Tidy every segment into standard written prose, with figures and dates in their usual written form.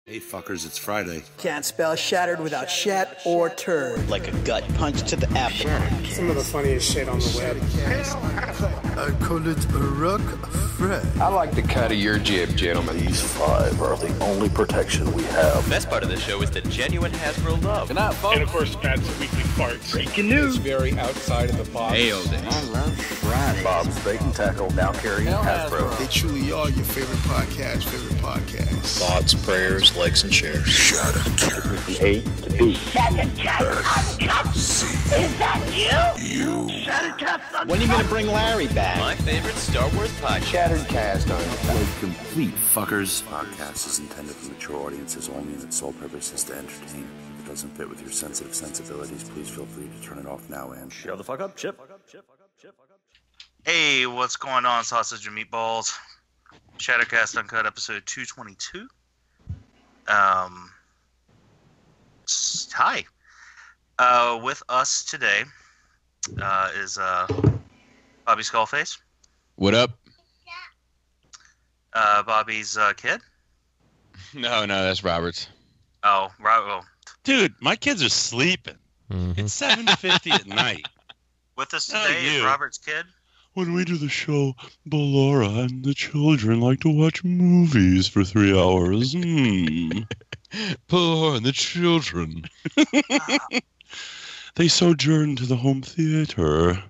Hey fuckers, it's Friday. Can't spell shattered without shat or turd. Like a gut punch to the abdomen. Some of the funniest shit on the web. I call it a rock Fred. I like the cut of your jib, gentlemen. These 5 are the only protection we have. The best part of the show is the genuine Hasbro love. Good night, folks. And of course, Pat's weekly farts. Breaking news. It's very outside of the box. Hail day. I love Friday. Bob's Bait and Tackle, now carrying Hasbro. They truly are your favorite podcast. Thoughts, prayers, likes, and shares. From A to B. Shattered Uncut. Is that you? Shattered Uncut. When are you going to bring Larry back? My favorite Star Wars podcast. Shattered Cast on Complete fuckers. Podcast is intended for mature audiences only, and its sole purpose is to entertain. If it doesn't fit with your sensitive sensibilities, please feel free to turn it off now and shut the fuck up, Chip. Hey, what's going on, sausage and meatballs? Shattercast Uncut, episode 222. Hi. With us today is Bobby Skullface. What up? Bobby's kid. No, that's Robert's. Oh, right. Dude, my kids are sleeping. It's 7:50 at night. With us today is Robert's kid. When we do the show, Ballora and the children like to watch movies for 3 hours. Ballora and the children. They sojourn to the home theater.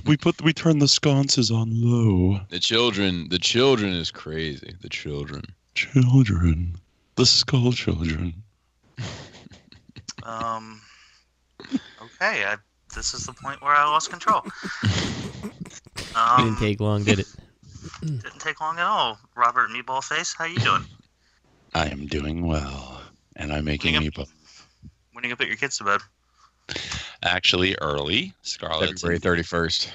we turn the sconces on low. The children is crazy. The children. The skull children. Okay, this is the point where I lost control. Didn't take long, did it? Didn't take long at all. Robert Meatball Face, how you doing? I am doing well, and I'm making meatball. When are you gonna put your kids to bed? Actually, early. Scarlett's February 31st.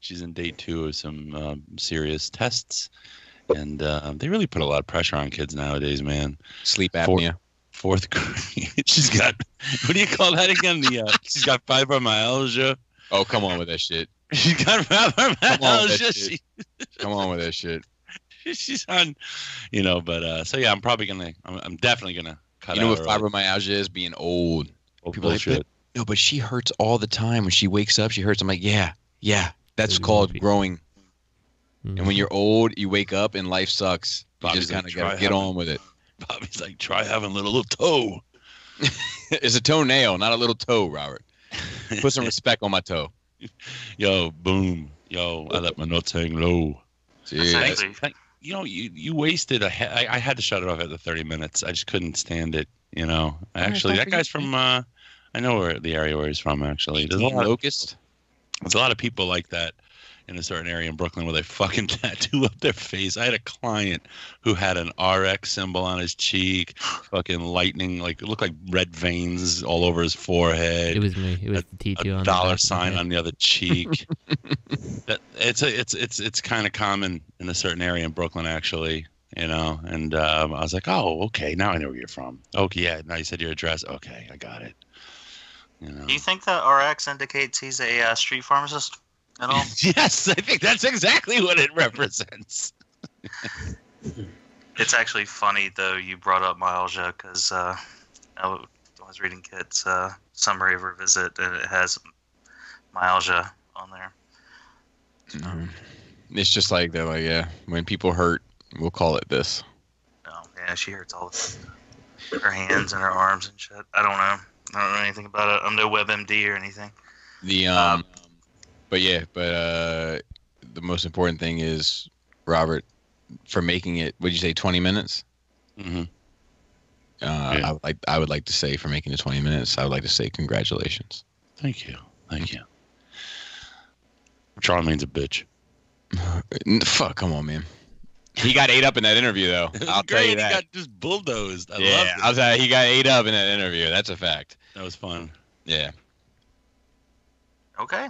She's in day 2 of some serious tests, and they really put a lot of pressure on kids nowadays, man. Sleep apnea. Fourth grade. She's got, what do you call that again? She's got fibromyalgia. Oh, come on with that shit. She's got fibromyalgia. Come on with that shit. She's on, but so yeah, I'm definitely gonna cut out. You know what fibromyalgia is? Being old. People like, no, but she hurts all the time. When she wakes up, she hurts. I'm like, yeah, that's called growing. And when you're old, you wake up and life sucks. You just kind of gotta get on with it. Bobby's like, try having a little toe. It's a toenail, not a little toe, Robert. Put some respect on my toe. Yo, boom. Yo, I let my nuts hang low. You wasted I had to shut it off after 30 minutes. I just couldn't stand it, Actually, that guy's from, I know where the area where he's from, actually. There's a lot of people like that in a certain area in Brooklyn where they fucking tattoo up their face. I had a client who had an RX symbol on his cheek, fucking lightning, it looked like red veins all over his forehead. It was me. It was the T2 on a dollar sign on the other cheek. It's kind of common in a certain area in Brooklyn, actually, And I was like, oh, okay, now I know where you're from. Okay, yeah, now you said your address. Okay, I got it. Do you think that RX indicates he's a street pharmacist at all? Yes, I think that's exactly what it represents. It's actually funny, though, you brought up myalgia, because I was reading Kit's summary of her visit, and it has myalgia on there. It's just like, they're like, yeah, when people hurt, we'll call it this. Oh, yeah, she hurts all the time. Her hands and her arms and shit. I don't know. I don't know anything about it. I'm no WebMD or anything. The the most important thing is, Robert, for making it, would you say 20 minutes? Mm-hmm. Yeah. I would like to say, for making it 20 minutes, I would like to say congratulations. Thank you. Charlemagne's a bitch. Fuck, come on, man. He got ate up in that interview, though. I'll tell you that. He got just bulldozed. I loved it. I'll tell you, he got ate up in that interview. That's a fact. That was fun. Yeah. Okay.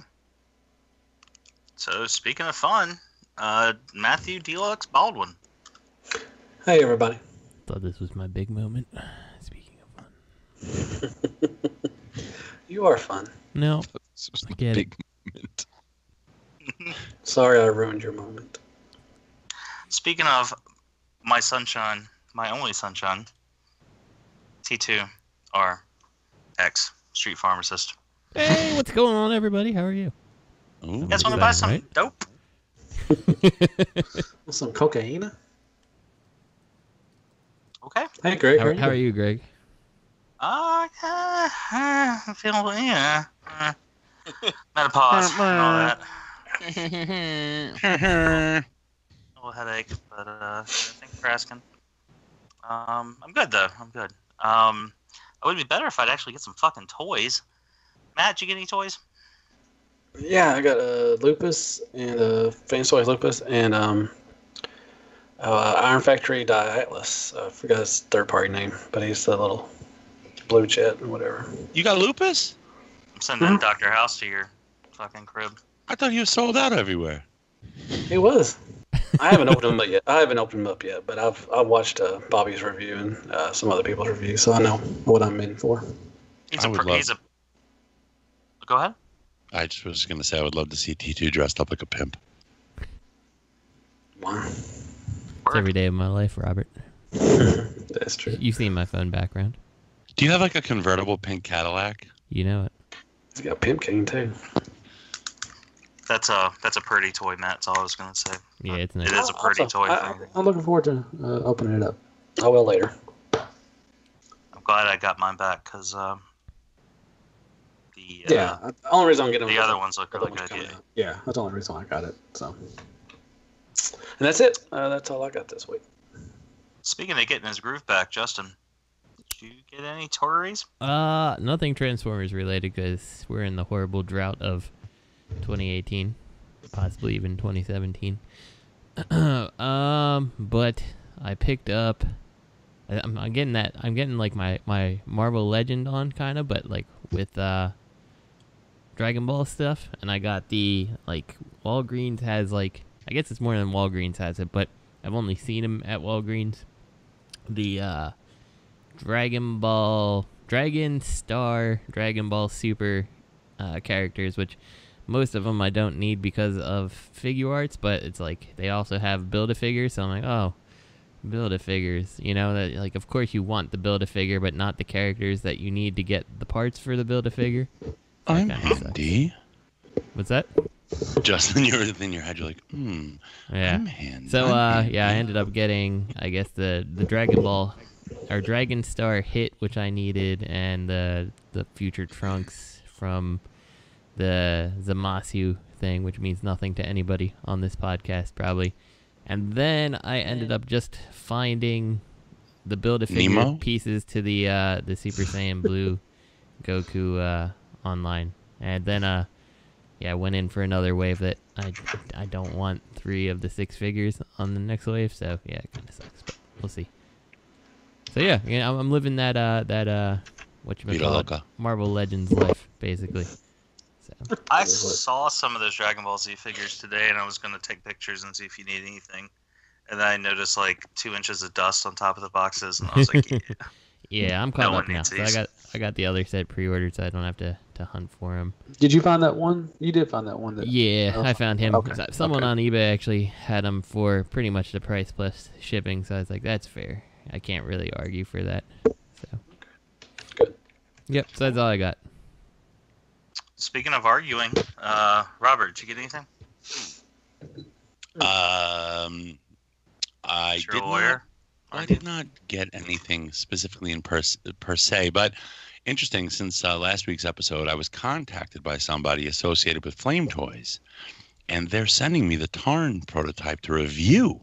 So, speaking of fun, Matthew Deluxe Baldwin. Hey, everybody. Thought this was my big moment. Speaking of fun. You are fun. No. This was my big moment. Sorry I ruined your moment. Speaking of my sunshine, my only sunshine, T2RX, Street Pharmacist. Hey, what's going on, everybody? How are you? You guys want to buy some dope? Some cocaine? Okay. Hey, Greg. How are you, Greg? I'm feeling, menopause and all that. A little headache, but thanks for asking. I'm good, though. I'm good. It would be better if I'd actually get some fucking toys. Matt, did you get any toys? Yeah, I got Lupus and Fanstoys Lupus and Iron Factory Atlas. I forgot his third-party name, but he's the little blue jet or whatever. You got Lupus? I'm sending Dr. House to your fucking crib. I thought he was sold out everywhere. He was. I haven't opened him up yet. But I've watched Bobby's review and some other people's reviews, so I know what I'm in for. Go ahead. I just was going to say I would love to see T2 dressed up like a pimp. Wow. It's every day of my life, Robert. That's true. You've seen my phone background. Do you have like a convertible pink Cadillac? You know it. He's got a pimp cane too. That's a pretty toy, Matt. That's all I was going to say. Yeah, it's nice. It is a pretty toy. I'm looking forward to opening it up. I will later. I'm glad I got mine back because the only reason I'm getting the other ones look really good. Yeah, that's the only reason I got it. So, and that's it. That's all I got this week. Speaking of getting his groove back, Justin, did you get any toys? Nothing Transformers related because we're in the horrible drought of 2018, possibly even 2017. But I picked up. I'm getting like my Marvel Legend on kind of, but like with Dragon Ball stuff, and I got the like Walgreens has like, I guess it's more than Walgreens has it, but I've only seen them at Walgreens. The Dragon Star, Dragon Ball Super characters, which most of them I don't need because of figure arts, but it's like they also have Build-A-Figures, so I'm like, oh, Build-A-Figures, you know, that like of course you want the Build-A-Figure, but not the characters that you need to get the parts for the Build-A-Figure. I'm handy. What's that? Justin, you're in your head, you're like, yeah. I'm handy. So yeah, I ended up getting, I guess, the Dragon Ball or Dragon Star Hit, which I needed, and the Future Trunks from the Zamasu thing, which means nothing to anybody on this podcast probably. And then I ended up just finding the Build-A-Figure pieces to the Super Saiyan Blue Goku online, and then I went in for another wave that I don't want 3 of the 6 figures on the next wave, so yeah, it kind of sucks, but we'll see. So yeah, I'm living that whatchamacallit, Marvel Legends life basically. So. I saw some of those Dragon Ball Z figures today, and I was going to take pictures and see if you need anything. And then I noticed like 2 inches of dust on top of the boxes, and I was like, yeah, I'm caught up now. So I got the other set pre-ordered, so I don't have to hunt for them. Did you find that one? You did find that one. I found him. Okay. Someone on eBay actually had them for pretty much the price plus shipping, so I was like, that's fair. I can't really argue for that. So. Good. Yep, so that's all I got. Speaking of arguing, Robert, did you get anything? I did not get anything specifically in per se, but interesting, since last week's episode, I was contacted by somebody associated with Flame Toys, and they're sending me the Tarn prototype to review.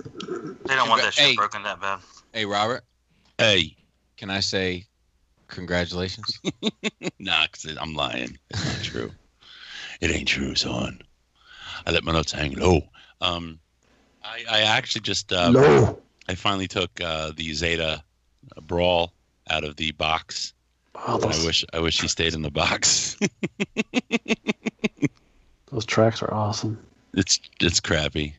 They don't want that shit broken that bad. Hey, Robert. Hey. Can I say congratulations? Nah, because I'm lying. It's not true. It ain't true, son. I let my nuts hang low. I actually just I finally took the Zeta Brawl out of the box. Oh, I wish he stayed in the box. Those tracks are awesome. It's crappy.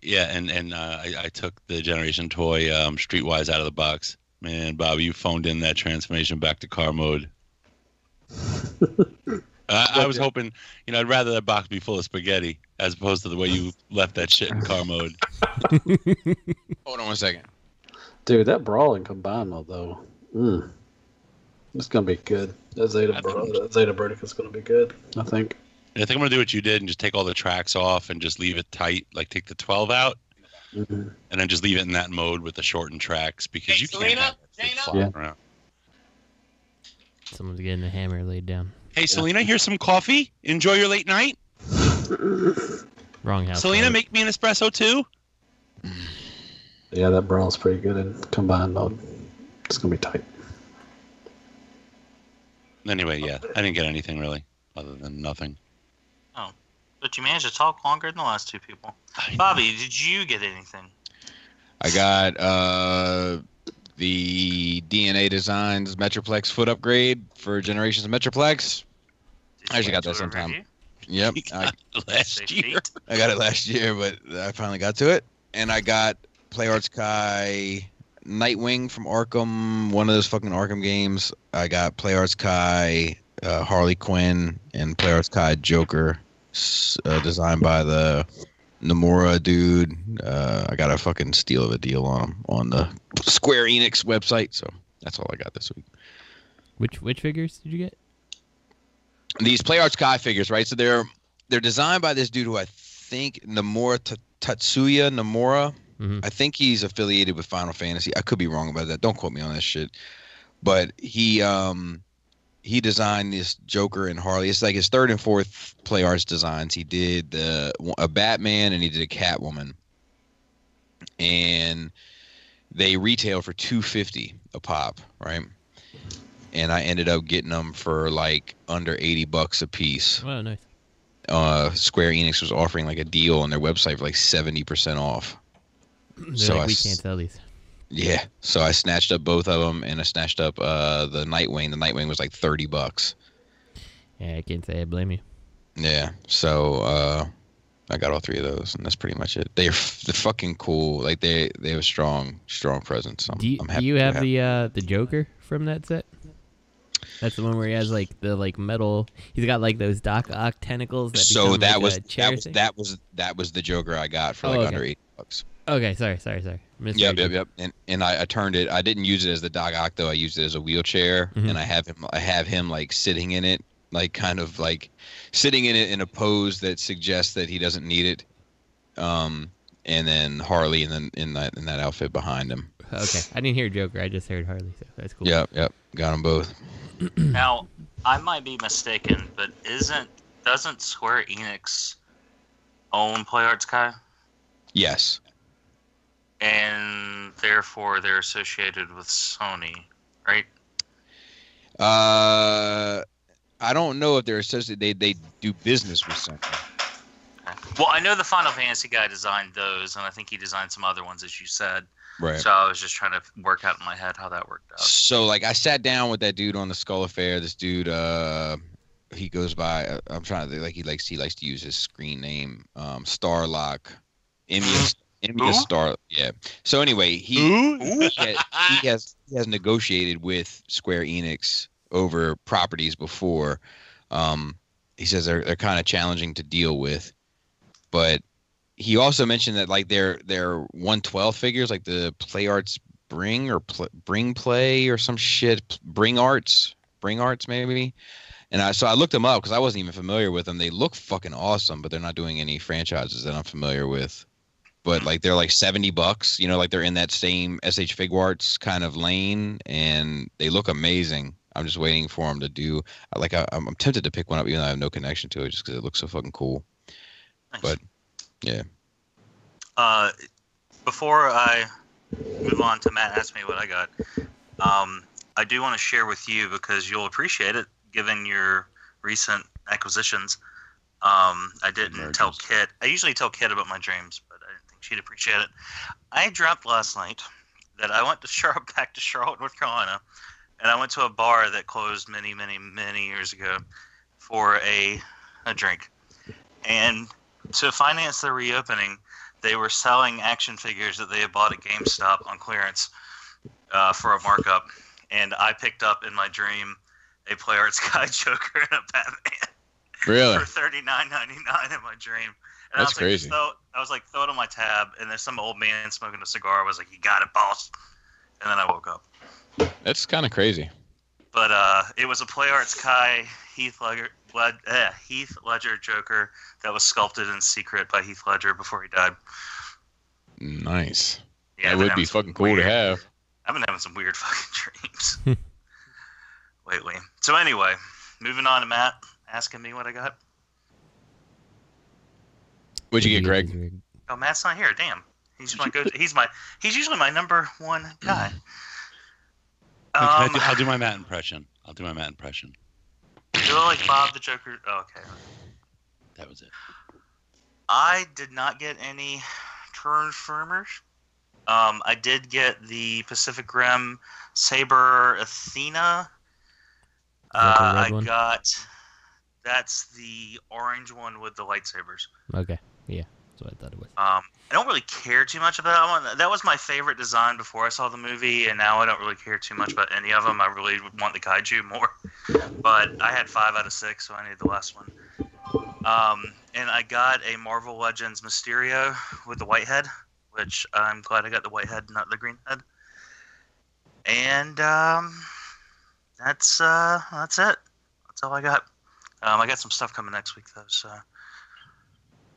Yeah, and I took the Generation Toy Streetwise out of the box. Man, Bobby, you phoned in that transformation back to car mode. I was hoping, I'd rather that box be full of spaghetti as opposed to the way you left that shit in car mode. Hold on 1 second. Dude, that Brawl in combined mode, though. It's going to be good. That Zeta Vertica is going to be good, I think. I think I'm going to do what you did and just take all the tracks off and just leave it tight, like take the 12 out, and then just leave it in that mode with the shortened tracks because you can't have it flying around. Someone's getting the hammer laid down. Hey, Selena, here's some coffee. Enjoy your late night. Wrong house. Selena, make me an espresso too. Yeah, that Brawl's pretty good in combined mode. It's going to be tight. Anyway, yeah, I didn't get anything really other than nothing. Oh, but you managed to talk longer than the last two people. Bobby, did you get anything? I got the DNA Designs Metroplex foot upgrade for Generations of Metroplex. I actually got that sometime. Yep. Last year. I got it last year, but I finally got to it. And I got PlayArts Kai Nightwing from Arkham, one of those fucking Arkham games. I got PlayArts Kai Harley Quinn and PlayArts Kai Joker, designed by the Nomura dude. I got a fucking steal of a deal on them on the Square Enix website, so that's all I got this week. Which figures did you get? These PlayArts Kai figures, right? So they're designed by this dude who I think Tatsuya Nomura. Mm-hmm. I think he's affiliated with Final Fantasy. I could be wrong about that. Don't quote me on this shit. But he designed this Joker and Harley. It's like his third and fourth PlayArts designs. He did a Batman and he did a Catwoman. And they retail for $250 a pop, right? And I ended up getting them for like under $80 a piece. Oh, nice. Square Enix was offering like a deal on their website for like 70% off. So like, we can't sell these. Yeah, so I snatched up both of them, and I snatched up the Nightwing. The Nightwing was like $30. Yeah, I can't say I blame you. Yeah, so I got all three of those, and that's pretty much it. They're fucking cool. Like they have a strong presence. I'm happy. Do you have the Joker from that set? That's the one where he has like the metal. He's got like those Doc Ock tentacles. That was the Joker I got for under $80. Okay, sorry. Yep. And I turned it. I didn't use it as the Doc Ock though. I used it as a wheelchair, and I have him like sitting in it, like kind of like sitting in it in a pose that suggests that he doesn't need it. And then Harley, and then in that outfit behind him. Okay, I didn't hear Joker. I just heard Harley. So that's cool. Yep. Got them both. Now, I might be mistaken, but doesn't Square Enix own PlayArts Kai? Yes. And therefore they're associated with Sony, right? I don't know if they're associated. They do business with Sony. Okay. Well, I know the Final Fantasy guy designed those, and I think he designed some other ones, as you said. Right. So I was just trying to work out in my head how that worked out. So, like, I sat down with that dude on the Skull Affair. This dude, he goes by. I'm trying to think, he likes to use his screen name, Starlock, Envious Star. Yeah. So anyway, he has negotiated with Square Enix over properties before. He says they're kind of challenging to deal with, but he also mentioned that like their 112 figures, like the PlayArts Bring or Bring Play or some shit, Bring Arts maybe. And so I looked them up because I wasn't even familiar with them. They look fucking awesome, but they're not doing any franchises that I'm familiar with. But like they're like $70, you know, like they're in that same SH Figuarts kind of lane, and they look amazing. I'm just waiting for them to do. Like I'm tempted to pick one up, even though I have no connection to it, just because it looks so fucking cool. Nice. But yeah. Before I move on to Matt ask me what I got, I do want to share with you because you'll appreciate it, given your recent acquisitions. I didn't tell Kit. I usually tell Kit about my dreams, but I didn't think she'd appreciate it. I dreamt last night that I went back to Charlotte, North Carolina, and I went to a bar that closed many, many, many years ago for a drink. And to finance the reopening, they were selling action figures that they had bought at GameStop on clearance for a markup. And I picked up in my dream a PlayArts Kai Joker and a Batman. Really? For $39.99 in my dream. And That's crazy. I was like, throw it on my tab, and there's some old man smoking a cigar. I was like, you got it, boss. And then I woke up. That's kind of crazy. But it was a Play Arts Kai Heath Ledger Joker that was sculpted in secret by Heath Ledger before he died. Nice. Yeah, that would be fucking cool to have. I've been having some weird fucking dreams lately. So anyway, moving on to Matt asking me what I got. What'd you get, Greg? Oh, Matt's not here. Damn. He's usually my number one guy. I'll do my Matt impression. Do it like Bob the Joker. Oh, okay. That was it. I did not get any Transformers. I did get the Pacific Rim Saber Athena. That's the orange one with the lightsabers. Okay, yeah, that's what I thought it was. I don't really care too much about that one. That was my favorite design before I saw the movie, and now I don't really care too much about any of them. I really want the kaiju more, but I had 5 out of 6, so I need the last one. And I got a Marvel Legends Mysterio with the white head, which I'm glad I got the white head, not the green head. And that's it. That's all I got. I got some stuff coming next week though. So,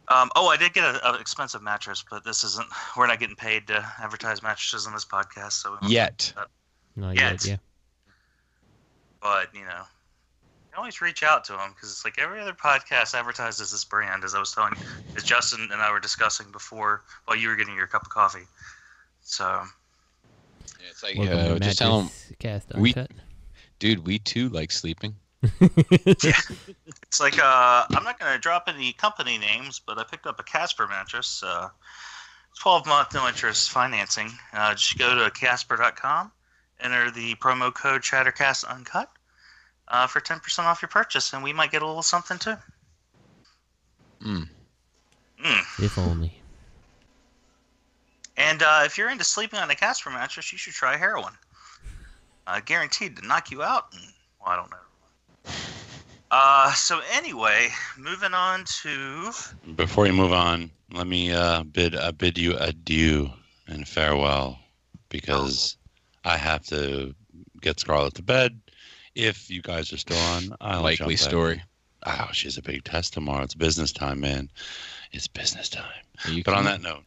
I did get an expensive mattress, but we're not getting paid to advertise mattresses on this podcast, so yet. Not yet, yeah. But you always reach out to them because it's like every other podcast advertises this brand, as I was telling, as Justin and I were discussing before while you were getting your cup of coffee. So, yeah, it's like just tell them, cast Uncut. Dude, we too like sleeping. Yeah. It's like I'm not going to drop any company names, but I picked up a Casper mattress. 12-month no interest financing. Just go to Casper.com, enter the promo code ChatterCastUncut for 10% off your purchase, and we might get a little something too. If only. And if you're into sleeping on a Casper mattress, you should try heroin. Guaranteed to knock you out. And, well, I don't know. So anyway, moving on to... Before you move on, let me bid you adieu and farewell, because I have to get Scarlett to bed. If you guys are still on, I'll likely story. Oh, she's a big test tomorrow. It's business time, man. It's business time. But on that note,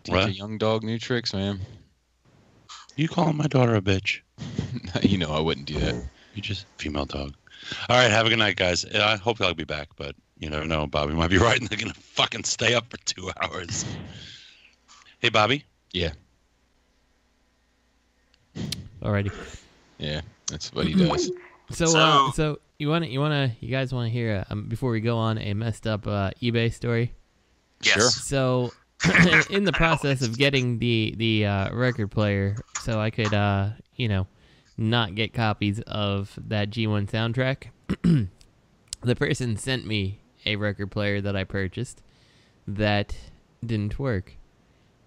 teach a young dog new tricks, man. You calling my daughter a bitch? You know I wouldn't do that. You just female dog. All right, have a good night, guys. I hope I'll be back, but you never know. Bobby might be right, and they're gonna fucking stay up for 2 hours. Hey, Bobby. Yeah. Alrighty. Yeah, that's what he does. So you guys wanna hear before we go on a messed up eBay story? Yes. Sure. So in the process of getting the record player, so I could not get copies of that G1 soundtrack, the person sent me a record player that I purchased that didn't work.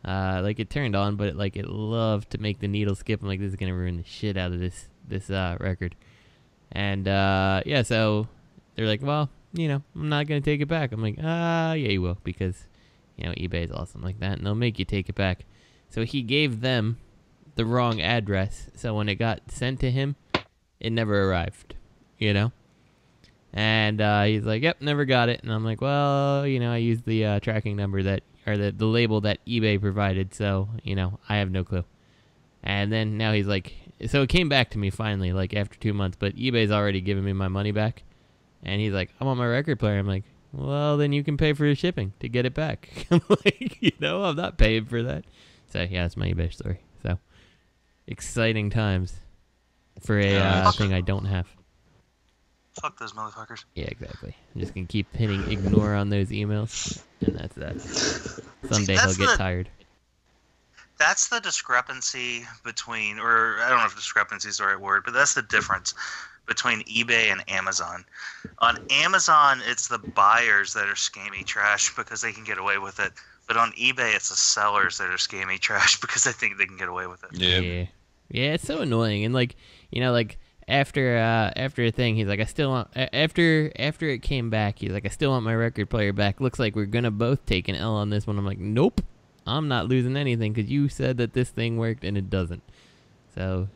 Like it turned on, but it loved to make the needle skip. I'm like, this is gonna ruin the shit out of this record. And so they're like, well, I'm not gonna take it back. I'm like, yeah, you will, because eBay is awesome like that, and they'll make you take it back. So he gave them the wrong address, so when it got sent to him, it never arrived, and he's like, yep, never got it. And I'm like, well, I used the tracking number the label that eBay provided, so I have no clue. And then now he's like, so it came back to me finally, like after 2 months, but eBay's already given me my money back, and he's like, I want my record player. I'm like, well, then you can pay for your shipping to get it back. I'm like, I'm not paying for that. So yeah, that's my eBay story. So exciting times for a thing I don't have. Fuck those motherfuckers. Yeah, exactly. I'm just gonna keep hitting ignore on those emails, and that's that. Someday he'll get tired. That's the discrepancy between, or I don't know if discrepancy is the right word, but that's the difference between eBay and Amazon. On Amazon, it's the buyers that are scammy trash because they can get away with it. But on eBay, it's the sellers that are scammy trash because they think they can get away with it. Yeah, it's so annoying. And after a thing, he's like, I still want after it came back. He's like, I still want my record player back. Looks like we're gonna both take an L on this one. I'm like, nope, I'm not losing anything because you said that this thing worked and it doesn't. So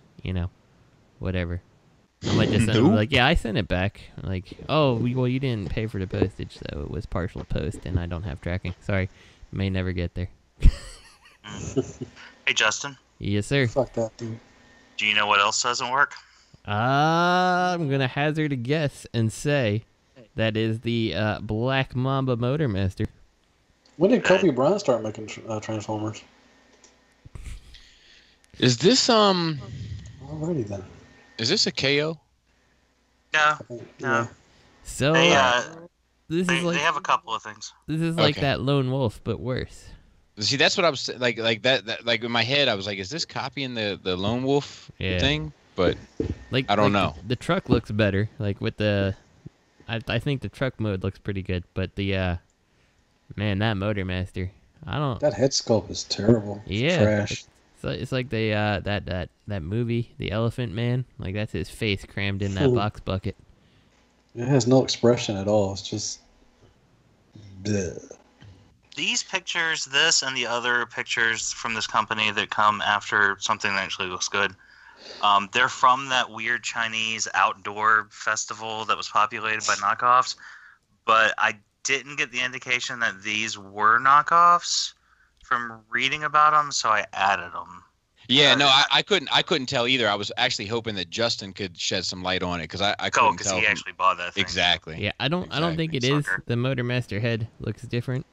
whatever. I might just send him like, yeah, I sent it back. I'm like, oh, well, you didn't pay for the postage, so it was partial post, and I don't have tracking. Sorry, may never get there. Hey, Justin. Yes, sir. Fuck that, dude. Do you know what else doesn't work? I'm gonna hazard a guess and say that is the Black Mamba Motormaster. When did Kobe Bryant start making Transformers? Is this Alrighty then. Is this a KO? No. So They have a couple of things. This is like that Lone Wolf, but worse. See, that's what I was like that like in my head. I was like, is this copying the Lone Wolf thing? But I don't know. The truck looks better. Like with the, I think the truck mode looks pretty good. But the man, that Motormaster, I don't. That head sculpt is terrible. Yeah, trash. It's like the that movie, The Elephant Man. Like that's his face crammed in that box bucket. It has no expression at all. It's just. Bleh. These pictures, this and the other pictures from this company that come after something that actually looks good, they're from that weird Chinese outdoor festival that was populated by knockoffs. But I didn't get the indication that these were knockoffs from reading about them, so I added them. Yeah, no, I couldn't tell either. I was actually hoping that Justin could shed some light on it because I couldn't tell. Because he actually bought that thing. Exactly. Yeah, I don't think it is. The Motormaster head looks different,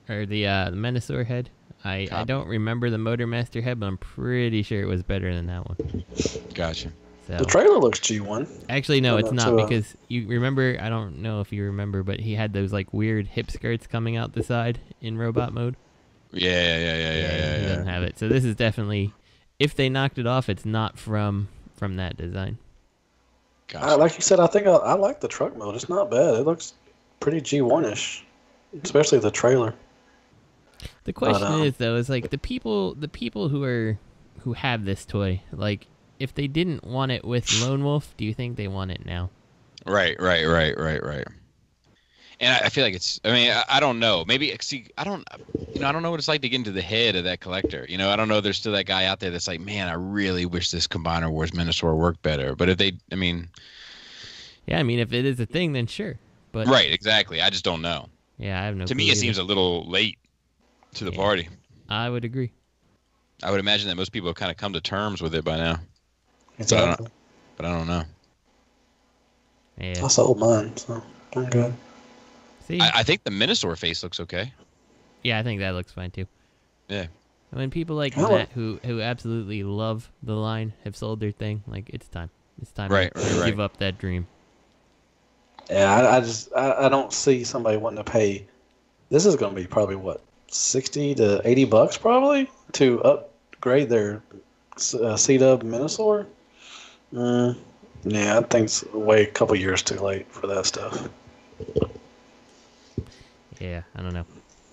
or the Menosaur head. I don't remember the Motormaster head, but I'm pretty sure it was better than that one. Gotcha. So, the trailer looks G1. Actually, no, it's not because you remember. I don't know if you remember, but he had those like weird hip skirts coming out the side in robot mode. Yeah. He doesn't have it, so this is definitely. If they knocked it off, it's not from that design. Gotcha. Like you said, I think I like the truck mode. It's not bad. It looks pretty G1-ish, especially the trailer. The question is though, is like the people who have this toy, like if they didn't want it with Lone Wolf, do you think they want it now? Right. And I feel like it's. I mean, I don't know. Maybe see. I don't know what it's like to get into the head of that collector. I don't know. There's still that guy out there that's like, man, I really wish this Combiner Wars Minosaur worked better. But if they, if it is a thing, then sure. But right, exactly. I just don't know. Yeah, I have no. To me, it seems a little late to the party. I would agree. I would imagine that most people have kind of come to terms with it by now. Exactly. But I don't know. Yeah. I sold mine, so I'm good. I think the Minosaur face looks okay. Yeah, I think that looks fine too. Yeah. When people like Matt who absolutely love the line have sold their thing, like it's time. It's time to give up that dream. Yeah, I don't see somebody wanting to pay. This is going to be probably what, $60 to $80 probably to upgrade their C-Dub Minosaur. Yeah, I think it's a couple years too late for that stuff. Yeah, I don't know.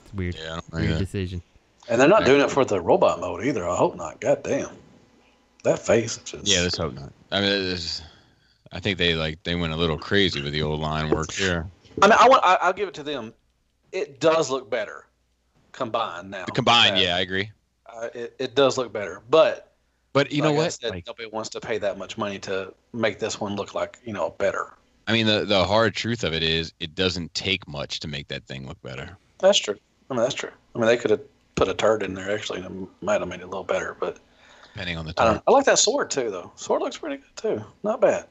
It's weird. Yeah, weird decision. And they're not doing it for the robot mode either. I hope not. God damn. That face is just... Yeah, let's hope not. I mean, I think they went a little crazy with the old line work here. I mean, I'll give it to them. It does look better combined now. Combined, yeah, I agree. It does look better, but you know what? Nobody wants to pay that much money to make this one look like better. I mean, the hard truth of it is, it doesn't take much to make that thing look better. That's true. That's true. I mean, they could have put a turd in there actually, and it might have made it a little better. But depending on the turd. I like that sword too, though. Sword looks pretty good too. Not bad.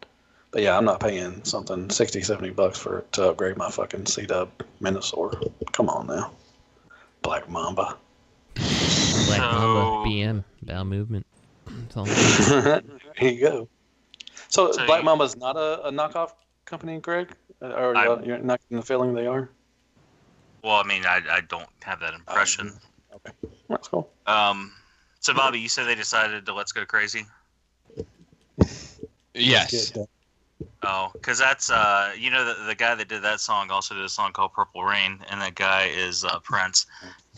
But yeah, I'm not paying something $60-$70 to upgrade my fucking C-Dub Minosaur. Come on now, Black Mamba. Black Mamba BM bowel movement. There you go. So Black Mamba's not a knockoff company, Greg? Or you're not getting the feeling they are? Well, I mean, I don't have that impression. Okay, that's cool. So Bobby, you said they decided to Let's Go Crazy? Yes. Oh, because that's the guy that did that song also did a song called Purple Rain, and that guy is Prince.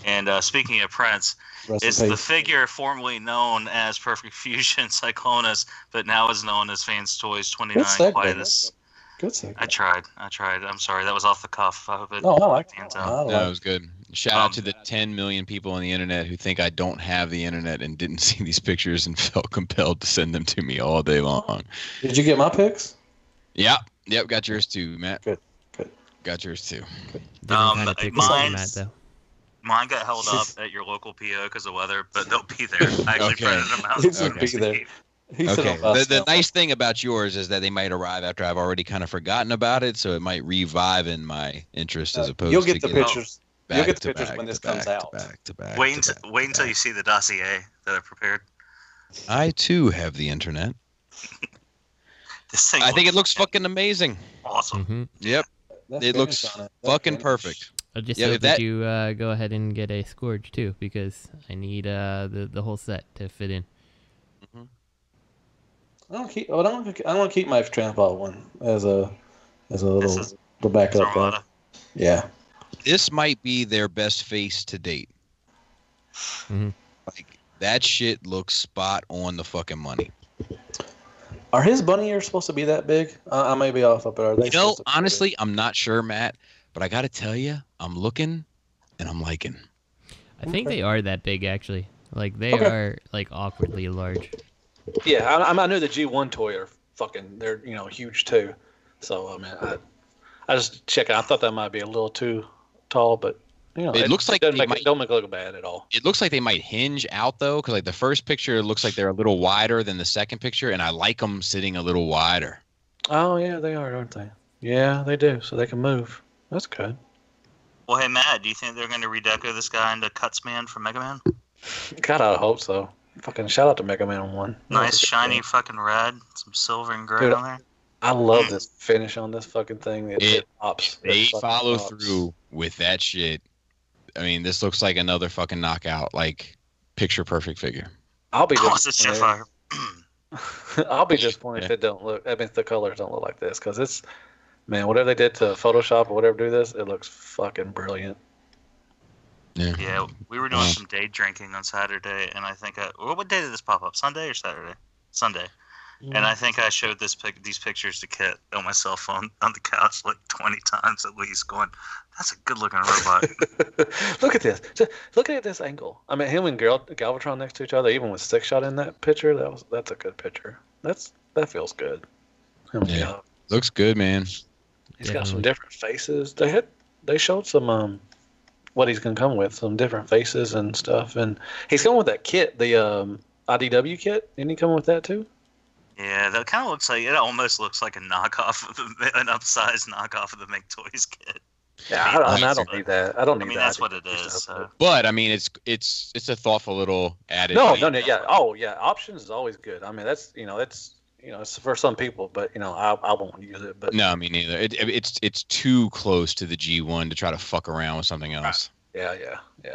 And speaking of Prince, it's the figure formerly known as Perfect Fusion Cyclonus, but now is known as Fanstoys 29 Quietus. Good segment. I tried. I'm sorry. That was off the cuff. I hope it I like stands it. out. No, it was good. Shout out to the 10 million people on the internet who think I don't have the internet and didn't see these pictures and felt compelled to send them to me all day long. Did you get my pics? Yep, got yours too, Matt. Good. Got yours too. Mine got held up at your local PO because of weather, but they'll be there. I actually printed them out. The nice thing about yours is that they might arrive after I've already kind of forgotten about it, so it might revive in my interest as opposed to you'll get the pictures. You'll get the pictures when this comes out. Wait until you see the dossier that I prepared. I too have the internet. I think it looks fucking amazing. Awesome. Mm-hmm. Yep. It looks fucking perfect. I just hope that you go ahead and get a Scourge too, because I need the whole set to fit in. I want to keep my Trampball one as a little backup one. Yeah. This might be their best face to date. Mm-hmm. Like that shit looks spot on the fucking money. Are his bunny ears supposed to be that big? I may be off, but are they? Honestly, I'm not sure, Matt. But I got to tell you, I'm looking and I'm liking. I think they are that big, actually. Like they are like awkwardly large. Yeah, I know the G1 toy are they're huge too. So I mean, I just check it. I thought that might be a little too tall, but it looks like don't make it look bad at all. It looks like they might hinge out though, because like the first picture looks like they're a little wider than the second picture, and I like them sitting a little wider. Oh yeah, they are, aren't they? Yeah, they do. So they can move. That's good. Well, hey Matt, do you think they're going to redeco this guy into Cutsman from Mega Man? God, I hope so. Fucking shout out to Mega Man 1. Nice shiny fucking red, some silver and gray on there. I love this finish on this fucking thing. It pops. They follow through with that shit. I mean, this looks like another fucking knockout, like picture perfect figure. I'll be disappointed. I'll be disappointed if it don't look. I mean, if the colors don't look like this, because it's, man, whatever they did to Photoshop or whatever do this, it looks fucking brilliant. Yeah, we were doing some day drinking on Saturday, and I think what day did this pop up? Sunday or Saturday? Sunday. And I think I showed these pictures to Kit on my cell phone on the couch like 20 times at least, going, "That's a good-looking robot." Look at this. Just look at this angle. I mean, him and Galvatron next to each other, even with Six Shot in that picture, that's a good picture. That feels good. Looks good, man. He's got some different faces. They showed some what he's gonna come with, some different faces and stuff, and he's coming with that kit, the IDW kit. Didn't he come with that too? Yeah, that kind of looks like, it almost looks like a knockoff an upsized knockoff of the Make Toys kit. Yeah, I don't need that. I don't need that. I mean, that's what it is. So. But I mean, it's a thoughtful little added. No, yeah. Oh, yeah. Options is always good. I mean, that's it's for some people, but I won't use it. But no, me neither. It's too close to the G1 to try to fuck around with something else. Yeah.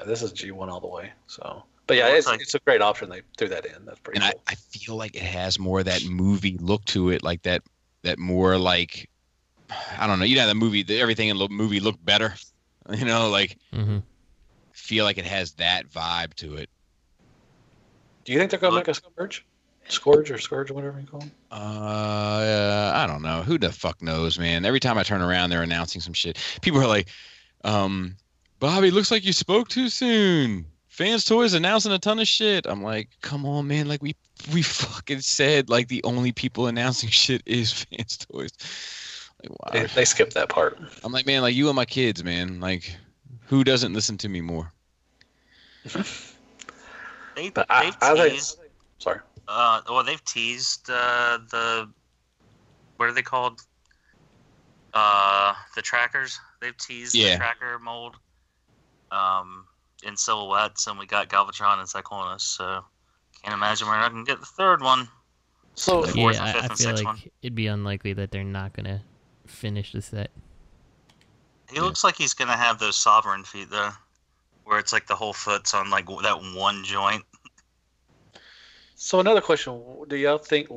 This is G1 all the way. So, but yeah, it's a great option. They threw that in. That's pretty cool. I feel like it has more of that movie look to it, like that more like, I don't know. The movie, everything in the movie looked better. Feel like it has that vibe to it. Do you think they're gonna make a Scourge or whatever you call them? I don't know. Who the fuck knows, man? Every time I turn around, they're announcing some shit. People are like, Bobby, looks like you spoke too soon. Fanstoys announcing a ton of shit. I'm like, come on, man. Like we fucking said, like the only people announcing shit is Fanstoys. Like, wow. They skipped that part. I'm like, man, like you and my kids, man. Like, who doesn't listen to me more? They've teased. Sorry. They've teased the what are they called? The trackers. They've teased the tracker mold. In silhouettes, and we got Galvatron and Cyclonus, so can't imagine we're not gonna get the third one. So the fourth and fifth and sixth one. It'd be unlikely that they're not gonna finish the set. He looks like he's gonna have those sovereign feet though, where it's like the whole foot's on like that one joint. So another question: why do y'all think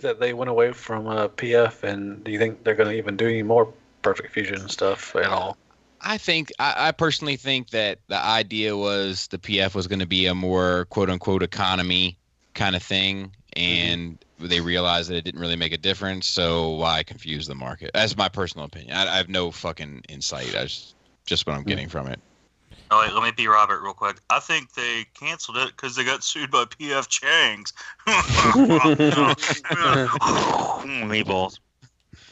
that they went away from PF, and do you think they're gonna even do any more Perfect Fusion stuff at all? I personally think that the idea was the PF was going to be a more quote unquote economy kind of thing, and they realized that it didn't really make a difference. So why confuse the market? That's my personal opinion. I have no fucking insight. That's just what I'm getting from it. Oh, wait, let me be Robert real quick. I think they canceled it because they got sued by PF Chang's. Meatballs.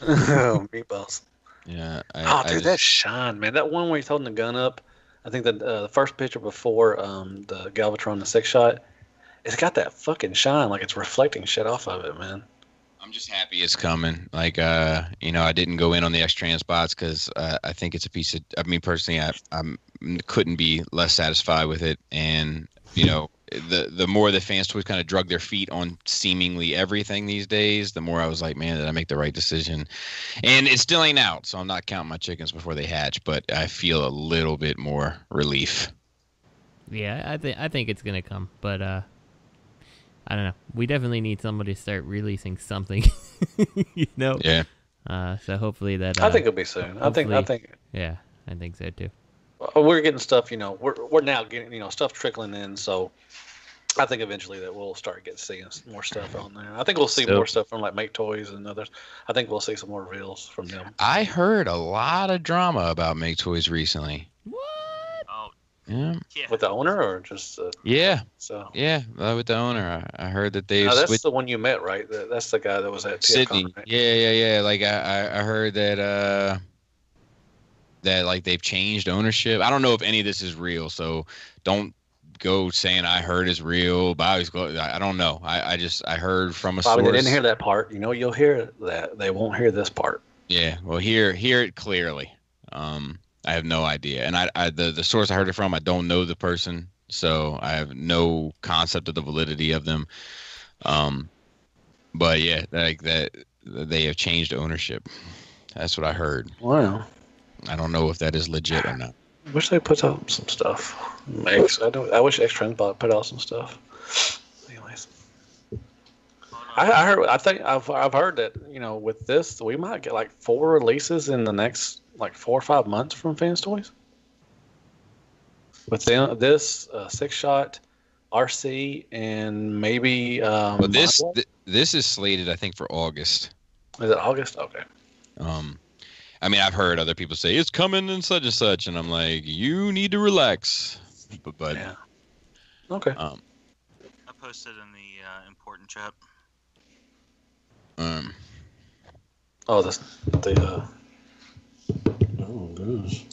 Oh, meatballs. Yeah. Dude, that shine, man. That one where he's holding the gun up. I think the first picture before the Galvatron, the 6-shot, it's got that fucking shine, like it's reflecting shit off of it, man. I'm just happy it's coming. Like, I didn't go in on the X-Trans bots because I think it's a piece of. I mean, personally, I couldn't be less satisfied with it. And the more the Fanstoys kind of drug their feet on seemingly everything these days, the more I was like, man, did I make the right decision? And it still ain't out, so I'm not counting my chickens before they hatch. But I feel a little bit more relief. Yeah, I think it's gonna come, but I don't know. We definitely need somebody to start releasing something, Yeah. So hopefully that. I think it'll be soon. I think. Yeah, I think so too. We're getting stuff. We're now getting stuff trickling in. So I think eventually that we'll start seeing more stuff on there. I think we'll see more stuff from like Make Toys and others. I think we'll see some more reveals from them. I heard a lot of drama about Make Toys recently. Yeah. With the owner or just yeah. So yeah, with the owner. I heard that they that's switched. the one you met, right? That's the guy that was at Sydney. Right? Yeah. Like I heard that that like they've changed ownership. I don't know if any of this is real, so don't go saying I heard is real. I don't know. I heard from a source. They didn't hear that part. You'll hear that. They won't hear this part. Yeah. Well, hear it clearly. I have no idea, and the source I heard it from, I don't know the person, so I have no concept of the validity of them. But yeah, like that they have changed ownership. That's what I heard. Wow. I don't know if that is legit or not. I wish they put out some stuff. I wish X-Trans put out some stuff. Anyways, I've heard that with this we might get like 4 releases in the next like 4 or 5 months from Fanstoys. With this 6-shot, RC, and maybe. Well, this is slated, I think, for August. Is it August? Okay. I mean, I've heard other people say it's coming and such, and I'm like, you need to relax. But yeah. Okay. I posted in the important chat. Oh, the. Oh, gosh.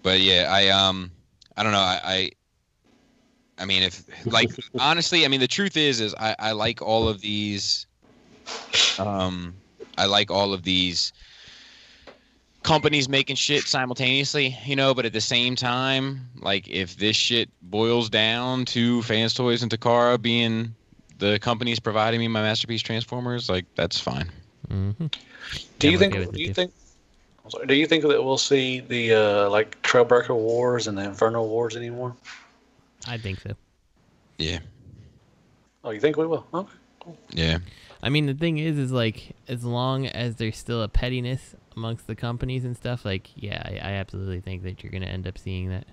But yeah, I don't know. I mean, if like honestly, I mean, the truth is I like all of these. I like all of these companies making shit simultaneously, but at the same time, like if this shit boils down to Fanstoys and Takara being the companies providing me my masterpiece Transformers, like that's fine. Mm-hmm. Do you think that we'll see the like Trailbreaker Wars and the Inferno Wars anymore? I think so. Yeah. Oh, you think we will? Okay, cool. Yeah. I mean, the thing is like as long as there's still a pettiness amongst the companies and stuff, like yeah, I absolutely think that you're gonna end up seeing that.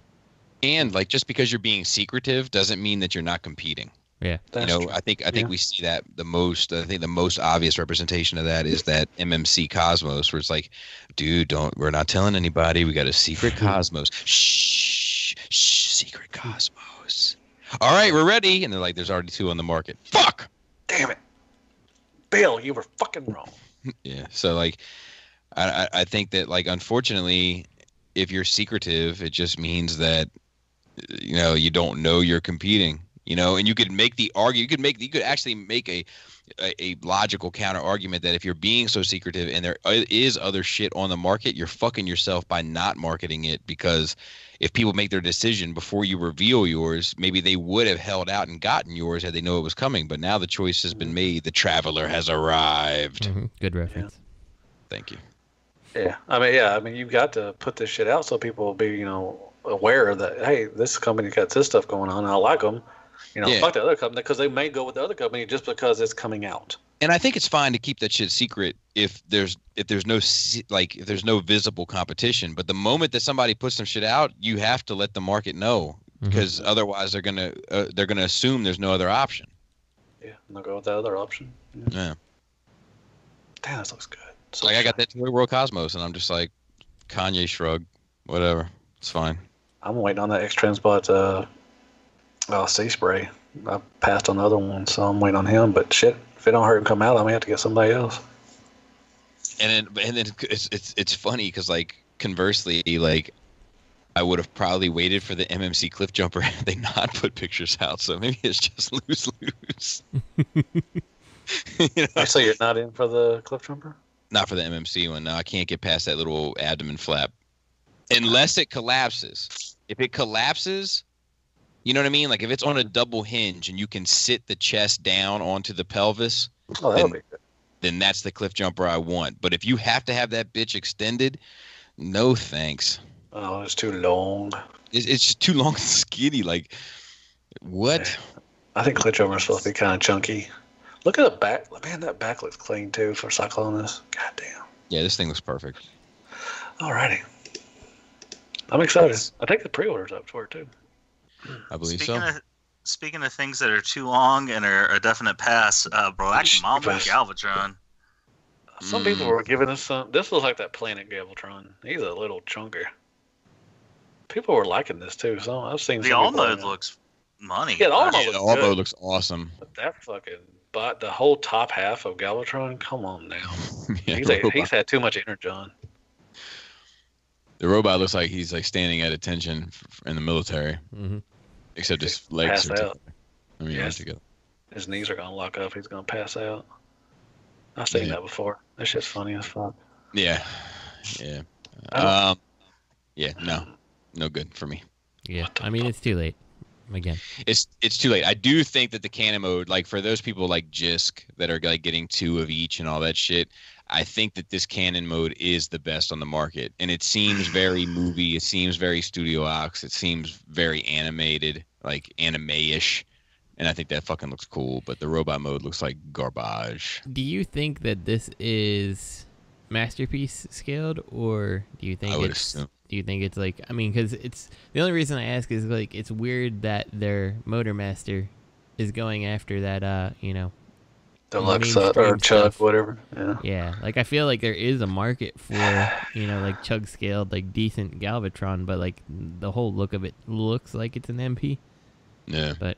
And like just because you're being secretive doesn't mean that you're not competing. Yeah, true. I think we see that the most. I think the most obvious representation of that is that MMC Cosmos, where it's like, dude, we're not telling anybody. We got a secret Cosmos. Shh, secret Cosmos. All right, we're ready. And they're like, there's already 2 on the market. Fuck. Damn it, Bill, you were fucking wrong. Yeah. So like, I think that like unfortunately, if you're secretive, it just means that you don't know you're competing. And you could make the argument. You could actually make a logical counter argument that if you're being so secretive and there is other shit on the market, you're fucking yourself by not marketing it, because if people make their decision before you reveal yours, maybe they would have held out and gotten yours had they know it was coming. But now the choice has been made. The traveler has arrived. Mm-hmm. Good reference. Yeah. Thank you. Yeah. I mean, you've got to put this shit out so people will be, aware that, hey, this company got this stuff going on. I like them. Fuck the other company, because they may go with the other company just because it's coming out. And I think it's fine to keep that shit secret if there's no visible competition. But the moment that somebody puts some shit out, you have to let the market know, because otherwise they're gonna assume there's no other option. Yeah, and they'll go with that other option. Yeah. Damn, this looks good. So Like I got that Toy World Cosmos, and I'm just like, Kanye shrug, whatever, it's fine. I'm waiting on that X-Transport sea spray. I passed on the other one, so I'm waiting on him. But shit, if it don't hurt and come out, I may have to get somebody else. And then it's funny because, like, conversely, like, I would have probably waited for the MMC Cliff Jumper had they not put pictures out. So maybe it's just lose. You know? So you're not in for the Cliff Jumper? Not for the MMC one. No, I can't get past that little abdomen flap unless it collapses. If it collapses, you know what I mean? Like if it's on a double hinge and you can sit the chest down onto the pelvis, then that's the Cliff Jumper I want. But if you have to have that bitch extended, no thanks. Oh, it's too long. It's just too long and skinny. Like, what? I think Cliff Jumper is supposed to be kind of chunky. Look at the back. Man, that back looks clean, too, for Cyclonus. God damn. Yeah, this thing looks perfect. Alrighty. I'm excited. I think the pre-order's up for it, too. I believe Speaking of things that are too long and are a definite pass, Black Mamba Galvatron. Some people were giving us some. This looks like that Planet Galvatron. He's a little chunker. People were liking this too. So I've seen the all mode looks money. Yeah, the all mode looks awesome. But that fucking, but the whole top half of Galvatron. Come on now. Yeah, he's had too much energon. The robot looks like he's like standing at attention in the military. Except his legs are together. I mean, together. His knees are gonna lock up. He's gonna pass out. I've seen that before. That shit's funny as fuck. Yeah. Yeah. No good for me. Yeah. I mean, it's too late. Again, it's too late. I do think that the cannon mode, like for those people like Jisk that are like getting 2 of each and all that shit, I think that this cannon mode is the best on the market, and it seems very movie. It seems very Studio Ox. It seems very animated, like anime-ish, and I think that fucking looks cool. But the robot mode looks like garbage. Do you think that this is Masterpiece scaled, or do you think assume. Do you think it's like, I mean, because it's the only reason I ask is like it's weird that their Motormaster is going after that, Deluxe or Chug, whatever. Yeah, like I feel like there is a market for like Chug scaled, like decent Galvatron, but like the whole look of it looks like it's an MP. Yeah, but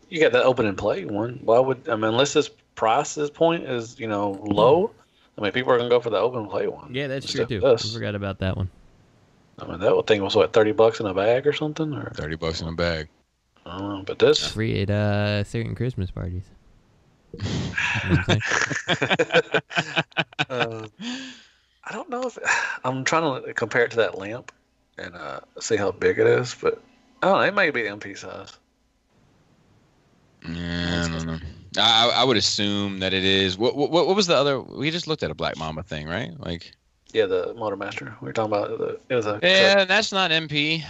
you got that open and play one. Why would unless this price point is low? I mean, people are gonna go for the open and play one. Yeah, that's true too. I forgot about that one. I mean, that thing was what, $30 in a bag or something, or $30 in a bag. I don't know, but this free at certain Christmas parties. I don't know if I'm trying to compare it to that lamp and see how big it is, but I don't know. It may be MP size. Yeah, I don't know. I would assume that it is. What was the other? We just looked at a Black Mamba thing, right? Like. Yeah, the Motormaster. We were talking about it was a. Yeah, that's not MP.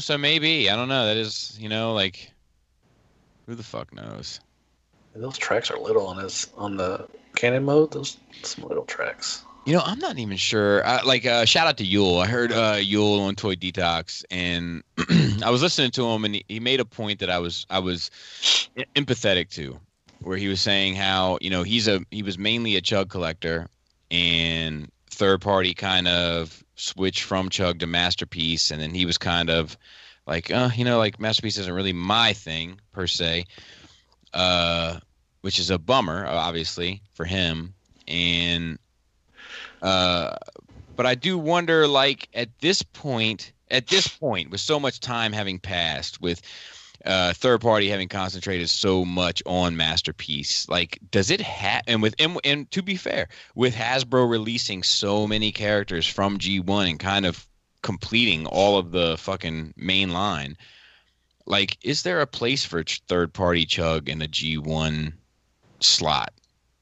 So maybe I don't know. That is, like, who the fuck knows? Those tracks are little on the cannon mode. Those some little tracks. I'm not even sure. Shout out to Yule. I heard Yule on Toy Detox, and I was listening to him, and he made a point that I was empathetic to, where he was saying how he was mainly a Chug collector, and third party kind of switched from Chug to Masterpiece, and then he was kind of like, like Masterpiece isn't really my thing per se, which is a bummer, obviously, for him. And but I do wonder, like, at this point, with so much time having passed, with third party having concentrated so much on Masterpiece, like, does it have, and to be fair, with Hasbro releasing so many characters from G1 and kind of completing all of the fucking main line, like, is there a place for third party Chug in a G1 slot?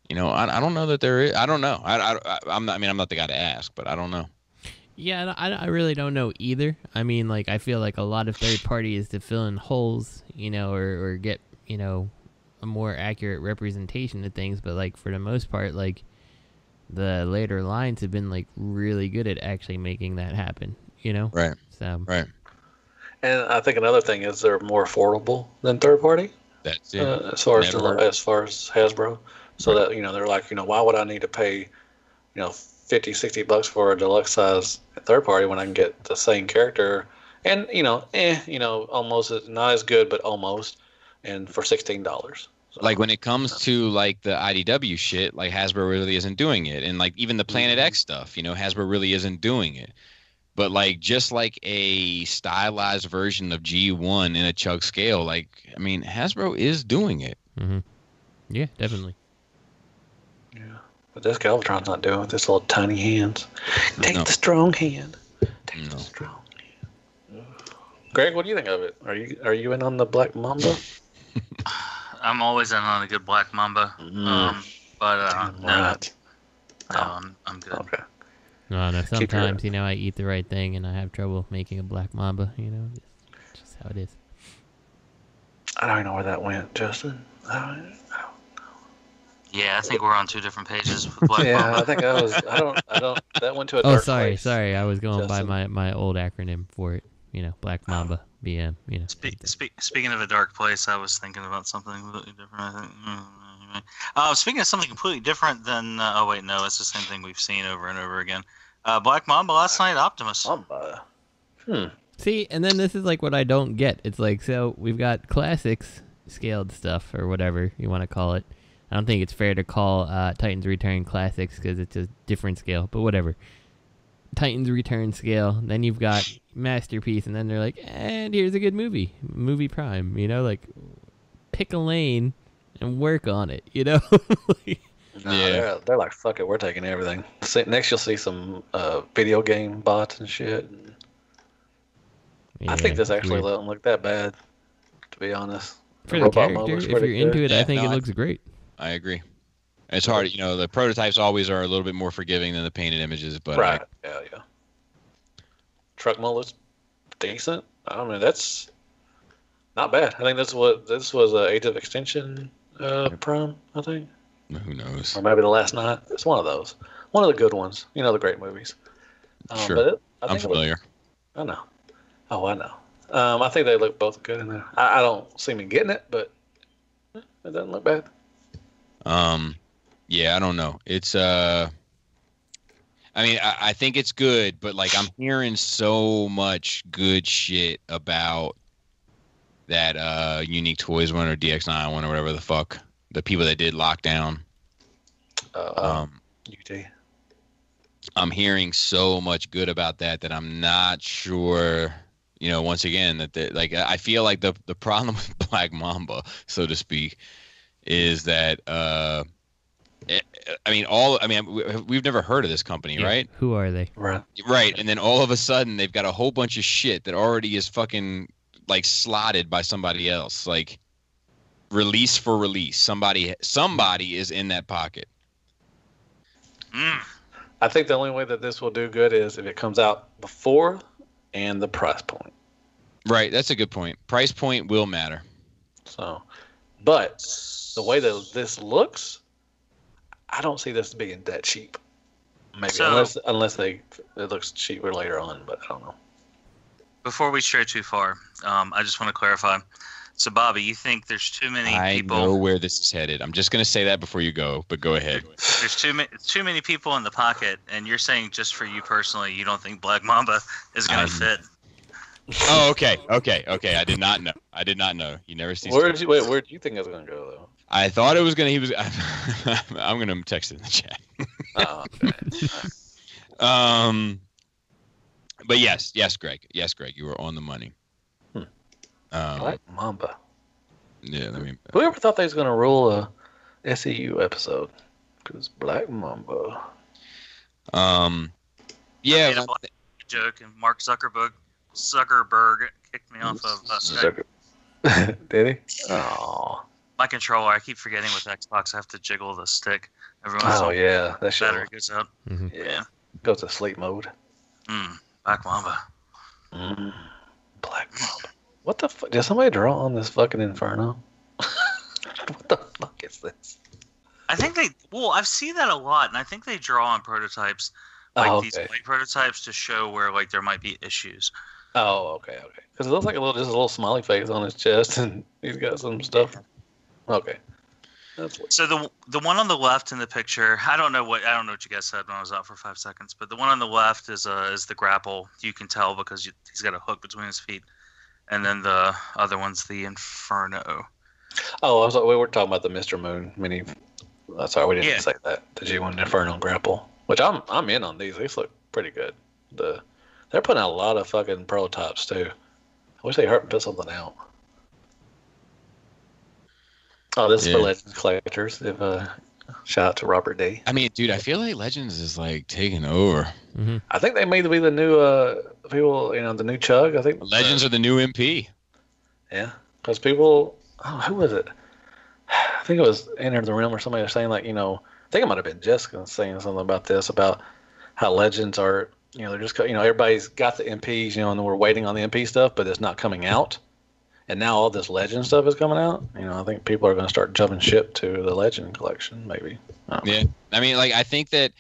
I don't know that there is. I don't know. I'm not the guy to ask, but I don't know. Yeah, I really don't know either. I mean, like, I feel like a lot of third party is to fill in holes, or get, a more accurate representation of things, but like for the most part, like the later lines have been like really good at actually making that happen, you know? Right. So right. And I think another thing is they're more affordable than third party. That's it. As far as Hasbro. So that, they're like, why would I need to pay, $50-$60 for a deluxe size third party when I can get the same character and, almost not as good, but almost, and for $16. So, like when it comes to like the IDW shit, like Hasbro really isn't doing it. And like even the Planet X stuff, Hasbro really isn't doing it. But like just like a stylized version of G1 in a chug scale, like I mean Hasbro is doing it. Mm-hmm. Yeah, definitely. Yeah, but this Galvatron's not doing it with this little tiny hands. Take the strong hand. Take the strong hand. Greg, what do you think of it? Are you in on the Black Mamba? I'm always in on a good Black Mamba. But no, I'm good. Okay. No, sometimes, I eat the right thing and I have trouble making a Black Mamba, just how it is. I don't even know where that went, Justin. Yeah, I think we're on two different pages with Black Mamba. Yeah, I think I don't, that went to a dark place. Sorry, I was going Justin. by my old acronym for it, Black Mamba, BM, Speaking of a dark place, I was thinking about something completely different, I think. Speaking of something completely different than, oh wait, no, it's the same thing we've seen over and over again. Black Mamba last night, Optimus. Mamba. See, and then this is like what I don't get. It's like, so we've got classics scaled stuff or whatever you want to call it. I don't think it's fair to call Titans Return classics because it's a different scale, but whatever. Titans Return scale, then you've got Masterpiece, and then they're like, and here's a good movie Prime, like pick a lane and work on it, Yeah, they're like, fuck it, we're taking everything. Next you'll see some video game bots and shit. I think this actually doesn't look that bad, to be honest. For the character, if you're into it, I think it looks great. I agree. It's hard, the prototypes always are a little bit more forgiving than the painted images, but right, yeah. Truck mode looks decent. I mean, that's not bad. I think this was Age of Extinction Prime, I think. Who knows? Or maybe The Last Night. It's one of those. One of the good ones. The great movies. Sure. But I'm familiar. I know. Oh, I know. I think they look both good in there. I don't see me getting it, but it doesn't look bad. Yeah, I don't know. It's I mean, I think it's good, but like I'm hearing so much good shit about that Unique Toys one or DX9 one or whatever the fuck. The people that did Lockdown. UT. I'm hearing so much good about that I'm not sure, once again, that I feel like the problem with Black Mamba, so to speak, is that we've never heard of this company, right? Who are they? Right, and then all of a sudden they've got a whole bunch of shit that already is fucking like slotted by somebody else, like release for release. Somebody is in that pocket. I think the only way that this will do good is if it comes out before and the price point. Right, that's a good point. Price point will matter. So, but the way that this looks, I don't see this being that cheap. Maybe unless it looks cheaper later on, but I don't know. Before we stray too far, I just want to clarify. So, Bobby, you think there's too many people? I know where this is headed. I'm just going to say that before you go, but go ahead. There's too many people in the pocket, and you're saying just for you personally, you don't think Black Mamba is going to fit. Oh, okay. I did not know. You never see. Where do you think it's going to go, though? I thought it was going to. I'm going to text it in the chat. Oh, okay. But yes, Greg, you were on the money. Black Mamba. Yeah, whoever thought they was gonna rule a SEU episode? Because Black Mamba. Yeah. I made a joke, and Mark Zuckerberg kicked me off of Skype. Did he? Oh. My controller, I keep forgetting with Xbox, I have to jiggle the stick. Yeah, that shit. Battery goes out. Mm-hmm. Yeah. Goes to sleep mode. Black Mamba. Black Mamba. What the fuck? Did somebody draw on this fucking Inferno? What the this? I think I've seen that a lot, and I think they draw on prototypes, these white prototypes, to show where like there might be issues. Oh, okay. Because it looks like just a little smiley face on his chest, and he's got some stuff. Okay. So the one on the left in the picture, I don't know what you guys said when I was out for 5 seconds, but the one on the left is the Grapple. You can tell because he's got a hook between his feet, and then the other one's the Inferno. Oh, we were talking about the Mr. Moon mini. Sorry, we didn't say that. The G1 Inferno Grapple, which I'm in on these. These look pretty good. They're putting out a lot of fucking prototypes too. I wish they hurt and put something out. Oh, this is for Legends collectors. Shout out to Robert D. I mean, dude, I feel like Legends is like taking over. Mm-hmm. I think they may be the new people. The new Chug. I think Legends are the new MP. Yeah, because people. Oh, who was it? I think it was Enter the Realm or somebody was saying I think it might have been Jessica saying something about this, about how Legends are. They're just everybody's got the MPs. And we're waiting on the MP stuff, but it's not coming out. And now all this Legend stuff is coming out. I think people are going to start jumping ship to the Legend collection, maybe. Yeah, I mean, I think that,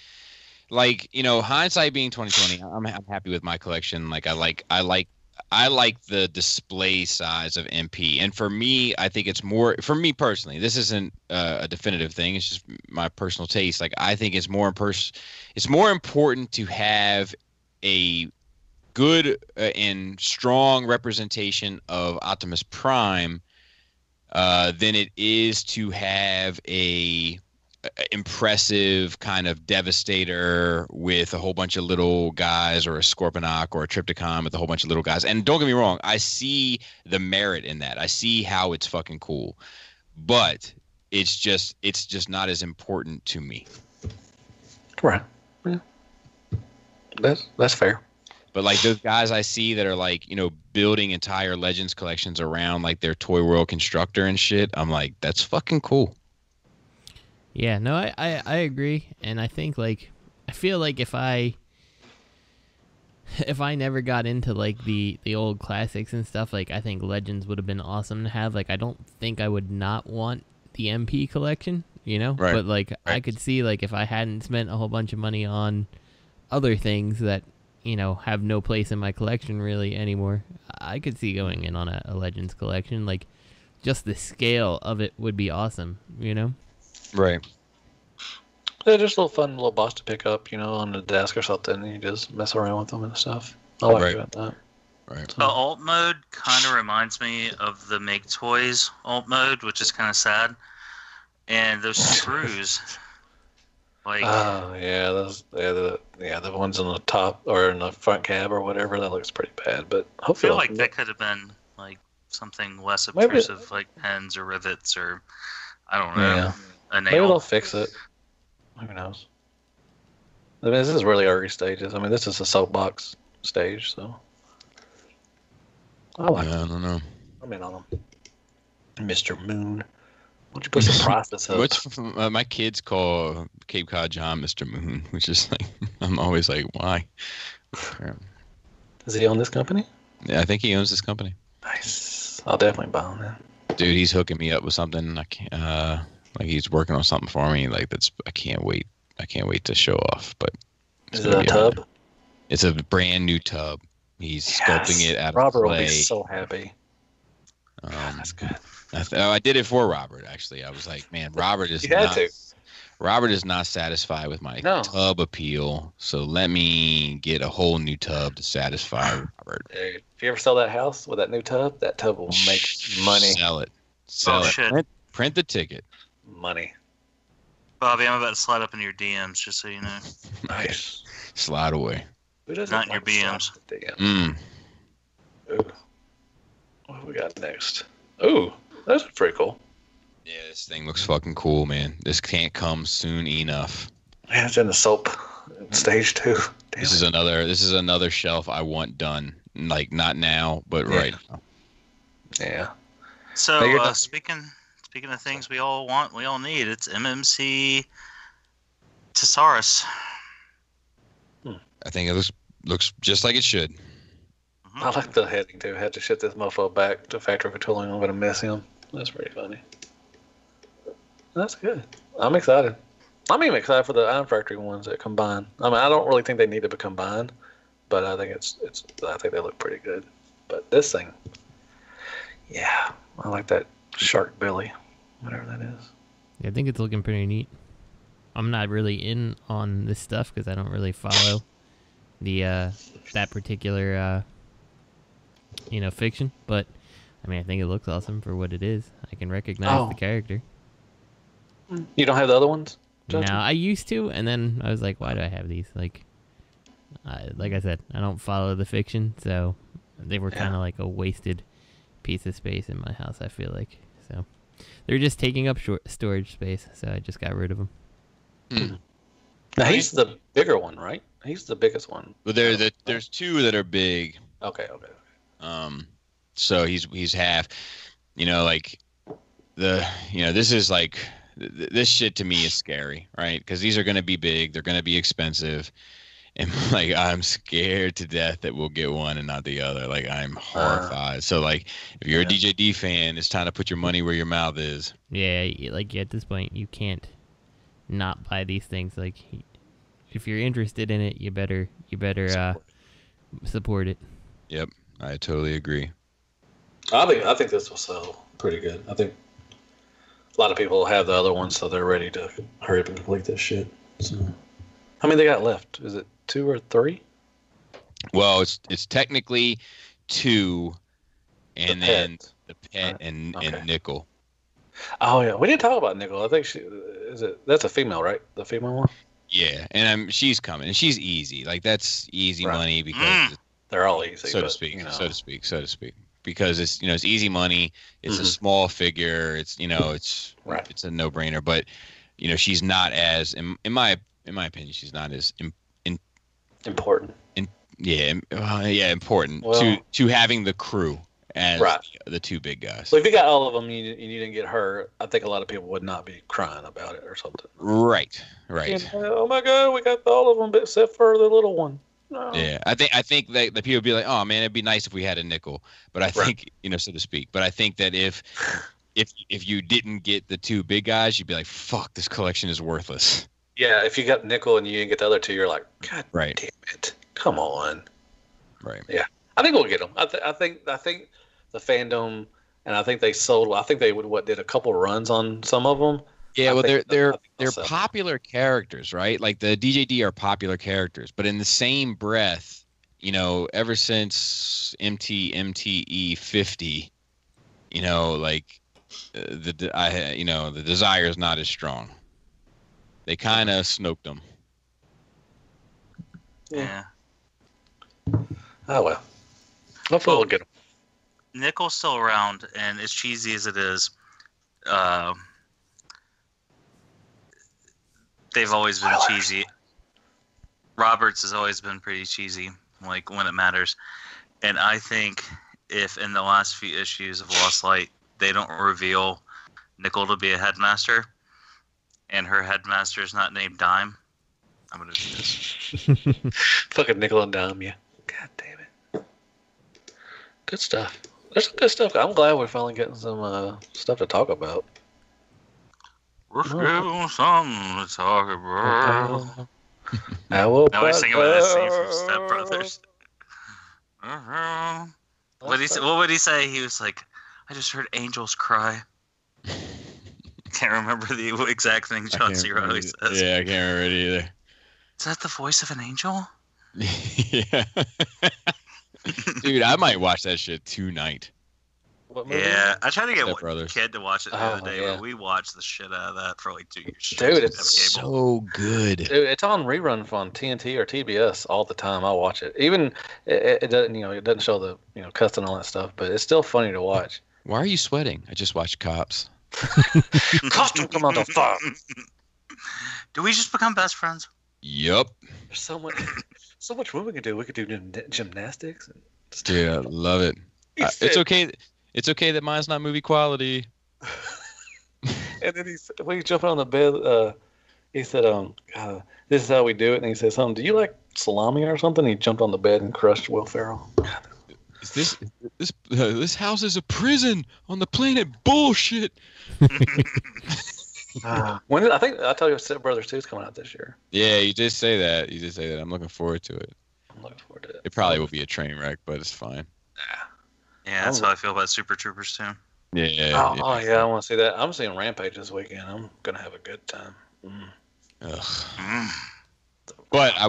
hindsight being 2020, I'm happy with my collection. I like the display size of MP, and for me, I think it's more. For me personally, this isn't a definitive thing. It's just my personal taste. I think it's more important to have a good and strong representation of Optimus Prime than it is to have a impressive kind of Devastator with a whole bunch of little guys, or a Scorponok or a Trypticon with a whole bunch of little guys. And don't get me wrong, I see the merit in that. I see how it's fucking cool, but it's just not as important to me. Right. Yeah. That's fair. But those guys I see that are building entire Legends collections around their Toy World constructor and shit, I'm like, that's fucking cool. Yeah, no, I agree, and I think I feel like if I never got into the old classics and stuff, I think Legends would have been awesome to have. I don't think I would not want the MP collection, Right. But right. I could see if I hadn't spent a whole bunch of money on other things that have no place in my collection really anymore, I could see going in on a Legends collection. Just the scale of it would be awesome, Right. They're just a little fun little box to pick up, on the desk or something. And you just mess around with them and stuff. I like doing that. Right. The alt mode kind of reminds me of the Make Toys alt mode, which is kind of sad. And those screws, oh yeah, the ones on the top or in the front cab or whatever, that looks pretty bad. But hopefully, I feel like that could have been something less obtrusive, like pens or rivets or I don't know. Yeah. A nail. Maybe they'll fix it. Who knows? I mean, this is really early stages. I mean, this is a soapbox stage, so I like it. I don't know. I'm in on them. Mr. Moon. Why don't you put some prices up? My kids call Cape Cod John Mr. Moon, which is I'm always like, why? Does he own this company? Yeah, I think he owns this company. Nice. I'll definitely buy him then. Dude, he's hooking me up with something. I can't. He's working on something for me. I can't wait. I can't wait to show off. But is it a tub? It's a brand new tub. He's sculpting it out Robert of clay. Will be so happy. That's good. I did it for Robert. Actually, I was like, man, Robert is not satisfied with my tub appeal. So let me get a whole new tub to satisfy Robert. Dude, if you ever sell that house with that new tub, that tub will make money. Sell it. Sell it. Shit. Print the ticket. Money. Bobby, I'm about to slide up in your DMs, just so you know. Nice. Slide away. Not in your BMs. Ooh. What do we got next? Ooh, that's pretty cool. Yeah, this thing looks fucking cool, man. This can't come soon enough. Yeah, it's in the soap stage too. Damn. This is another shelf I want done. Not now, but right now. Yeah. So speaking of things we all want, we all need, it's MMC Tesarus. I think it looks just like it should. I like the heading too. Had to ship this mofo back to factory for tooling. I'm gonna miss him. That's pretty funny. That's good. I'm excited. I'm even excited for the Iron Factory ones that combine. I mean, I don't really think they need to be combined, but I think I think they look pretty good. But this thing, yeah, I like that shark belly, whatever that is. Yeah, I think it's looking pretty neat. I'm not really in on this stuff because I don't really follow the that particular fiction, but I mean, I think it looks awesome for what it is. I can recognize the character. You don't have the other ones? No, I used to, and then I was like, why do I have these? Like I said, I don't follow the fiction, so they were kind of like a wasted piece of space in my house, I feel like. So they're just taking up storage space, so I just got rid of them. Now, he's the bigger one, right? He's the biggest one. Well, there's two that are big. Okay. So he's half. Like this is like this shit to me is scary, right? Because these are going to be big, they're going to be expensive, and like I'm scared to death that we'll get one and not the other. Like I'm horrified. So like if you're a DJD fan, it's time to put your money where your mouth is. Yeah, like at this point you can't not buy these things. Like if you're interested in it, you better support it. Yep, I totally agree. I think this will sell pretty good. I think a lot of people have the other ones, so they're ready to hurry up and complete this shit. So, how many they got left? Is it 2 or 3? Well, it's technically 2, and then the pet and Nickel. Oh yeah, we didn't talk about Nickel. I think that's a female, right? The female one. Yeah, and she's coming, and she's easy. Like that's easy money because they're all easy, so to speak. Because it's it's easy money. It's a small figure. It's it's a no-brainer. But she's not as in my opinion, she's not as important. Important to having the crew as the 2 big guys. So if you got all of them and you didn't get her, I think a lot of people would not be crying about it or something. Right. Oh my God, we got all of them except for the little one. No. Yeah, I think that the people would be like, oh man, it'd be nice if we had a Nickel. But I think so to speak. But I think that if you didn't get the 2 big guys, you'd be like, fuck, this collection is worthless. Yeah, if you got Nickel and you didn't get the other 2, you're like, God damn it, come on. Right. Yeah, I think we'll get them. I think the fandom, and I think they sold. I think they did a couple runs on some of them. Yeah, well, they're popular characters, right? Like the DJD are popular characters, but in the same breath, ever since MTE 50, like the desire is not as strong. They kind of snoked them. Yeah. Oh well. Hopefully we'll get them. Nickel's still around, and as cheesy as it is, they've always been cheesy. Roberts has always been pretty cheesy, like when it matters. And I think if in the last few issues of Lost Light they don't reveal Nickel to be a headmaster, and her headmaster's not named Dime, I'm gonna do this. Fucking Nickel and Dime, yeah. God damn it. Good stuff. There's some good stuff. I'm glad we're finally getting some stuff to talk about. We're getting something to talk about. Now I sing about that scene from Step Brothers. What would he say? He was like, I just heard angels cry. Can't remember the exact thing John C. Reilly says. Yeah, I can't remember it either. Is that the voice of an angel? Yeah. Dude, I might watch that shit tonight. Yeah, I tried to get one kid to watch it the other day, but we watched the shit out of that for like 2 years. Dude, it's so good. Dude, it's on rerun on TNT or TBS all the time. I watch it. Even it doesn't, it doesn't show the cuss and all that stuff, but it's still funny to watch. Why are you sweating? I just watched Cops. Costume Commando Farm. Do we just become best friends? Yup. There's so much more we could do. We could do gymnastics. Dude, I love it. It's okay. It's okay that mine's not movie quality. And then when he's jumping on the bed, he said, this is how we do it. And he said something, do you like salami or something? He jumped on the bed and crushed Will Ferrell. Is this house is a prison on the planet bullshit. When I think I told you Step Brothers 2 is coming out this year. Yeah, you did say that. I'm looking forward to it. I'm looking forward to it. It probably will be a train wreck, but it's fine. Yeah, that's how I feel about Super Troopers too. Yeah. Oh yeah, I want to see that. I'm seeing Rampage this weekend. I'm gonna have a good time. But I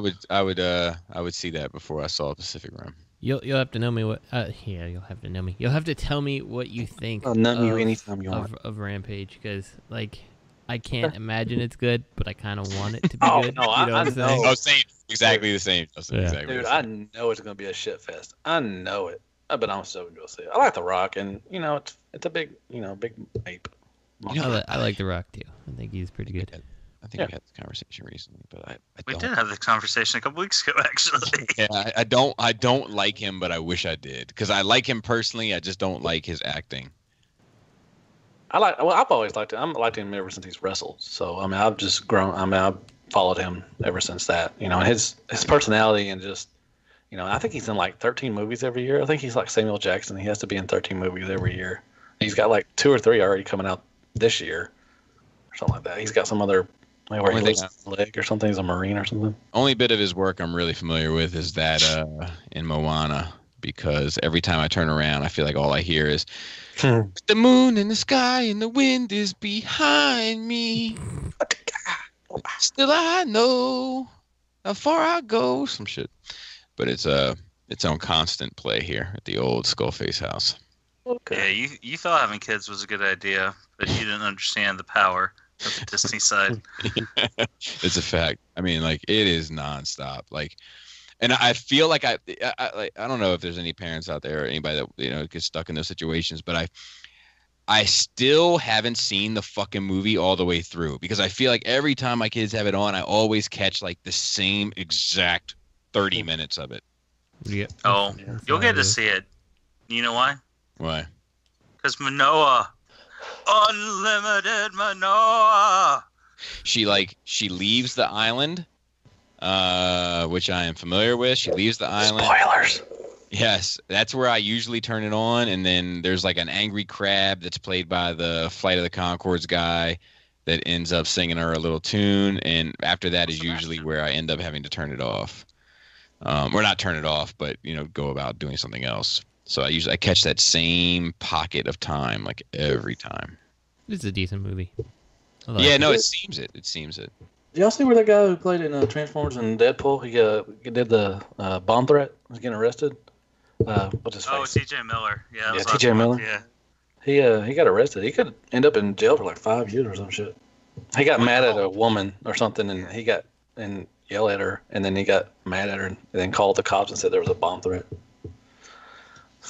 would see that before I saw Pacific Rim. You'll have to know me what. Yeah, you'll have to know me. You'll have to tell me what you think. I'll know you anytime you want. Of Rampage, because like I can't imagine it's good, but I kind of want it to be good. No, you know what I'm saying? Oh, same. Exactly the same. Dude, I know it's gonna be a shit fest. I know it. But I'm still gonna go see it. I like The Rock, and it's a big big ape. I like The Rock too. I think he's pretty good. I think we had this conversation recently, but we did have this conversation a couple weeks ago, actually. Yeah, I don't like him, but I wish I did, because I like him personally. I just don't like his acting. I've always liked him. I've liked him ever since he's wrestled. So I mean, I've just grown. I mean, I've followed him ever since that. And his personality and just. I think he's in like 13 movies every year. I think he's like Samuel Jackson. He has to be in 13 movies every year. He's got like 2 or 3 already coming out this year, or something like that. He's got some other where he loses his leg or something. He's a Marine or something. Only bit of his work I'm really familiar with is that in Moana, because every time I turn around, I feel like all I hear is the moon in the sky and the wind is behind me. Still I know how far I go. Some shit. But it's its own constant play here at the old Skullface house. Okay. Yeah, you thought having kids was a good idea, but you didn't understand the power of the Disney side. It's a fact. I mean, like, it is nonstop. Like, and I feel like I don't know if there's any parents out there or anybody that gets stuck in those situations, but I still haven't seen the fucking movie all the way through, because I feel like every time my kids have it on, I always catch like the same exact 30 minutes of it. Yeah. Oh, you'll get to see it. You know why? Why? Because Manoa. Unlimited Manoa. She leaves the island, which I am familiar with. She leaves the island. Spoilers. Yes, that's where I usually turn it on, and then there's like an angry crab that's played by the Flight of the Conchords guy that ends up singing her a little tune, and after that is usually where I end up having to turn it off. Or not turn it off, but go about doing something else. So I catch that same pocket of time like every time. It's a decent movie. It seems it. It seems it. Did y'all see where that guy who played in Transformers and Deadpool? He did the bomb threat. Was getting arrested. What's his face? Oh, T.J. Miller. Yeah, T.J. Miller. Yeah. He got arrested. He could end up in jail for like 5 years or some shit. He got mad at a woman or something, and yelled at her, and then he got mad at her, and then called the cops and said there was a bomb threat.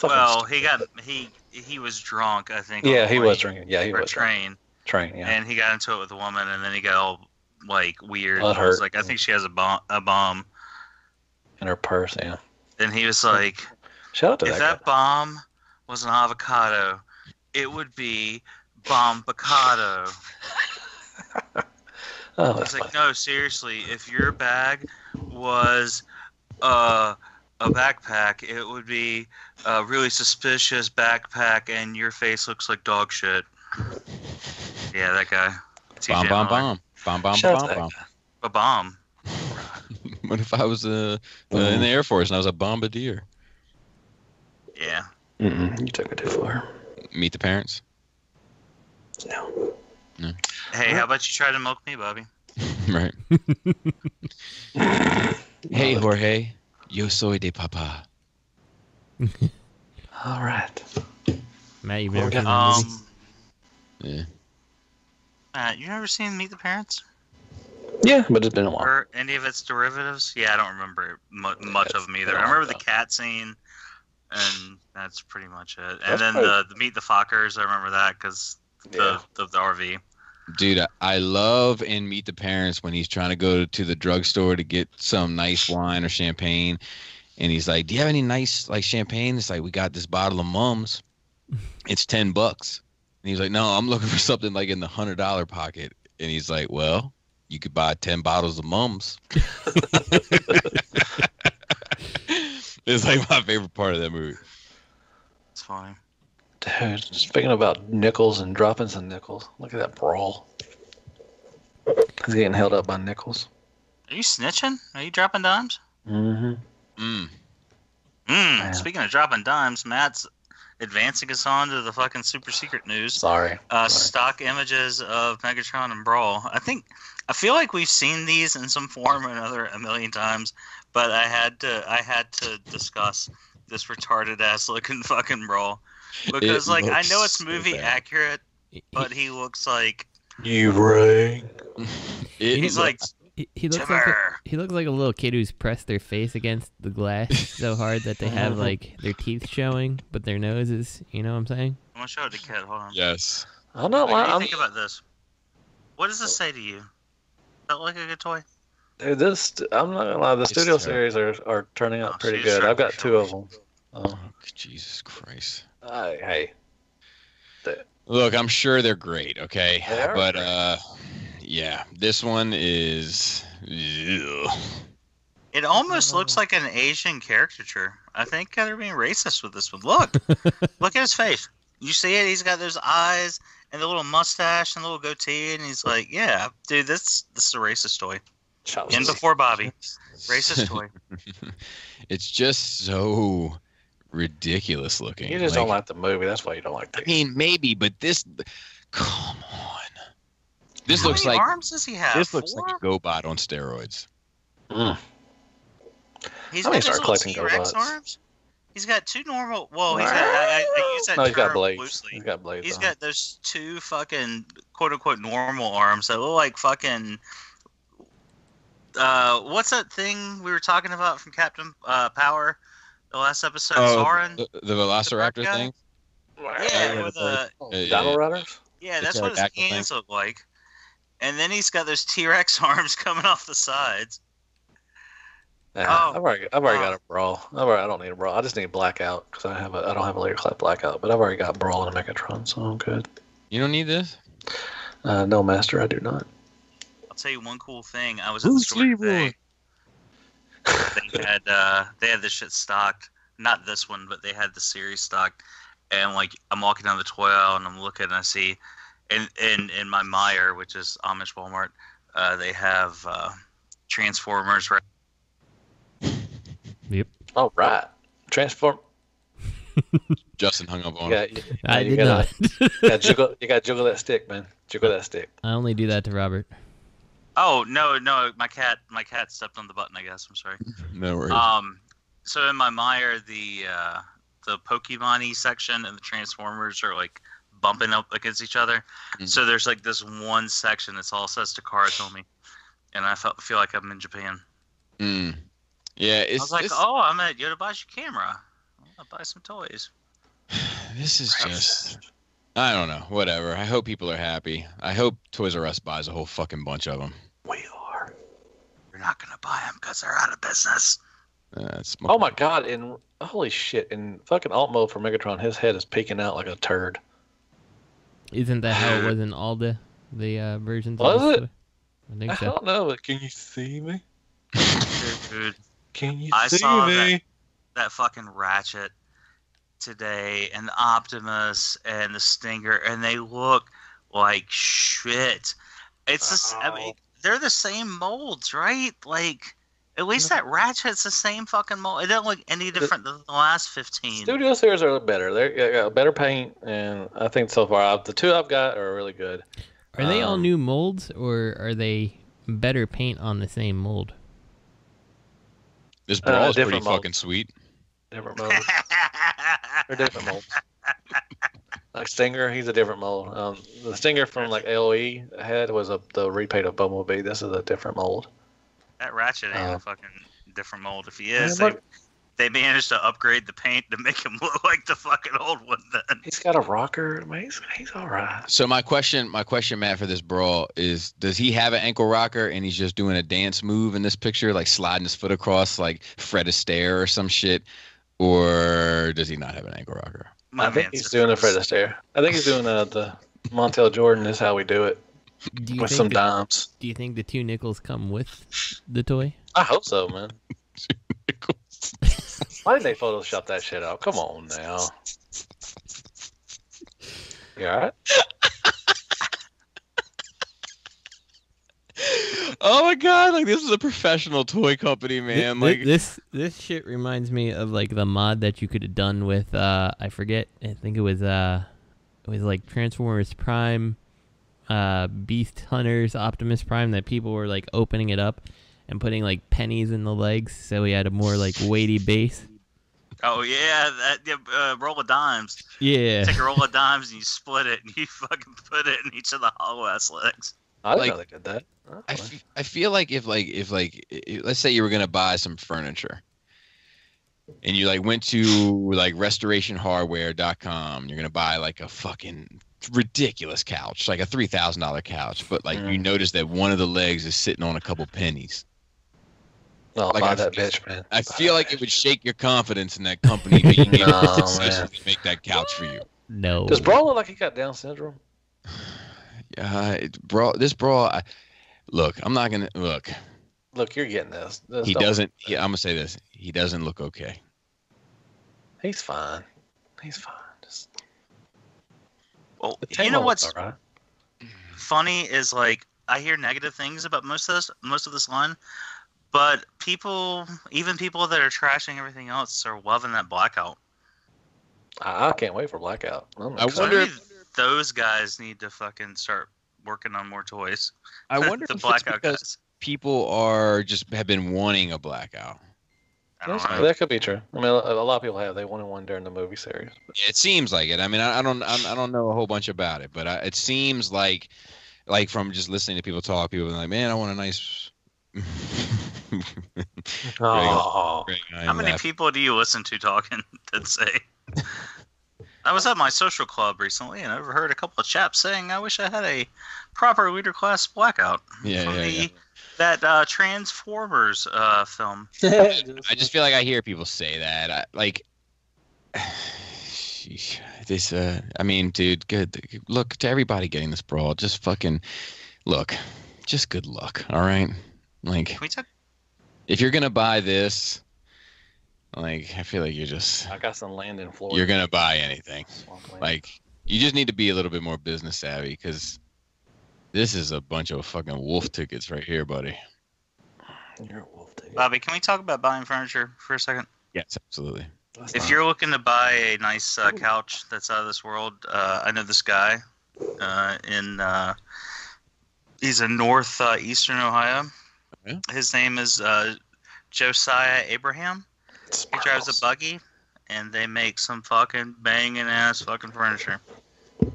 Well, he was drunk, I think. Yeah, he was drinking. Yeah, he was train. Yeah. And he got into it with a woman, and then he got all like weird. Well, it was like, I think she has a bomb in her purse. Yeah. And he was like, "Shout out to if that bomb was an avocado, it would be bombacado." Oh, it's like, no, seriously, if your bag was a backpack, it would be a really suspicious backpack, and your face looks like dog shit. Yeah, that guy. Bomb. A bomb. What if I was in the Air Force and I was a bombardier? Yeah. You took it too far. Meet the Parents? No. Hey, how about you try to milk me, Bobby? Right. Hey, Jorge. Yo soy de papa. All right. Matt, you've never seen that movie? Yeah. Matt, you never seen Meet the Parents? Yeah, but it's been a while. Or any of its derivatives? Yeah, I don't remember much of them either. I remember the cat scene, and that's pretty much it. And then the Meet the Fockers, I remember that because the RV. Dude, I love in Meet the Parents when he's trying to go to the drugstore to get some nice wine or champagne, and he's like, "Do you have any nice champagne?" It's like, "We got this bottle of Mum's. It's $10." And he's like, "No, I'm looking for something like in the $100 pocket." And he's like, "Well, you could buy 10 bottles of Mum's." It's like my favorite part of that movie. It's funny. Dude, speaking about nickels and dropping some nickels, look at that Brawl. He's getting held up by nickels. Are you snitching? Are you dropping dimes? Mm-hmm. Speaking of dropping dimes, Matt's advancing us on to the fucking super secret news. Sorry. Stock images of Megatron and Brawl. I feel like we've seen these in some form or another a million times, but I had to discuss this retarded ass looking fucking Brawl because I know it's movie accurate, but he looks like you rang. He's like. He looks like a little kid who's pressed their face against the glass so hard that they have like their teeth showing, but their nose is. You know what I'm saying? I'm gonna show it to Kid. Hold on. Yes. I'm not lying. What do you think about this? What does this say to you? Does that look like a good toy? Dude, I'm not gonna lie. The studio series are turning out pretty good. I've got 2 of them. Oh, Jesus Christ. Hey. Look, I'm sure they're great. Okay, they are but great. Yeah, this one is. Ugh. It almost looks like an Asian caricature. I think they're being racist with this one. Look, look at his face. You see it? He's got those eyes and the little mustache and the little goatee, and he's like, "Yeah, dude, this is a racist toy." In before Bobby, racist toy. It's just so ridiculous looking. You just don't like the movie. That's why you don't like it. I mean, maybe, but this. Come on. This How looks many like arms does he have? This looks 4? like a GoBot on steroids. He's I'm got gonna start collecting T-Rex GoBots. arms. He's got 2 normal. Well, he's got. I use that No, he's got term blades. loosely. He's got blades. He's on. got those 2 fucking quote unquote normal arms that look like fucking. What's that thing we were talking about from Captain Power, the last episode? Soren, the Velociraptor thing. Yeah, with Dino Runners. Yeah, that's what his hands look like. And then he's got those T-Rex arms coming off the sides. Nah, I've already got a Brawl. I don't need a Brawl. I just need Blackout because I don't have a layer clap Blackout, but I've already got Brawl and a Megatron, so I'm good. You don't need this? No, Master, I do not. I'll tell you one cool thing. I was at the store today. They had this shit stocked. Not this one, but they had the series stocked. And like I'm walking down the toy aisle and I'm looking and I see in my Meijer, which is Amish Walmart, they have Transformers. Right? Yep. All right. Transform. Justin hung up on it. I did not. You got to jiggle that stick, man. Jiggle that stick. I only do that to Robert. Oh no, my cat stepped on the button. I guess I'm sorry. No worries. So in my Meijer, the Pokemon-y section and the Transformers are like bumping up against each other. Mm-hmm. So there's like this one section that's all sets to cards on me, and I feel like I'm in Japan. Yeah, I was like, I'm at Yodobashi Camera. I'll buy some toys. This is just, I don't know, whatever. I hope people are happy. I hope Toys R Us buys a whole fucking bunch of them. We are. We're not gonna buy them because they're out of business. Oh my god! And holy shit! In fucking alt mode for Megatron, his head is peeking out like a turd. Isn't that how it was in all the versions? Was it? I think so. I don't know, but can you see me? Dude, can you I see saw me? That fucking Ratchet today, and the Optimus and the Stinger, and they look like shit. It's just, I mean, they're the same molds, right? Like, at least that Ratchet's the same fucking mold. It doesn't look any different than the last 15. Studio series are better. They got better paint, and I think so far the 2 I've got are really good. Are they all new molds, or are they better paint on the same mold? This Brawl is pretty molds. fucking sweet. Different molds. They're different molds. Like Stinger, he's a different mold. The Stinger from like LOE had was the repaint of Bumblebee. This is a different mold. That Ratchet ain't a fucking different mold. If he is, Man, they managed to upgrade the paint to make him look like the fucking old one. Then he's got a rocker. I mean, he's all right. So my question, Matt, for this Brawl is: does he have an ankle rocker and he's just doing a dance move in this picture, like sliding his foot across, like Fred Astaire or some shit, or does he not have an ankle rocker? I think he's doing the Fred Astaire. I think he's doing the Montel Jordan. Is how we do it. With some dimes. Do you think the 2 nickels come with the toy? I hope so, man. Why did they Photoshop that shit out? Come on now. You alright? Oh my god! Like, this is a professional toy company, man. This shit reminds me of like the mod that you could have done with I forget. I think it was like Transformers Prime, Beast Hunters, Optimus Prime. That people were like opening it up and putting like pennies in the legs, so he had a more like weighty base. Oh yeah, that roll of dimes. Yeah. Take a roll of dimes and you split it and you fucking put it in each of the hollow ass legs. I didn't know they did that. I feel like if let's say you were gonna buy some furniture, and you like went to like restorationhardware.com, you're gonna buy like a fucking ridiculous couch, like a $3,000 couch, but like you notice that one of the legs is sitting on a couple pennies. Oh, like buy that bitch, man. I feel like it would shake your confidence in that company that you need to successfully make that couch for you. No. Does Brawl look like he got Down syndrome? Brawl. Look, I'm not gonna look. Look, you're getting this. He doesn't. I'm gonna say this. He doesn't look okay. He's fine. Just... Well, you know what's funny is like I hear negative things about most of this line, but even people that are trashing everything else are loving that Blackout. I can't wait for Blackout. I wonder if those guys need to fucking start working on more toys. I wonder the if Blackout it's because guys. people have been wanting a Blackout. That could be true. I mean, a lot of people have. They wanted one during the movie series. Yeah, it seems like it. I mean, I don't know a whole bunch about it, but it seems like from just listening to people talk, people are like, man, I want a nice. How many people do you listen to talking that say? I was at my social club recently and I overheard a couple of chaps saying, I wish I had a proper leader class Blackout that Transformers film. I just feel like I hear people say that. I mean, dude, good. Look, to everybody getting this Brawl, just fucking look. Just good luck, all right? Like, if you're going to buy this, like, I feel like I got some land in Florida. You're going to buy anything. Like, you just need to be a little bit more business savvy, because this is a bunch of fucking wolf tickets right here, buddy. You're a wolf ticket. Bobby, can we talk about buying furniture for a second? Yes, absolutely. If you're looking to buy a nice couch that's out of this world, I know this guy he's in northeastern Ohio. Yeah. His name is Josiah Abraham. He drives a buggy, and they make some fucking banging ass fucking furniture.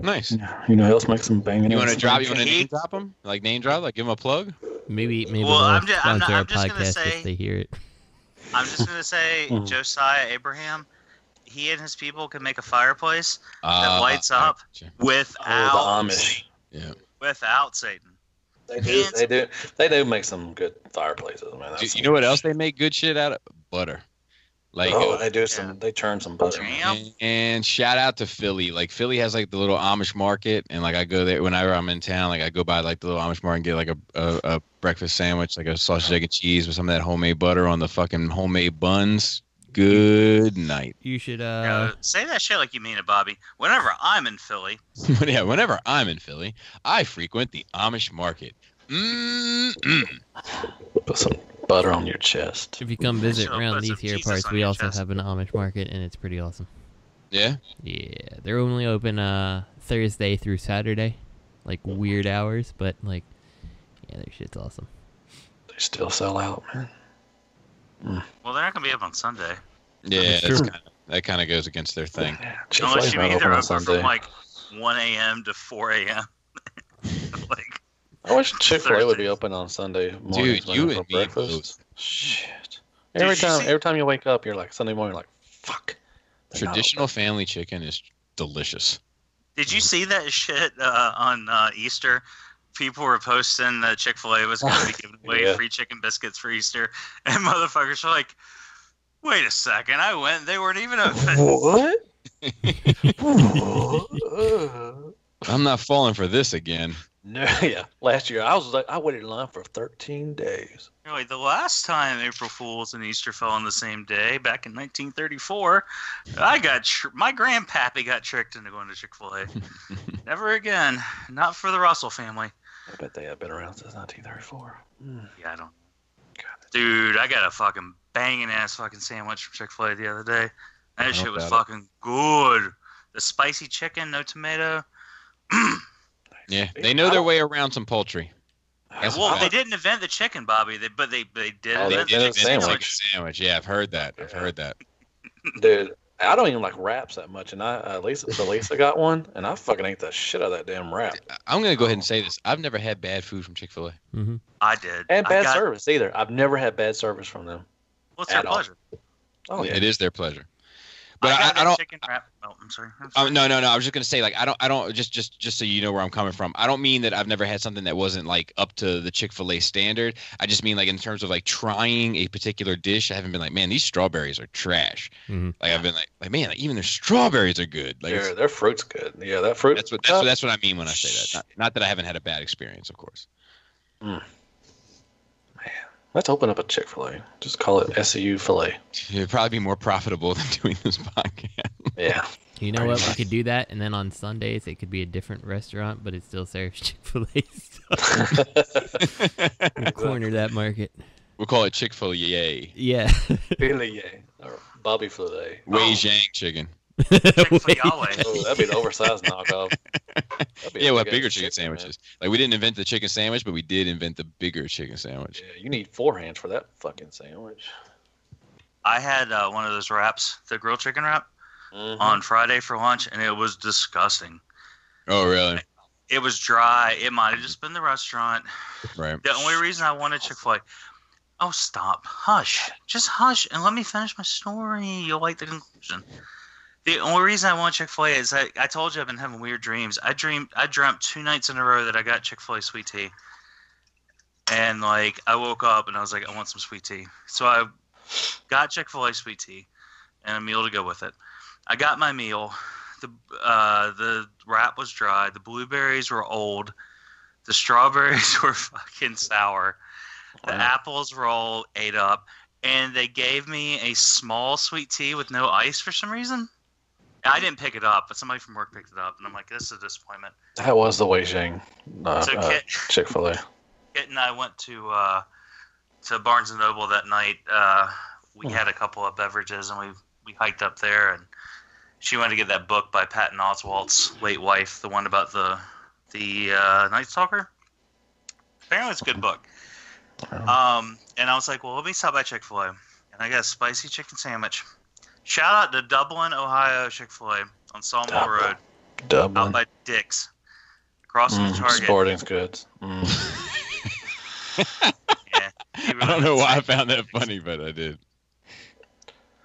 Nice. You know, let's make some banging. You want to name drop him? Like name drop? Like give him a plug? Maybe. Well, I'm just gonna say if they hear it. I'm just gonna say Josiah Abraham. He and his people can make a fireplace that lights up without the Amish. Yeah. Without Satan. They do make some good fireplaces, man. Dude, you know what else they make good shit out of? Butter. Like, they churn some butter. And shout out to Philly. Like, Philly has like the little Amish market, and like I go there whenever I'm in town. Like I go by like the little Amish market and get like a breakfast sandwich, like a sausage, egg, and cheese with some of that homemade butter on the fucking homemade buns. Good night. You should say that shit like you mean it, Bobby. Whenever I'm in Philly. Yeah, whenever I'm in Philly, I frequent the Amish market. Put some butter on your chest. If you come visit around these here parts, we also have an Amish market, and it's pretty awesome. Yeah? Yeah. They're only open Thursday through Saturday. Like, weird hours, but, like, yeah, their shit's awesome. They still sell out, man. Well, they're not going to be up on Sunday. Yeah, that kind of goes against their thing. Yeah, unless you either open from, like, 1 a.m. to 4 a.m. Like, I wish Chick-fil-A would be open on Sunday mornings. Dude, you for and me breakfast. Shit. Every time you wake up, you're like, Sunday morning, you're like, fuck. Traditional family chicken is delicious. Did you see that shit on Easter? People were posting that Chick-fil-A was going to be giving away free chicken biscuits for Easter. And motherfuckers were like, wait a second. I went, they weren't even open. What? I'm not falling for this again. No, yeah. Last year, I waited in line for 13 days. Really, the last time April Fools and Easter fell on the same day, back in 1934, my grandpappy got tricked into going to Chick-fil-A. Never again. Not for the Russell family. I bet they have been around since 1934. Yeah, I don't. Dude, I got a fucking banging ass fucking sandwich from Chick-fil-A the other day. That shit was fucking good. The spicy chicken, no tomato. Yeah, they know their way around some poultry. Well, they didn't invent the chicken, Bobby, but they did invent the sandwich. Yeah, I've heard that. Dude, I don't even like wraps that much, and Lisa got one, and I fucking ate the shit out of that damn wrap. I'm gonna go ahead and say this: I've never had bad food from Chick-fil-A. Mm-hmm. I did, and bad service either. I've never had bad service from them. Well, it's their pleasure. Oh, yeah. It is their pleasure. But I don't. Chicken wrap. Oh, I'm sorry. No. I was just gonna say, like, I don't. Just so you know where I'm coming from. I don't mean that I've never had something that wasn't like up to the Chick-fil-A standard. I just mean like in terms of like trying a particular dish. I haven't been like, man, these strawberries are trash. Mm-hmm. Like I've been like, man, like, even their strawberries are good. Like their fruit's good. Yeah, that fruit. That's what I mean when I say that. Not that I haven't had a bad experience, of course. Man, let's open up a Chick-fil-A. Just call it SEU Filet. It'd probably be more profitable than doing this podcast. Yeah. You know what? We could do that, and then on Sundays it could be a different restaurant, but it still serves Chick-fil-A stuff. We'll corner that market. We'll call it Chick-fil-A. Yeah. Filet. Or Bobby Filet. Wei Zhang chicken. Chick-fil-A. Oh, that'd be the oversized knockoff. Yeah, we'll have bigger chicken sandwiches. Man. Like, we didn't invent the chicken sandwich, but we did invent the bigger chicken sandwich. Yeah, you need 4 hands for that fucking sandwich. I had one of those wraps, the grilled chicken wrap, on Friday for lunch, and it was disgusting. Oh, really? It was dry. It might have just been the restaurant. Right. The only reason I wanted Chick-fil-A... Oh, stop. Hush. Just hush and let me finish my story. You'll like the conclusion. The only reason I want Chick-fil-A is I told you I've been having weird dreams. I dreamt 2 nights in a row that I got Chick-fil-A sweet tea. And, like, I woke up and I was like, I want some sweet tea. So I got Chick-fil-A sweet tea and a meal to go with it. I got my meal. The wrap was dry. The blueberries were old. The strawberries were fucking sour. The apples were all ate up. And they gave me a small sweet tea with no ice for some reason. I didn't pick it up, but somebody from work picked it up. And I'm like, this is a disappointment. That was the Wei Zhang Chick-fil-A. Kit and I went to Barnes & Noble that night. We had a couple of beverages, and we hiked up there, and she wanted to get that book by Patton Oswalt's late wife, the one about the Night Stalker. Apparently it's a good book. And I was like, well, let me stop by Chick-fil-A. And I got a spicy chicken sandwich. Shout out to Dublin, Ohio Chick-fil-A on Sawmill Road. Dublin. Out by Dick's. Across from the Target. Sporting goods. Yeah. I don't know why I found that funny, but I did.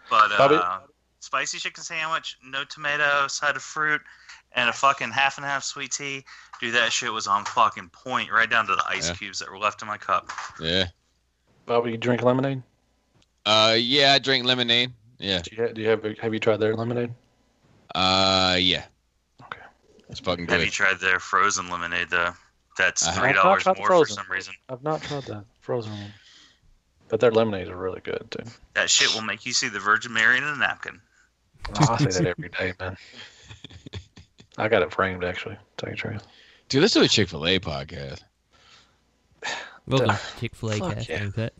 But spicy chicken sandwich, no tomato, side of fruit, and a fucking half and half sweet tea. Dude, that shit was on fucking point, right down to the ice cubes that were left in my cup. Yeah. Bobby, you drink lemonade? Yeah, I drink lemonade. Yeah. Have you tried their lemonade? Yeah. Okay. It's fucking good. Have you tried their frozen lemonade though? That's $3 more for some reason. I've not tried that frozen one. But their lemonades are really good too. That shit will make you see the Virgin Mary in a napkin. Oh, I say that every day, man. I got it framed actually. Tell you the truth. Dude, let's do a Chick-fil-A podcast. Welcome to Chick-fil-A cast, Uncut.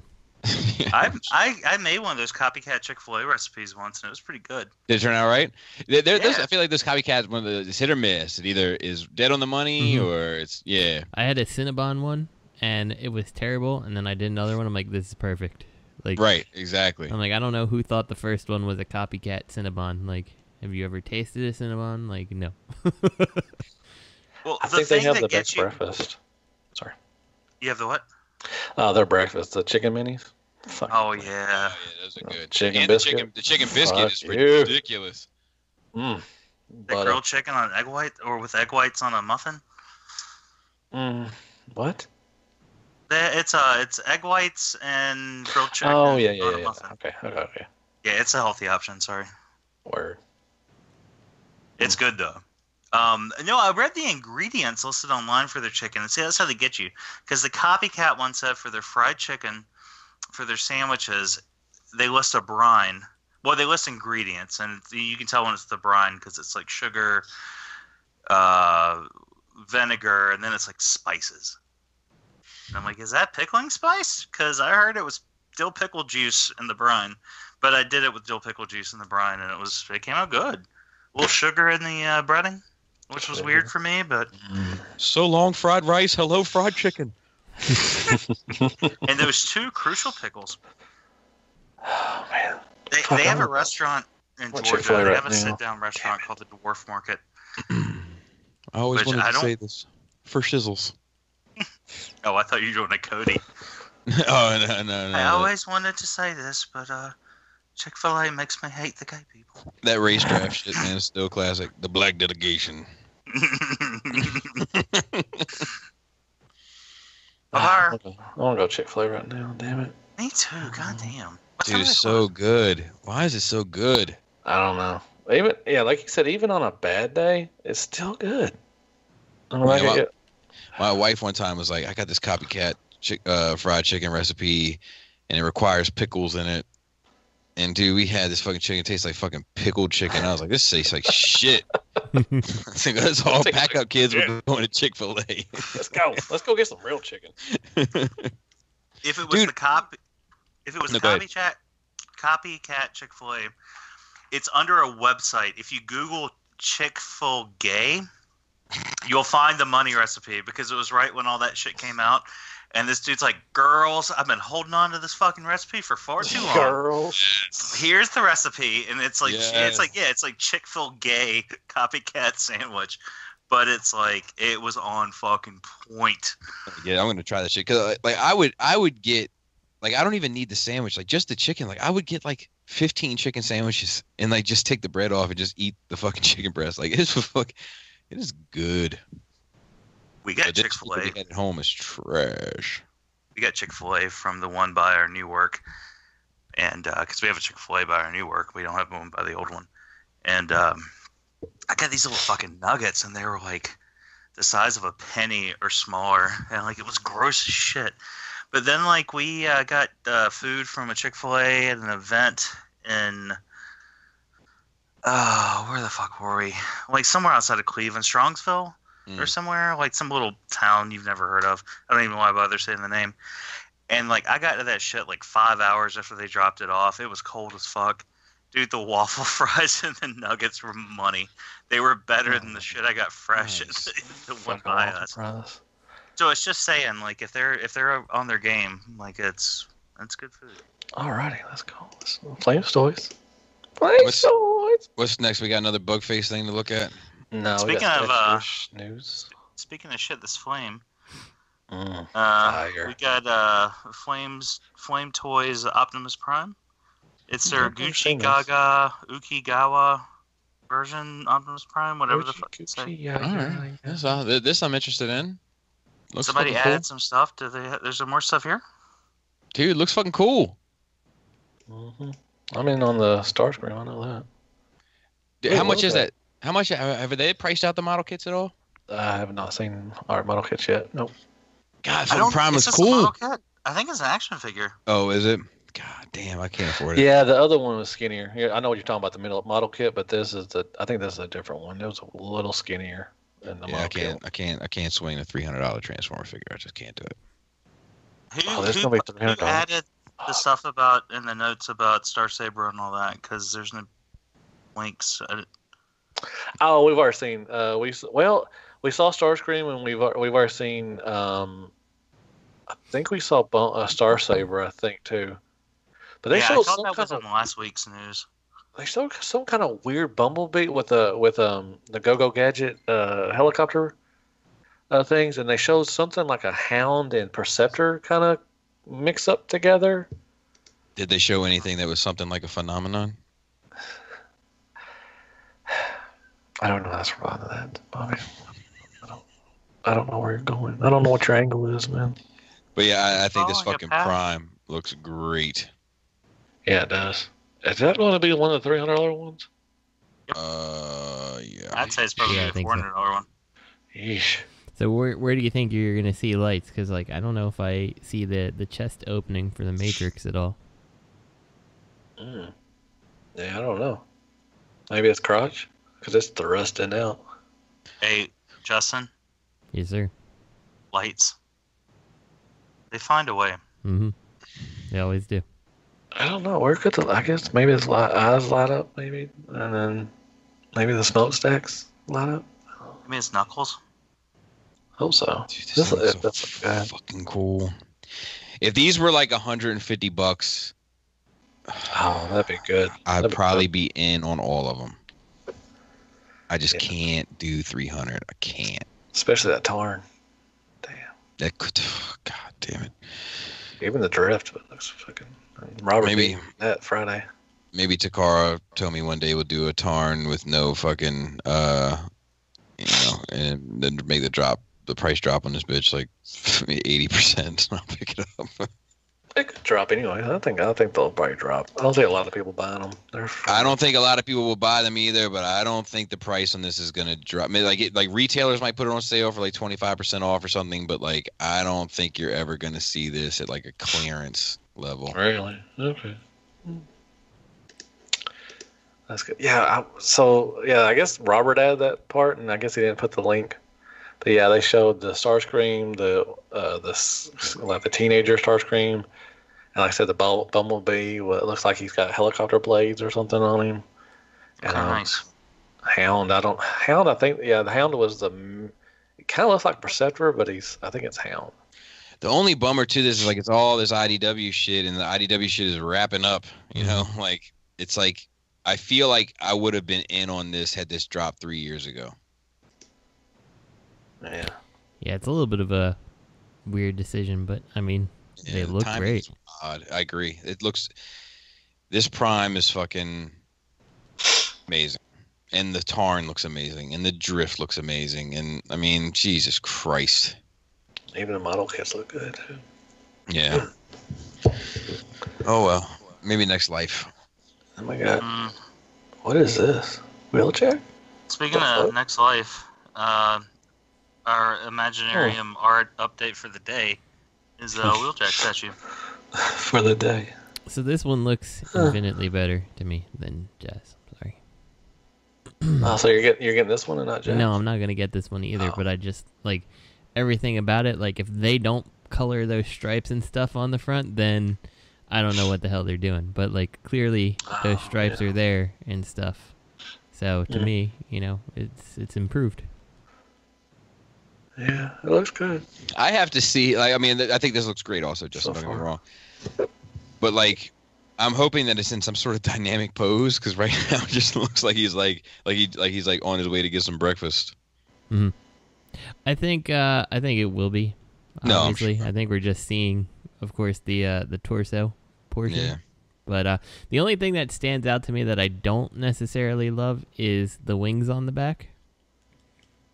I made one of those copycat Chick-fil-A recipes once, and it was pretty good. Did it turn out right? Those, I feel like those copycats, one of the hit or miss. It either is dead on the money or it's I had a Cinnabon one, and it was terrible. And then I did another one. I'm like, this is perfect. Like, right, exactly. I'm like, I don't know who thought the first one was a copycat Cinnabon. Like, have you ever tasted a Cinnabon? Like, no. Well, I think they have the best breakfast. Sorry. You have the what? Their breakfast, the chicken minis. Fuck. Oh yeah, those are good. Chicken biscuit. The chicken biscuit is ridiculous. The grilled chicken on egg white, or with egg whites on a muffin. What? It's egg whites and grilled chicken. Oh yeah. Okay. Yeah, it's a healthy option. Sorry. Word. It's good though. No, I read the ingredients listed online for their chicken, and see that's how they get you. Because the copycat one said for their fried chicken, for their sandwiches, they list a brine. Well, they list ingredients, and you can tell when it's the brine because it's like sugar, vinegar, and then it's like spices. And I'm like, is that pickling spice? Because I heard it was dill pickle juice in the brine, but I did it with dill pickle juice in the brine, and it came out good. A little sugar in the breading, which was weird for me, but so long fried rice, hello fried chicken. And those 2 crucial pickles. Oh man, they have a restaurant in Georgia. They have a sit-down restaurant called the Dwarf Market. I always wanted to say this for shizzles. Oh, I thought you were doing a Cody. Oh no! I always wanted to say this, but Chick-fil-A makes me hate the gay people. That racetrack shit, man, is still classic. The black delegation. I want to go Chick-fil-A right now. Damn it. Me too. Goddamn. Dude, it's so good. Why is it so good? I don't know. Even like you said, even on a bad day, it's still good. My wife one time was like, I got this copycat fried chicken recipe, and it requires pickles in it. And dude, we had this fucking chicken. It tastes like fucking pickled chicken. I was like, this tastes like shit. Let's all pack up, kids. We're going to Chick-fil-A. Let's go. Let's go get some real chicken. If it was copycat Chick-fil-A, it's under a website. If you Google Chick-fil-Gay, you'll find the money recipe, because it was right when all that shit came out. And this dude's like, girls, I've been holding on to this fucking recipe for far too long. Girls. Here's the recipe. And it's like, it's like Chick-fil-Gay copycat sandwich. But it's like, it was on fucking point. Yeah, I'm going to try that shit. Cause like, I would get, like, I don't even need the sandwich. Like, just the chicken. Like, I would get like 15 chicken sandwiches and like just take the bread off and just eat the fucking chicken breast. Like, it is good. We got Chick-fil-A. At home is trash. We got Chick-fil-A from the one by our new work, and because we have a Chick-fil-A by our new work, we don't have one by the old one. And I got these little fucking nuggets, and they were like the size of a penny or smaller, and like it was gross as shit. But then like we got food from a Chick-fil-A at an event in where the fuck were we? Like somewhere outside of Cleveland, Strongsville. Or somewhere, like some little town you've never heard of. I don't even know why I bother saying the name. And like I got to that shit like 5 hours after they dropped it off. It was cold as fuck. Dude, the waffle fries and the nuggets were money. They were better than the shit I got fresh at the one by us. So it's just saying, like, if they're on their game, like it's good food. Alrighty, let's go. Fanstoys. Fanstoys. What's next? We got another bug face thing to look at. No. Speaking of news. Speaking of shit, this Flame. Fire. We got Flame Toys Optimus Prime. It's their Gucci Gaga Ukigawa version Optimus Prime, whatever the fuck it's say. All right. This I'm interested in. Looks Somebody added cool. some stuff. There's some more stuff here? Dude, looks fucking cool. Mm-hmm. I'm in on the Starscream. I know that. Dude, how much is that? How much have they priced out the model kits at all? I have not seen our model kits yet. Nope. God, Prime is cool. A model kit. I think it's an action figure. Oh, is it? God damn, I can't afford it. Yeah, the other one was skinnier. Yeah, I know what you're talking about, the middle model kit, but I think this is a different one. It was a little skinnier than the model kit. I can't swing a $300 Transformer figure. I just can't do it. Who added the stuff about in the notes about Star Saber and all that? Because there's no links. Oh, we've already seen. We saw Starscream, and we've already seen. I think we saw a Star Saber. I think too. But they showed some that was in last week's news. They showed some kind of weird Bumblebee with the Go-Go Gadget helicopter things, and they showed something like a Hound and Perceptor kind of mix up together. Did they show anything that was something like a Phenomenon? I don't know. That's wrong to that, Bobby. I don't know where you're going. I don't know what your angle is, man. But yeah, I think this fucking Prime looks great. Yeah, it does. Is that going to be one of the $300 ones? Yeah. I'd say it's probably a $400 one. Yeesh. So where do you think you're gonna see lights? Because like I don't know if I see the chest opening for the Matrix at all. Yeah, I don't know. Maybe it's crotch because it's thrusting out. Hey, Justin. Yes, sir. Lights. They find a way. Mm-hmm. They always do. I don't know. Where could I guess maybe his eyes light up, maybe, and then maybe the smokestacks light up. Maybe it's Knuckles. Hope so. Dude, that's so fucking cool. If these were like $150, oh, that'd be good. I'd probably be in on all of them. I just can't do 300. I can't. Especially that Tarn. Damn. That could. God damn it. Even the drift, but it looks fucking. Robert maybe that Friday. Maybe Takara told me one day we'll do a Tarn with no fucking and then make the price drop on this bitch like 80%, and I'll pick it up. It could drop anyway. I think they'll probably drop. I don't think a lot of people buying them. I don't think a lot of people will buy them either, but I don't think the price on this is gonna drop. Maybe like retailers might put it on sale for like 25% off or something, but like I don't think you're ever gonna see this at like a clearance level. Really? Okay. That's good. Yeah. I guess Robert added that part, and I guess he didn't put the link. But yeah, they showed the Starscream, the teenager Starscream, and like I said, the Bumblebee. What looks like he's got helicopter blades or something on him. And, nice. Hound. I think the Hound was it kind of looks like Perceptor, but I think it's Hound. The only bummer to this is like it's all this IDW shit, and the IDW shit is wrapping up. You know, like it's like I feel like I would have been in on this had this dropped 3 years ago. Yeah. Yeah, it's a little bit of a weird decision, but I mean, they look great. Odd. I agree. This Prime is fucking amazing, and the Tarn looks amazing, and the Drift looks amazing, and I mean, Jesus Christ. Even the model kits look good too. Yeah. Oh well, maybe next life. Oh my god. What is this? Wheeljack? Speaking of next life, our Imaginarium art update for the day is a Wheeljack statue. For the day. So this one looks infinitely better to me than Jazz. Sorry. Oh, so you're getting this one and not Jazz? No, I'm not gonna get this one either. But I just like everything about it. Like if they don't color those stripes and stuff on the front, then I don't know what the hell they're doing. But like clearly those stripes are there and stuff. So to me, it's improved. Yeah, it looks good. I have to see. Like, I mean, I think this looks great. Also, just don't get me wrong. But like, I'm hoping that it's in some sort of dynamic pose because right now it just looks like he's he's on his way to get some breakfast. Mm-hmm. I think it will be. Obviously, no, I think we're just seeing, of course, the torso portion. Yeah. But the only thing that stands out to me that I don't necessarily love is the wings on the back.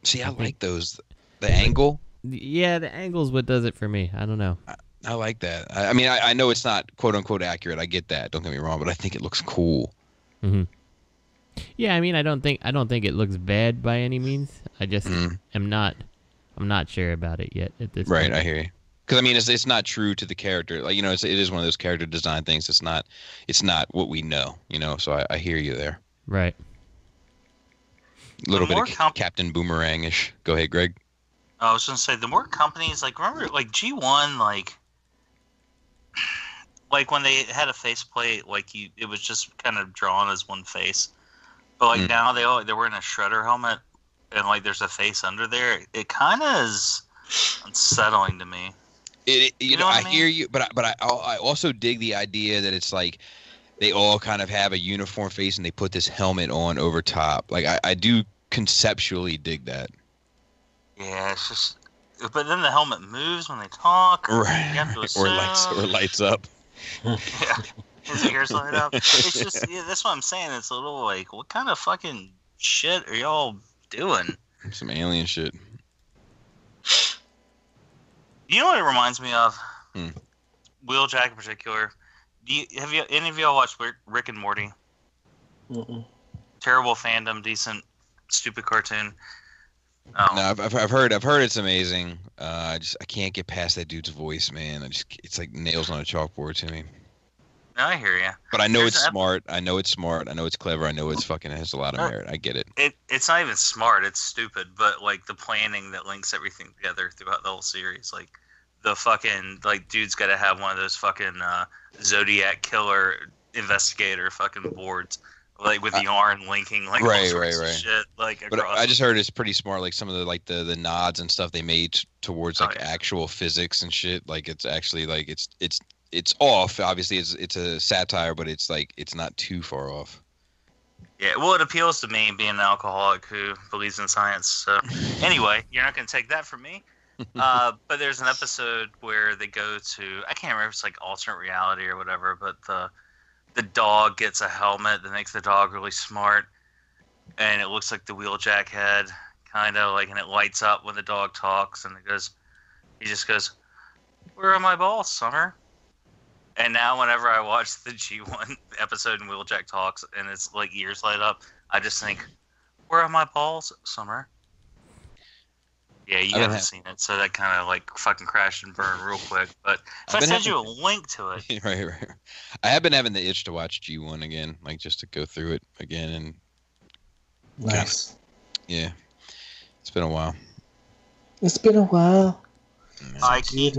See, I like those. The angle? Yeah, the angle's what does it for me. I don't know. I like that. I mean, I know it's not quote unquote accurate. I get that. Don't get me wrong, but I think it looks cool. Mm-hmm. Yeah, I mean, I don't think it looks bad by any means. I just I'm not sure about it yet at this point. Right, I hear you. Because I mean, it's not true to the character. Like it is one of those character design things. It's not what we know. So I hear you there. Right. A little bit of Captain Boomerang-ish. Go ahead, Greg. I was gonna say the more companies remember G1 like when they had a faceplate it was just kind of drawn as one face, but now they're wearing a shredder helmet and there's a face under there. It kind of is unsettling to me. I hear you, but I also dig the idea that it's like they all kind of have a uniform face and they put this helmet on over top. Like I do conceptually dig that. Yeah, it's just. But then the helmet moves when they talk. Right. Or lights up. Yeah, his ears light up. It's just that's what I'm saying. It's a little what kind of fucking shit are y'all doing? Some alien shit. You know what it reminds me of? Wheeljack in particular. Have any of y'all watched Rick and Morty? Mm-mm. Terrible fandom, decent, stupid cartoon. Oh. No, I've heard it's amazing. I can't get past that dude's voice, man. It's like nails on a chalkboard to me. No, I hear you. But I know it's smart. I know it's smart. I know it's clever. I know it's fucking has a lot of merit. I get it. It's not even smart. It's stupid. But the planning that links everything together throughout the whole series, the fucking like dude's got to have one of those fucking Zodiac killer investigator fucking boards, like with the yarn linking like all sorts of shit like across. But I just heard it's pretty smart, like some of the like the nods and stuff they made towards like actual physics and shit. Like it's actually like it's off. Obviously, it's a satire, but it's like it's not too far off. Yeah, well, it appeals to me being an alcoholic who believes in science. So anyway, you're not going to take that from me. But there's an episode where they go to, I can't remember if it's like alternate reality or whatever, but the dog gets a helmet that makes the dog really smart, and it looks like the Wheeljack head, kind of like, and it lights up when the dog talks, and he just goes, "Where are my balls, Summer?" And now whenever I watch the G1 episode and Wheeljack talks and it's like ears light up, I just think, "Where are my balls, Summer?" Yeah, you haven't seen it, so that kind of like fucking crashed and burned real quick. But if I send you a link to it. Right. I have been having the itch to watch G1 again, like just to go through it again. And nice. Yeah. It's been a while. I keep...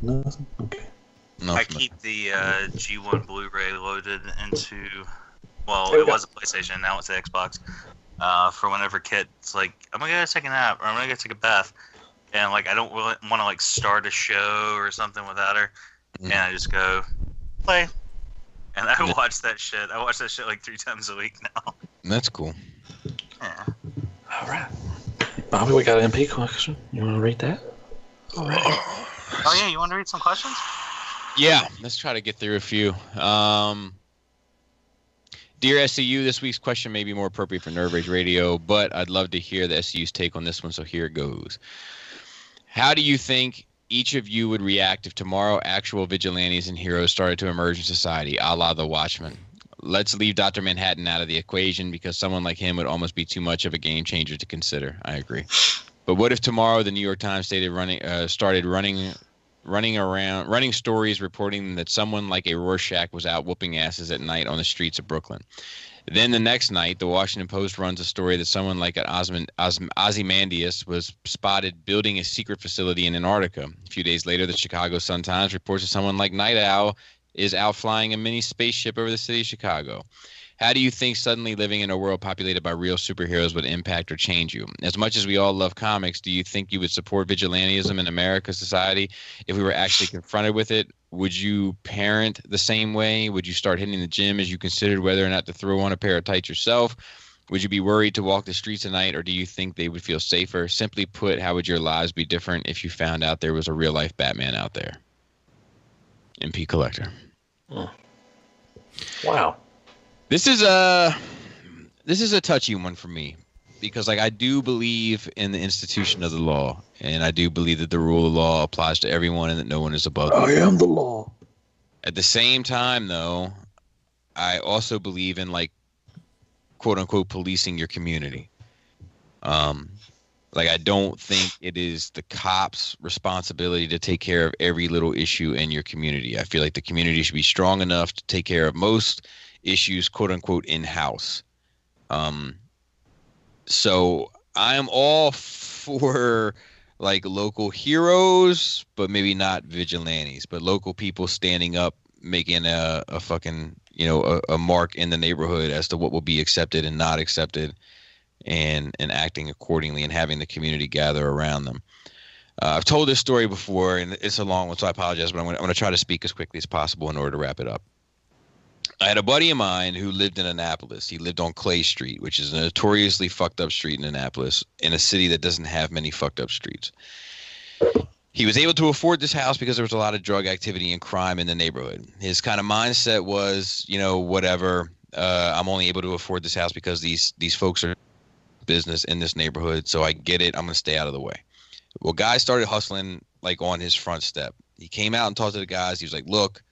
Nothing? Okay. I keep the G1 Blu-ray loaded into, well, it was a PlayStation, now it's the Xbox, for whenever Kit's like, I'm gonna go take a nap, or I'm gonna go take a bath, and like I don't really want to like start a show or something without her, and I just go play, and I watch that shit. I watch that shit like 3 times a week now. That's cool. Yeah. All right, Bobby, we got an MP question. You want to read that? Oh yeah, you want to read some questions? Yeah, let's try to get through a few. Dear SCU, this week's question may be more appropriate for Nerve Rage Radio, but I'd love to hear the SCU's take on this one, so here it goes. How do you think each of you would react if tomorrow actual vigilantes and heroes started to emerge in society, a la the Watchmen? Let's leave Dr. Manhattan out of the equation because someone like him would almost be too much of a game changer to consider. I agree. But what if tomorrow the New York Times started running stories reporting that someone like a Rorschach was out whooping asses at night on the streets of Brooklyn? Then the next night, the Washington Post runs a story that someone like Ozymandias was spotted building a secret facility in Antarctica. A few days later, the Chicago Sun-Times reports that someone like Night Owl is out flying a mini spaceship over the city of Chicago. How do you think suddenly living in a world populated by real superheroes would impact or change you? As much as we all love comics, do you think you would support vigilantism in America's society if we were actually confronted with it? Would you parent the same way? Would you start hitting the gym as you considered whether or not to throw on a pair of tights yourself? Would you be worried to walk the streets at night, or do you think they would feel safer? Simply put, how would your lives be different if you found out there was a real-life Batman out there? MP Collector. Oh. Wow. This is a touchy one for me because like I do believe in the institution of the law, and I do believe that the rule of law applies to everyone and that no one is above them. I am the law. At the same time, though, I also believe in like quote unquote policing your community. Like I don't think it is the cops' responsibility to take care of every little issue in your community. I feel like the community should be strong enough to take care of most issues, quote unquote, in-house. So I'm all for like local heroes, but maybe not vigilantes, but local people standing up, making a fucking, a mark in the neighborhood as to what will be accepted and not accepted, and acting accordingly and having the community gather around them. I've told this story before, and it's a long one, so I apologize, but I'm going to try to speak as quickly as possible in order to wrap it up. I had a buddy of mine who lived in Annapolis. He lived on Clay Street, which is a notoriously fucked up street in Annapolis, in a city that doesn't have many fucked up streets. He was able to afford this house because there was a lot of drug activity and crime in the neighborhood. His kind of mindset was, whatever, I'm only able to afford this house because these folks are business in this neighborhood, so I get it. I'm going to stay out of the way. Well, guys started hustling like on his front step. He came out and talked to the guys. He was like, look,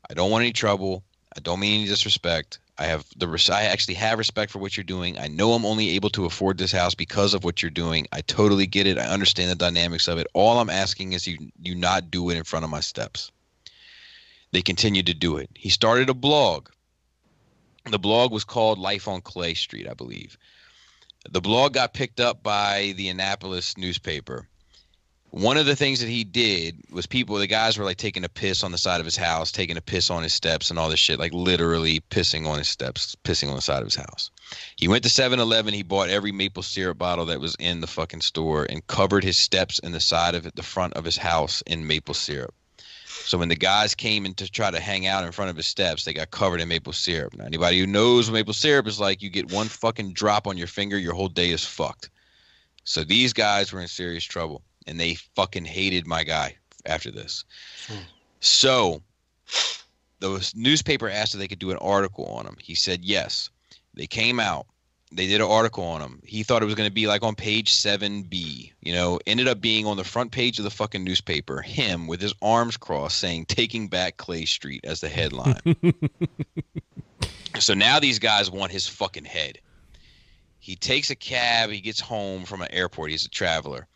I don't want any trouble. I don't mean any disrespect. I actually have respect for what you're doing. I know I'm only able to afford this house because of what you're doing. I totally get it. I understand the dynamics of it. All I'm asking is you not do it in front of my steps. They continued to do it. He started a blog. The blog was called Life on Clay Street, I believe. The blog got picked up by the Annapolis newspaper. One of the things that he did was the guys were like taking a piss on the side of his house, taking a piss on his steps and all this shit, like literally pissing on his steps, pissing on the side of his house. He went to 7-Eleven, he bought every maple syrup bottle that was in the fucking store and covered his steps and the side of it, the front of his house in maple syrup. So when the guys came in to try to hang out in front of his steps, they got covered in maple syrup. Now, anybody who knows what maple syrup is like, you get one fucking drop on your finger, your whole day is fucked. So these guys were in serious trouble. And they fucking hated my guy after this. So the newspaper asked if they could do an article on him. He said yes. They came out. They did an article on him. He thought it was going to be like on page 7B. You know, ended up being on the front page of the fucking newspaper. Him with his arms crossed saying, "Taking back Clay Street" as the headline. So now these guys want his fucking head. He takes a cab. He gets home from an airport. He's a traveler.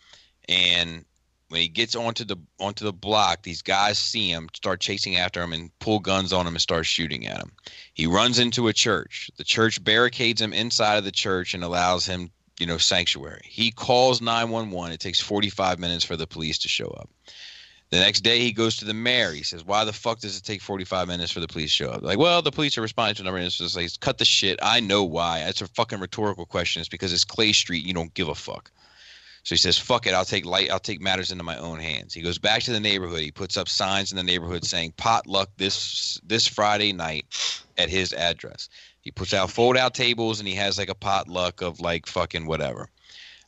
And when he gets onto the block, these guys see him, start chasing after him, and pull guns on him and start shooting at him. He runs into a church. The church barricades him inside of the church and allows him, sanctuary. He calls 911. It takes 45 minutes for the police to show up. The next day, he goes to the mayor. He says, "Why the fuck does it take 45 minutes for the police to show up?" Like, well, the police are responding to a number, and it's just like, cut the shit. I know why. It's a fucking rhetorical question. It's because it's Clay Street. You don't give a fuck. So he says, "Fuck it, I'll take matters into my own hands." He goes back to the neighborhood. He puts up signs in the neighborhood saying potluck this Friday night at his address. He puts out fold-out tables, and he has like a potluck of like fucking whatever.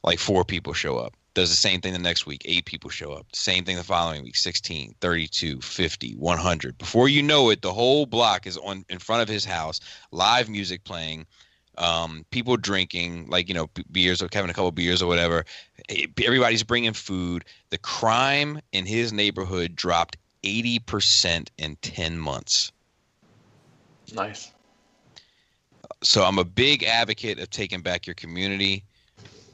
Like 4 people show up. Does the same thing the next week. 8 people show up. Same thing the following week. 16, 32, 50, 100. Before you know it, the whole block is in front of his house, live music playing. People drinking, beers or having a couple beers or whatever. Everybody's bringing food. The crime in his neighborhood dropped 80% in 10 months. Nice. So I'm a big advocate of taking back your community,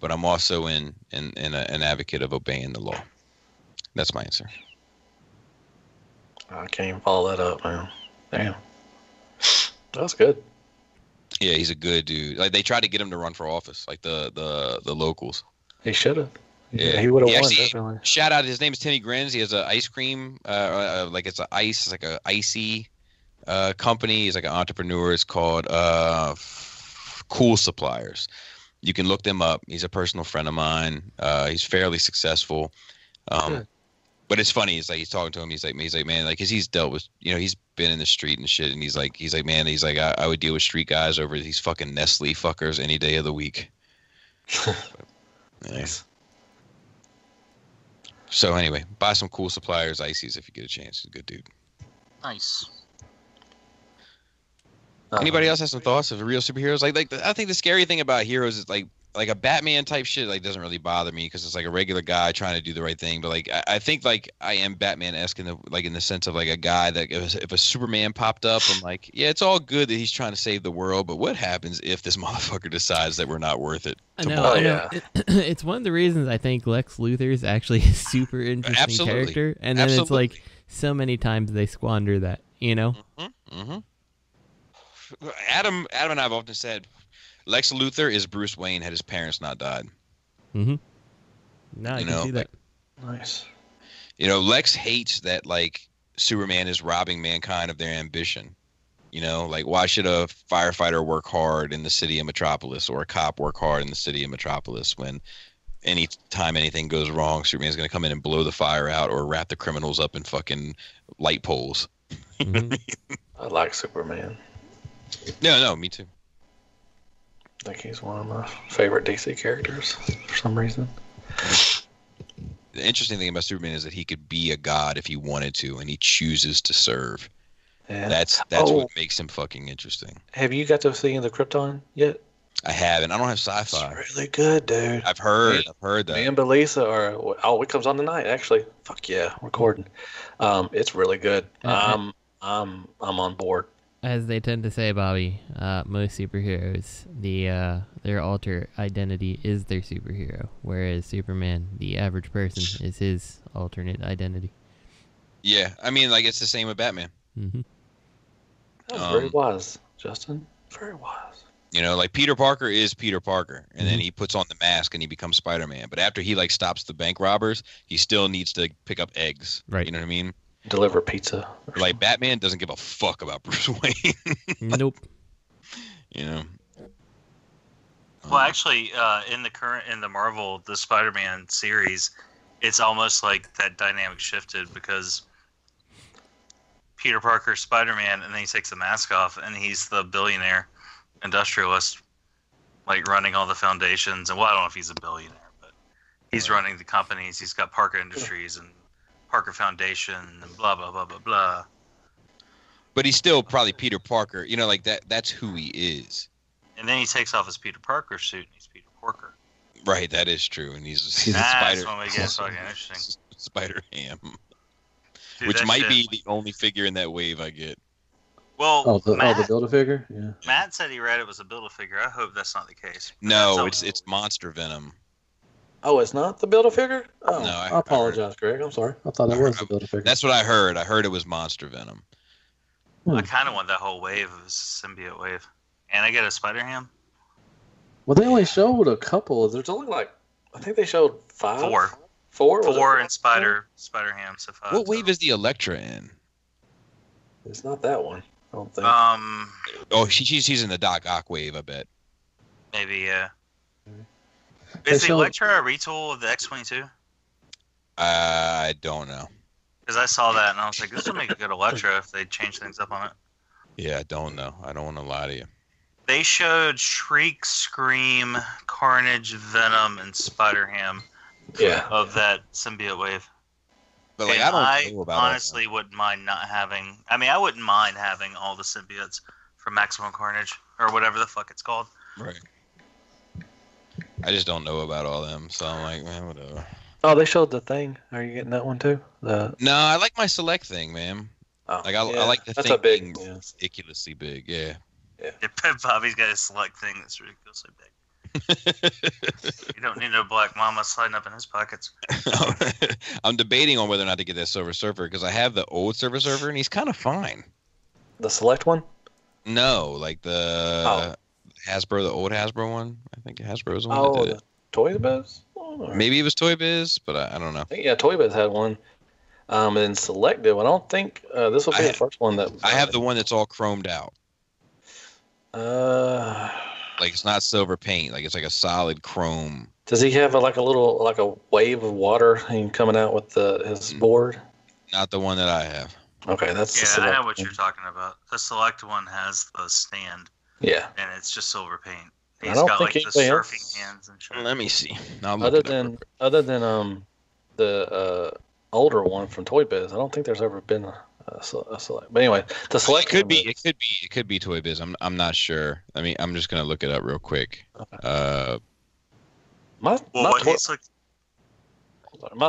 but I'm also an advocate of obeying the law. That's my answer. I can't even follow that up, man. Damn. That's good. Yeah, he's a good dude. Like they tried to get him to run for office, like the locals. He should have. Yeah, he would have won. Definitely. Shout out. His name is Timmy Grins. He has an ice cream, it's like a icy company. He's like an entrepreneur. It's called Cool Suppliers. You can look them up. He's a personal friend of mine. He's fairly successful. But it's funny. It's like he's talking to him. He's like, man, like, cause he's dealt with, he's been in the street and shit. And he's like, man, I would deal with street guys over these fucking Nestle fuckers any day of the week. Nice. So anyway, buy some Cool Suppliers ices if you get a chance. He's a good dude. Nice. Anybody else have some thoughts of real superheroes? Like I think the scary thing about heroes is like a Batman type shit doesn't really bother me because it's like a regular guy trying to do the right thing. But like I think like I am Batman-esque in the sense of like a guy that if a Superman popped up, I'm like, yeah, it's all good that he's trying to save the world, but what happens if this motherfucker decides that we're not worth it? I know. Yeah. It's one of the reasons I think Lex Luthor is actually a super interesting character, and then it's like so many times they squander that, Adam and I have often said Lex Luthor is Bruce Wayne had his parents not died. Mm-hmm. No, I can see that. Nice. Lex hates that like Superman is robbing mankind of their ambition. Like why should a firefighter work hard in the city of Metropolis or a cop work hard in the city of Metropolis when any time anything goes wrong, Superman's going to come in and blow the fire out or wrap the criminals up in fucking light poles. Mm-hmm. I like Superman. No, me too. I think he's one of my favorite DC characters for some reason. The interesting thing about Superman is that he could be a god if he wanted to, and he chooses to serve. Yeah. That's what makes him fucking interesting. Have you got to see the Krypton yet? I haven't. I don't have sci-fi. It's really good, dude. I've heard that. Me and Belisa it comes on tonight, actually. Fuck yeah, recording. It's really good. I'm on board. As they tend to say, Bobby, most superheroes, their alter identity is their superhero, whereas Superman, the average person, is his alternate identity. Yeah, I mean, like it's the same with Batman. Mm-hmm. That was very wise, Justin. Very wise. You know, like Peter Parker is Peter Parker, and then he puts on the mask and he becomes Spider-Man. But after he like stops the bank robbers, he still needs to pick up eggs. Right. You know what I mean? Deliver pizza. Like Batman doesn't give a fuck about Bruce Wayne. Nope. You know. Well, actually, in the Marvel, the Spider-Man series, it's almost like that dynamic shifted because Peter Parker's Spider-Man, and then he takes the mask off, and he's the billionaire industrialist, like running all the foundations. And well, I don't know if he's a billionaire, but he's running the companies. He's got Parker Industries and Parker Foundation and blah blah blah blah blah. But he's still probably Peter Parker. You know, like that's who he is. And then he takes off his Peter Parker suit, and he's Peter Parker. Right, that is true, and he's a That's Spider. when we get fucking interesting. Spider-Ham, Dude, which that might shit- be the only figure in that wave I get. Well, the Matt, Build-A-Figure? Yeah. Matt said he read it was a Build-A-Figure. I hope that's not the case. No, That's it's Monster Venom. Oh, it's not the Build-A-Figure? Oh, No, I apologize, Greg. I'm sorry. I thought it was the Build-A-Figure. That's what I heard. I heard it was Monster Venom. I kind of want that whole wave of symbiote wave. And I get a Spider-Ham? Well, they only showed a couple. There's only like, I think they showed 5? Four Was it and Spider-Ham. So 5. What wave is the Elektra in? It's not that one, I don't think. Oh, she's in the Doc Ock wave, I bet. Maybe, yeah. They Is the showed- Electra a retool of the X-22? I don't know. Because I saw that and I was like, this would make a good Electra if they change things up on it. Yeah, I don't know. I don't want to lie to you. They showed Shriek, Scream, Carnage, Venom, and Spider-Ham of that symbiote wave. But like, And I don't know about honestly wouldn't mind not having... I mean, I wouldn't mind having all the symbiotes from Maximum Carnage, or whatever the fuck it's called. Right. I just don't know about all them, so I'm like, man, whatever. Oh, they showed the thing. Are you getting that one too? No, I like my Select thing, man. Oh, like I like the that's thing a big, being ridiculously big. Yeah. Yeah, Bobby's got a Select thing that's ridiculously big. You don't need no Black Mama sliding up in his pockets. I'm debating on whether or not to get that Silver Surfer because I have the old Silver Surfer and he's kind of fine. The Select one? No, like the Hasbro, the old Hasbro one. I think Hasbro's the one that did it. Toys Biz? Maybe it was Toy Biz, but I don't know. I think, yeah, Toy Biz had one. And then Select did one. I don't think this will be the first one that... I have the one that's all chromed out. Like it's not silver paint. Like it's like a solid chrome. Does he have like a wave of water coming out with his board? Not the one that I have. Okay, that's the Yeah, Select I know what one. you're talking about. The Select one has the stand. Yeah. And it's just silver paint. I He's don't got think like the anybody surfing else- hands and shit. Let me see. Other than the older one from Toy Biz, I don't think there's ever been a Select. But anyway, the Select It could be Toy Biz. I'm not sure. I mean, I'm just gonna look it up real quick. My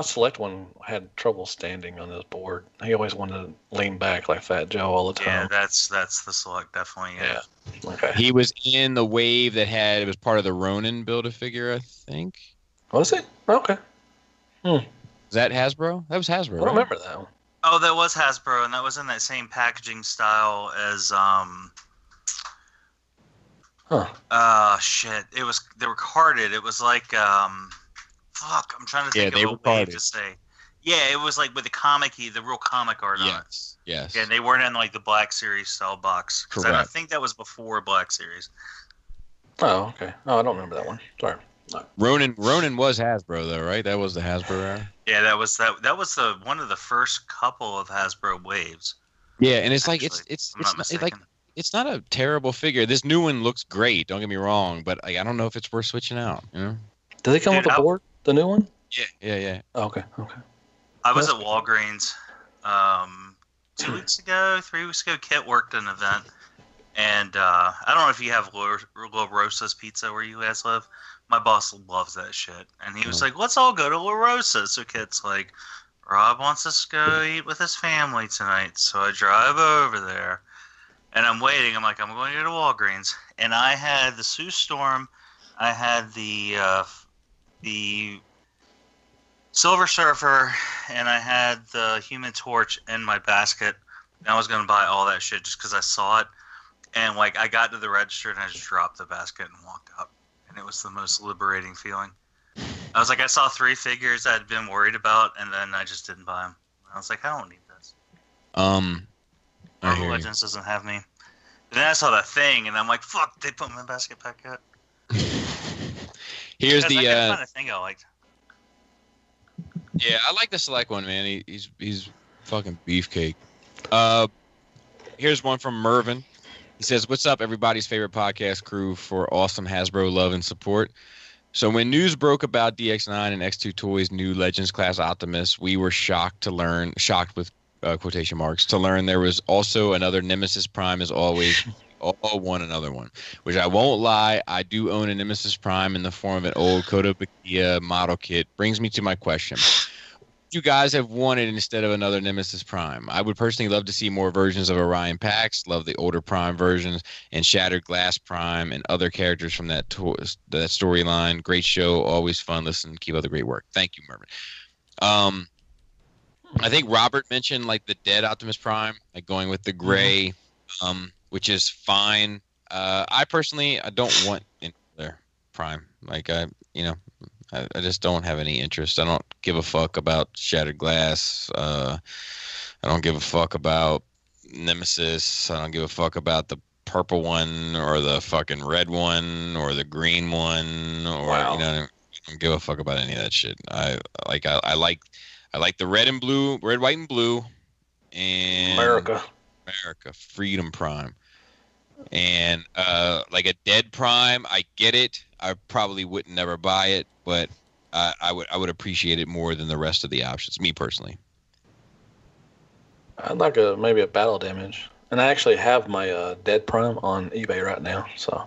Select one had trouble standing on his board. He always wanted to lean back like Fat Joe all the Yeah, time. that's the Select, definitely. Yeah. Okay. He was in the wave that it was part of the Ronin Build-A-Figure, I think. Was it? Okay. Is that Hasbro? That was Hasbro. I don't remember that one. Oh, that was Hasbro, and that was in that same packaging style as shit. They were carded. It was like fuck. I'm trying to think of a way to say. Yeah, it was like with the real comic art on it. Yes. Yeah, and they weren't in like the Black Series style box. 'Cause I Correct. think that was before Black Series. Oh, okay. Oh, I don't remember that one. Sorry. No. Ronin was Hasbro though, right? That was the Hasbro era. Yeah, that was the one of the first couple of Hasbro waves. Yeah, and it's like Actually, it's I'm not not, like mistaken. it's not a terrible figure. This new one looks great. Don't get me wrong, but I don't know if it's worth switching out. You know? Does it come Dude, with a board? The new one? Yeah. Oh, okay. I was at Walgreens 3 weeks ago. Kit worked an event, and I don't know if you have La Rosa's Pizza where you guys live. My boss loves that shit, and he was like, "Let's all go to La Rosa." So Kit's like, "Rob wants us to go eat with his family tonight," so I drive over there, and I'm waiting. I'm like, "I'm going to go to Walgreens," and I had the Sue Storm, I had the Silver Surfer, and I had the Human Torch in my basket. And I was going to buy all that shit just because I saw it. And like I got to the register and I just dropped the basket and walked out, and it was the most liberating feeling. I was like, I saw 3 figures I'd been worried about, and then I just didn't buy them. I was like, I don't need this. Marvel Legends doesn't have me. And then I saw that thing, and I'm like, fuck, they put my basket back out. Here's the kind of thing I liked. Yeah, I like the select one, man. He's fucking beefcake. Here's one from Mervin. He says, "What's up, everybody's favorite podcast crew for awesome Hasbro love and support. So when news broke about DX9 and X2 Toys' new Legends class Optimus, we were shocked with quotation marks, to learn there was also another Nemesis Prime as always." Another one, which I won't lie, I do own a Nemesis Prime in the form of an old Kotobukiya model kit. Brings me to my question. You guys have wanted instead of another Nemesis Prime. I would personally love to see more versions of Orion Pax, love the older Prime versions, and Shattered Glass Prime and other characters from that storyline. Great show, always fun. Listen, keep up the great work. Thank you, Mervin. I think Robert mentioned like the dead Optimus Prime, like going with the gray, which is fine. I personally, I don't want another Prime. Like I just don't have any interest. I don't give a fuck about Shattered Glass. I don't give a fuck about Nemesis. I don't give a fuck about the purple one or the fucking red one or the green one or I don't give a fuck about any of that shit. I like the red, white, and blue, and America, Freedom Prime, and like a dead Prime. I get it. I probably wouldn't never buy it, but I would appreciate it more than the rest of the options. Me personally, I'd like maybe a battle damage, and I actually have my dead Prime on eBay right now, so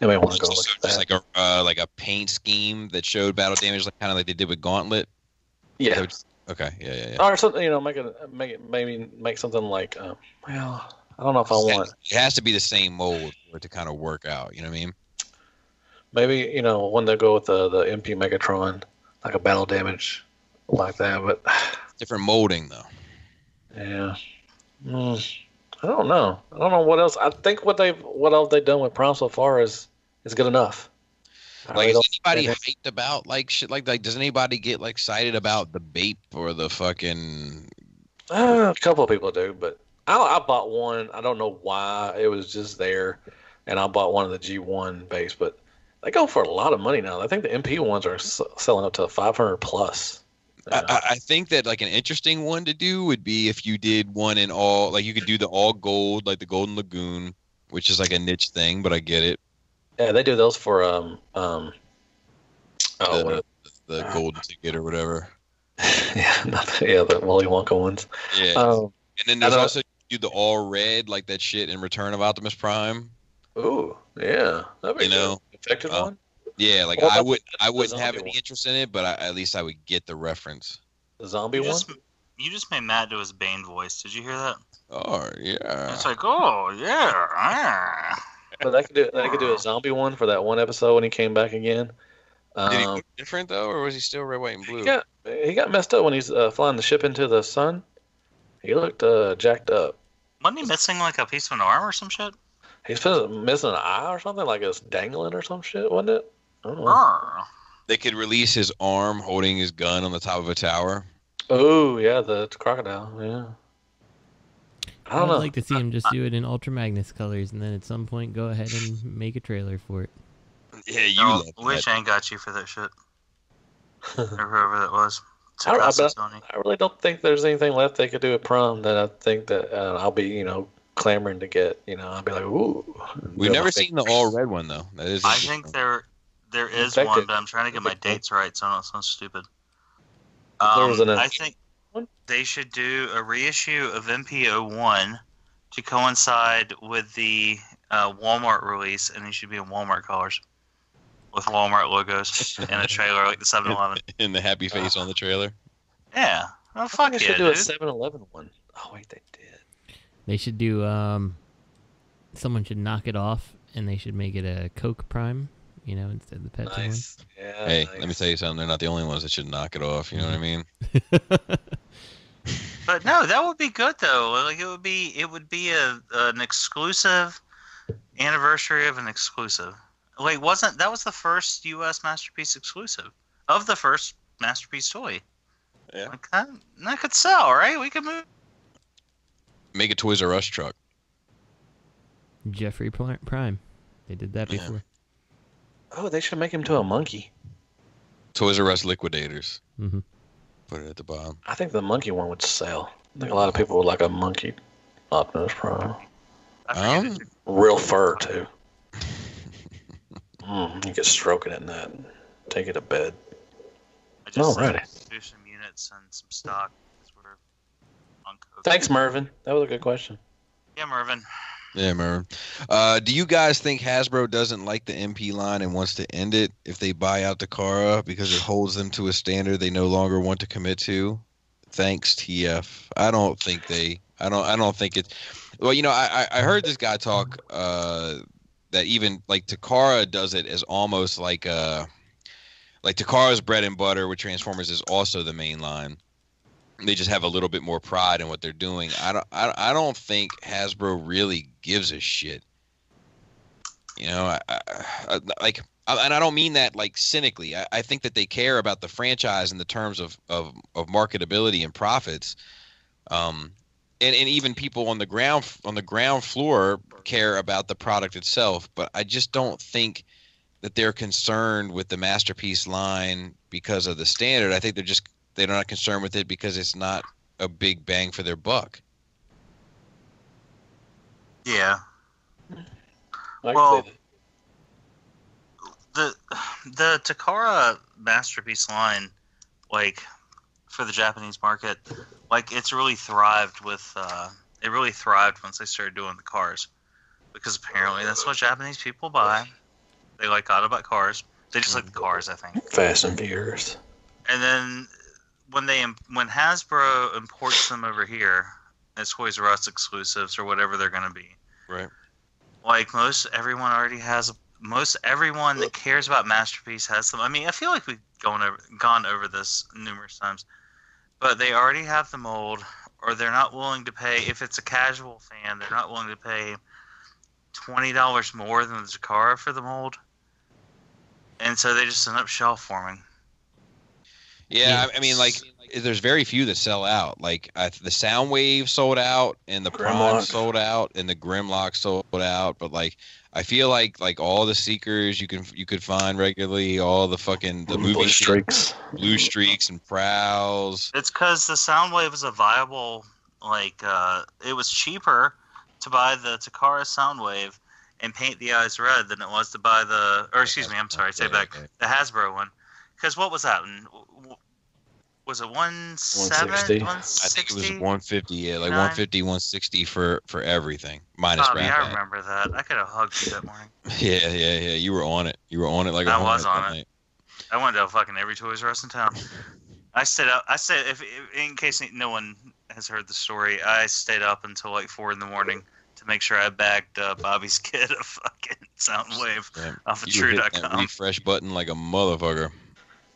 you may want to go look at that. Just like a paint scheme that showed battle damage, like kind of like they did with Gauntlet. Yeah. Okay. Yeah. Or something, make something like, I don't know if I want. It has to be the same mold for it to kind of work out. You know what I mean? Maybe when they go with the MP Megatron, like a battle damage like that, but different molding though. Yeah. I don't know. I don't know what else. I think what else they've done with Prime so far is good enough. Like, is anybody hyped about like shit like that? Does anybody get like excited about the Bape or the fucking? A couple of people do, but I bought one. I don't know why. It was just there, and I bought one of the G1 base, but they go for a lot of money now. I think the MP ones are selling up to 500 plus. I think that like an interesting one to do would be if you did one in all, like you could do the all gold, like the Golden Lagoon, which is like a niche thing, but I get it. Yeah, they do those for the golden ticket or whatever. The Willy Wonka ones. Yeah, and then there's also do the all red, like that shit in Return of Optimus Prime. Ooh, yeah, that'd be effective one. Yeah, like I wouldn't have any interest in it, but at least I would get the reference. The zombie one. You just made Matt do his Bane voice. Did you hear that? Oh yeah. It's like, oh yeah. But they could do a zombie one for that one episode when he came back again. Did he look different though, or was he still red, white, and blue? He got messed up when he's flying the ship into the sun. He looked jacked up. Wasn't he missing like a piece of an arm or some shit? He's missing an eye or something, like it's dangling or some shit, wasn't it? I don't know. They could release his arm holding his gun on the top of a tower. Oh yeah, the crocodile. Yeah. I don't know. I'd like to see him just do it in Ultra Magnus colors, and then at some point go ahead and make a trailer for it. Yeah, you love Wish ain't got you for that shit. Or whoever that was. I really don't think there's anything left they could do at Prom that I think that I'll be, clamoring to get. I'll be like, ooh. We've never seen the all red one though. That is. I think there is one, but I'm trying to get my dates right, so I'm not so stupid. I think they should do a reissue of MPO1 to coincide with the Walmart release, and it should be in Walmart colors with Walmart logos and a trailer like the 7-Eleven. And the happy face on the trailer. Yeah. Oh, fuck yeah, they should do a 7-Eleven one. Oh, wait, they did. They should do, someone should knock it off, and they should make it a Coke Prime, instead of the Pepsi one. Yeah, hey, let me tell you something. They're not the only ones that should knock it off. You know what I mean? But no, that would be good though. Like it would be an exclusive anniversary of an exclusive. Like, that was the first U.S. Masterpiece exclusive of the first Masterpiece toy. Yeah. Like that could sell, right? We could move. Make a Toys R Us truck. Jeffrey Prime. They did that before. Oh, they should make him to a monkey. Toys R Us Liquidators. Mm-hmm. Put it at the bottom. I think the monkey one would sell. I think a lot of people would like a monkey Optimus Prime. Real fur, too. You get stroking it in that and take it to bed. I just Alrighty. do some units and some stock. We're on code. Thanks, Mervin. That was a good question. Yeah, Mervin. Yeah, Mervin. Do you guys think Hasbro doesn't like the MP line and wants to end it if they buy out Takara because it holds them to a standard they no longer want to commit to? Thanks, TF. I don't think it's. Well, I heard this guy talk that even like Takara does it as almost like Takara's bread and butter with Transformers is also the main line. They just have a little bit more pride in what they're doing. I don't think Hasbro really gives a shit. And I don't mean that like cynically. I think that they care about the franchise in the terms of marketability and profits. And even people on the ground floor care about the product itself, but I just don't think that they're concerned with the Masterpiece line because of the standard. I think they're not concerned with it because it's not a big bang for their buck. Yeah. Well, the Takara Masterpiece line, like for the Japanese market, like it's really thrived with. It really thrived once they started doing the cars, because apparently that's what Japanese people buy. They like Autobot cars. They just like the cars, I think. Fast and Furious. And then when Hasbro imports them over here as Toys R Us exclusives or whatever they're going to be, right? Like most everyone that cares about Masterpiece has them. I mean, I feel like we've gone over this numerous times, but they already have the mold, or they're not willing to pay. If it's a casual fan, they're not willing to pay $20 more than the Takara for the mold, and so they just end up shelf forming. Yeah, I mean, like, there's very few that sell out. Like, the Soundwave sold out, and the Prime sold out, and the Grimlock sold out. But like, I feel like all the Seekers you could find regularly, all the fucking movie Blue Streaks, and Prowls. It's because the Soundwave was a viable, it was cheaper to buy the Takara Soundwave and paint the eyes red than it was to buy the Hasbro one. Because what was that? Was it 160? I think it was 150. Yeah, like 150, 160 for everything minus Bobby, wrap. I remember that. I could have hugged you that morning. Yeah. You were on it. Like I was on it. I went to fucking every Toys R Us in town. I stayed up. If in case no one has heard the story, I stayed up until like 4 a.m. to make sure I bagged Bobby's kid a fucking Soundwave off of True.com. Refresh button like a motherfucker.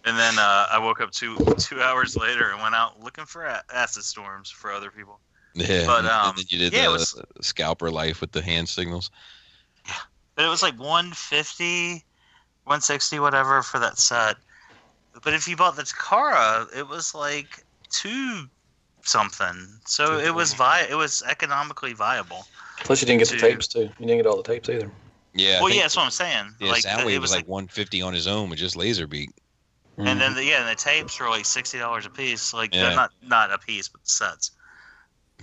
And then I woke up two hours later and went out looking for acid storms for other people. Yeah, but and then you did the scalper life with the hand signals. Yeah, but it was like 150, 160, whatever for that set. But if you bought the Takara, it was like 2 something. So it was it was economically viable. Plus, you didn't get the tapes too. You didn't get all the tapes either. Yeah. Well, yeah, that's what I'm saying. Yeah, Soundwave was like 150 on his own with just Laserbeak. And then the tapes were like $60 a piece. Like they're not a piece, but the sets.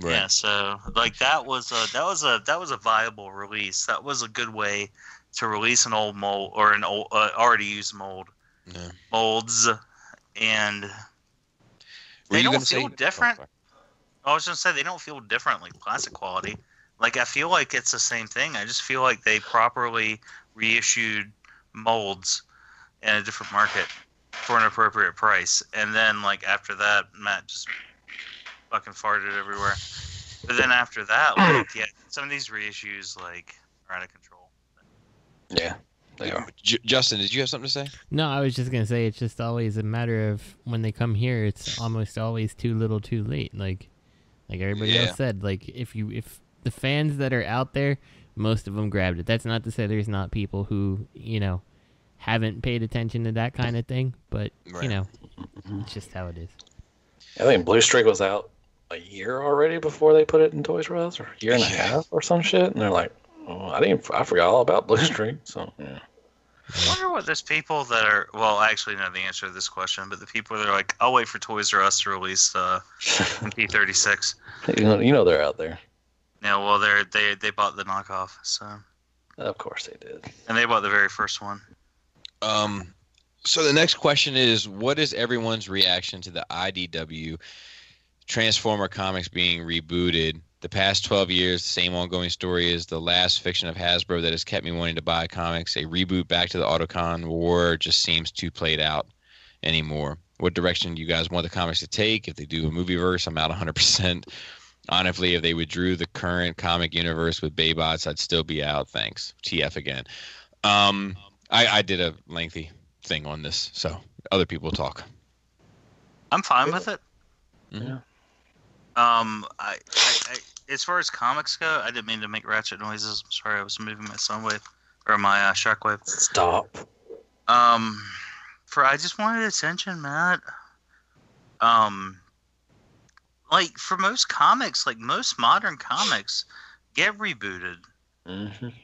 Right. Yeah, so like that was a viable release. That was a good way to release an old mold or an old already used mold. Yeah. Molds, and they don't feel different. I was gonna say they don't feel different like plastic quality. Like I feel like it's the same thing. I just feel like they properly reissued molds in a different market for an appropriate price, and then like after that, Matt just fucking farted everywhere. But then after that, some of these reissues like are out of control. Yeah, they are. Justin, did you have something to say? No, I was just gonna say it's just always a matter of when they come here, it's almost always too little, too late. Like everybody else said, like if the fans that are out there most of them grabbed it. That's not to say there's not people who, haven't paid attention to that kind of thing, but, it's just how it is. I think Blue Streak was out a year already before they put it in Toys R Us, or a year and a half or some shit, and they're like, oh, I forgot all about Blue Streak, so, yeah. I wonder what those people that are, well, I actually know the answer to this question, but the people that are like, I'll wait for Toys R Us to release MP36. You know they're out there. Yeah, well, they bought the knockoff, so. Of course they did. And they bought the very first one. So the next question is, what is everyone's reaction to the IDW Transformer comics being rebooted? The past 12 years, the same ongoing story is the last fiction of Hasbro that has kept me wanting to buy comics. A reboot back to the Autocon War just seems too played out anymore. What direction do you guys want the comics to take? If they do a movie verse, I'm out 100%. Honestly, if they withdrew the current comic universe with Baybots, I'd still be out. Thanks. TF again. I did a lengthy thing on this, so other people talk. I'm fine with it. Yeah. I as far as comics go, I didn't mean to make ratchet noises. I'm sorry, I was moving my Soundwave or my Shockwave. Stop. I just wanted attention, Matt. Like for most comics, like most modern comics, get rebooted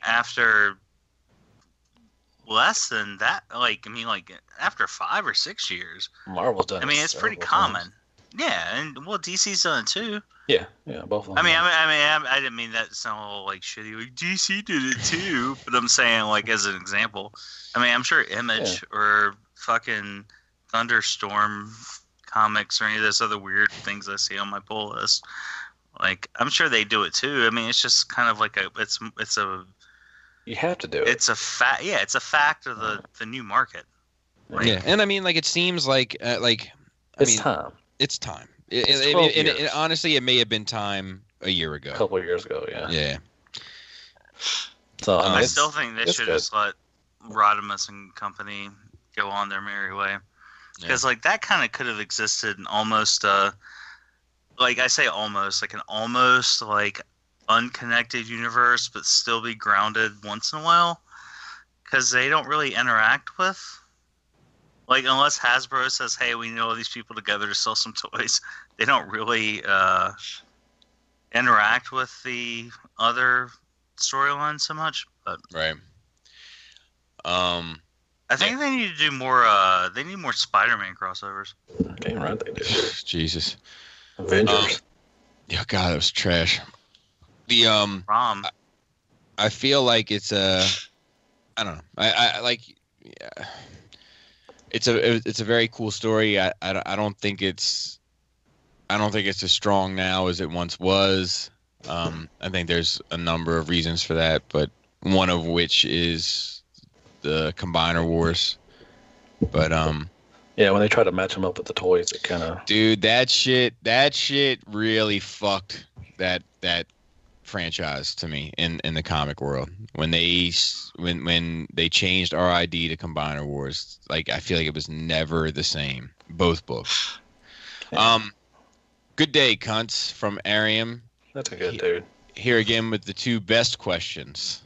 after less than that. Like after 5 or 6 years. Marvel's done. I mean, it's pretty common. Yeah, and DC's done it too. Yeah, both of them. I didn't mean that to sound all like shitty. Like DC did it too, but I'm saying like as an example. I mean, I'm sure Image or fucking Thunderstorm comics or any of those other weird things I see on my pull list. Like, I'm sure they do it too. I mean, it's just kind of like it's a. You have to do it. It's a fact. Yeah, it's a fact of the new market. Like, yeah, and I mean, like it seems like it's time. It's time. Honestly, it may have been time a year ago. A couple of years ago, yeah. Yeah. So I still think they should just let Rodimus and company go on their merry way. Because like that kind of could have existed in almost like I say almost like an almost like unconnected universe, but still be grounded once in a while. Because they don't really interact with. Like, unless Hasbro says, hey, we know all these people together to sell some toys, they don't really interact with the other storylines so much. But right. I think they need to do more, they need more Spider-Man crossovers. Damn right they do. Jesus. Avengers. Yeah, God, it was trash. The, I feel like it's I don't know. I like, yeah. It's a very cool story. I don't think it's as strong now as it once was. I think there's a number of reasons for that, but one of which is the Combiner Wars. But yeah, when they try to match them up with the toys, it kind of that shit really fucked that franchise to me in the comic world when they changed RID to Combiner Wars. Like, I feel like it was never the same, both books. Good day, cunts, from Arium. That's a good dude. Here again with the two best questions.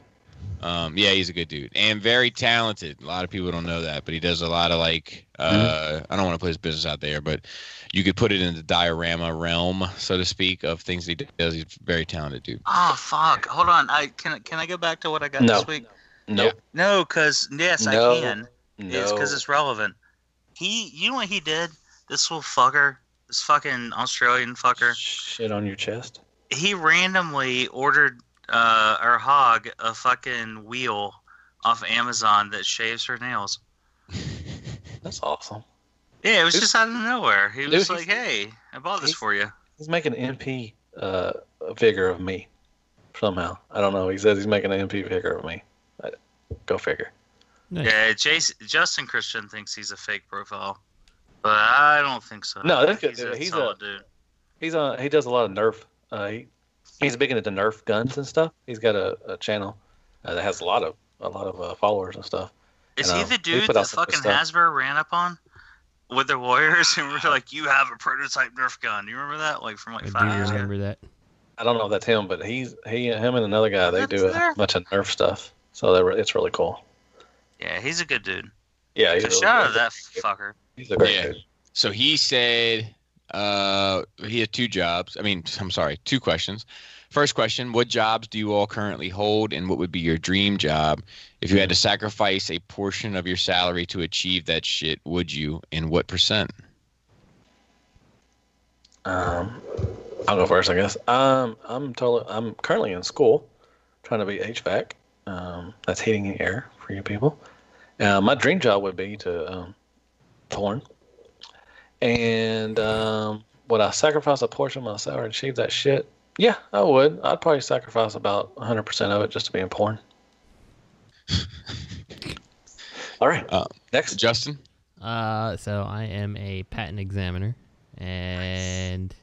Yeah, he's a good dude and very talented. A lot of people don't know that, but he does a lot of like I don't want to put his business out there, but you could put it in the diorama realm, so to speak, of things he does. He's a very talented dude. Oh fuck! Hold on. Can I go back to what I got this week? No. No, because yes, I can. It's because it's relevant. You know what he did? This little fucker, this fucking Australian fucker. Shit on your chest. He randomly ordered our hog a fucking wheel off Amazon that shaves her nails. That's awesome. Yeah, it was just out of nowhere. He was like, "Hey, I bought this for you." He's making an MP figure of me somehow. I don't know. He says he's making an MP figure of me. Go figure. Nice. Yeah, Justin Christian thinks he's a fake profile, but I don't think so. No, that's good. He's a solid dude. He does a lot of Nerf. He's big into Nerf guns and stuff. He's got a channel that has a lot of followers and stuff. Is he the dude that fucking Hasbro ran up on with their warriors and were like, "You have a prototype Nerf gun"? Do you remember that? Like from like 5 years ago. I remember that. I don't know if that's him, but him and another guy, they do a bunch of Nerf stuff. So it's really cool. Yeah, he's a good dude. Yeah, he's so shout out to that fucker. He's a great dude. So he said he had 2 jobs. I'm sorry, 2 questions. First question, what jobs do you all currently hold, and what would be your dream job? If you had to sacrifice a portion of your salary to achieve that shit, would you, and what %? I'll go first, I guess. I'm currently in school, trying to be HVAC. That's heating and air for you people. My dream job would be to porn. And would I sacrifice a portion of my salary to achieve that shit? Yeah, I would. I'd probably sacrifice about 100% of it just to be in porn. All right. Next, Justin. So I am a patent examiner, and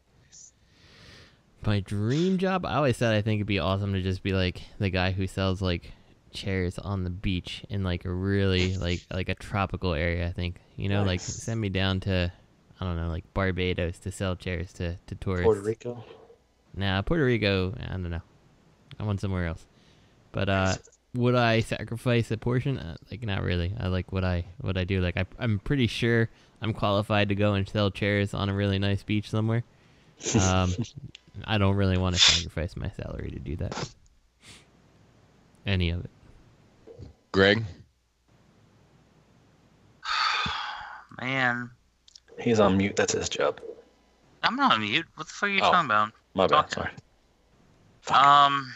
my dream job. I always said I think it'd be awesome to just be like the guy who sells like chairs on the beach in like a really like a tropical area. I think Nice. like send me down to I don't know like Barbados to sell chairs to tourists. Puerto Rico. Nah, Puerto Rico. I don't know. I want somewhere else. But would I sacrifice a portion? Like not really. I like what I do. Like I'm pretty sure I'm qualified to go and sell chairs on a really nice beach somewhere. I don't really want to sacrifice my salary to do that. Any of it. Greg? Man. He's on mute. That's his job. I'm not on mute. What the fuck are you talking about? My bad. Sorry. I'm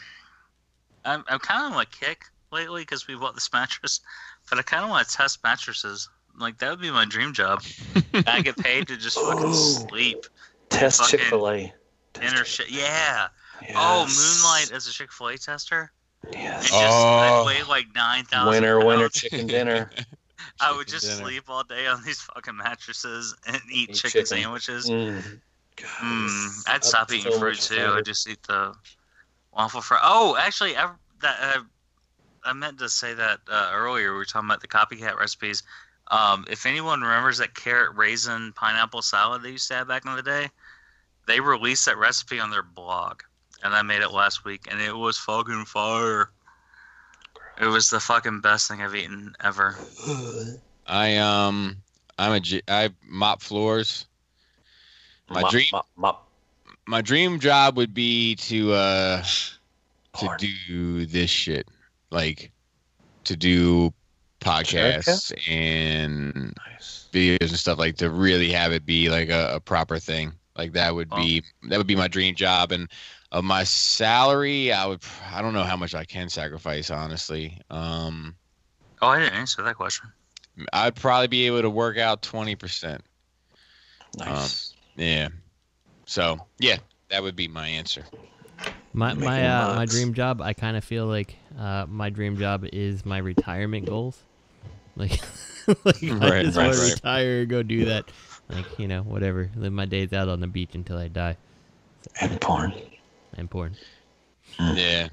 kind of on a kick lately because we bought this mattress, but I kind of want to test mattresses. Like, that would be my dream job. I get paid to just fucking sleep. Test Chick-fil-A. Inner shit. Yeah. Yes. Oh, Moonlight as a Chick-fil-A tester? Yes. And I'd weigh like 9,000 Winner chicken dinner. I would just sleep all day on these fucking mattresses and eat chicken sandwiches. I'd stop eating fruit too. I'd just eat the waffle fry. Oh, actually, I meant to say that earlier. We were talking about the copycat recipes. If anyone remembers that carrot raisin pineapple salad they used to have back in the day, they released that recipe on their blog, and I made it last week, and it was fucking fire. It was the fucking best thing I've eaten ever. I mop floors. My dream job would be to do this shit, like to do podcasts and videos and stuff, like to really have it be like a proper thing. Like that would be my dream job. And of my salary, I don't know how much I can sacrifice, honestly. I didn't answer that question. I'd probably be able to work out 20%. Nice. Yeah. So yeah, that would be my answer. My dream job. I kind of feel like my dream job is my retirement goals. Like, I just want to retire, go do that. Like, whatever. Live my days out on the beach until I die. And porn. Yeah.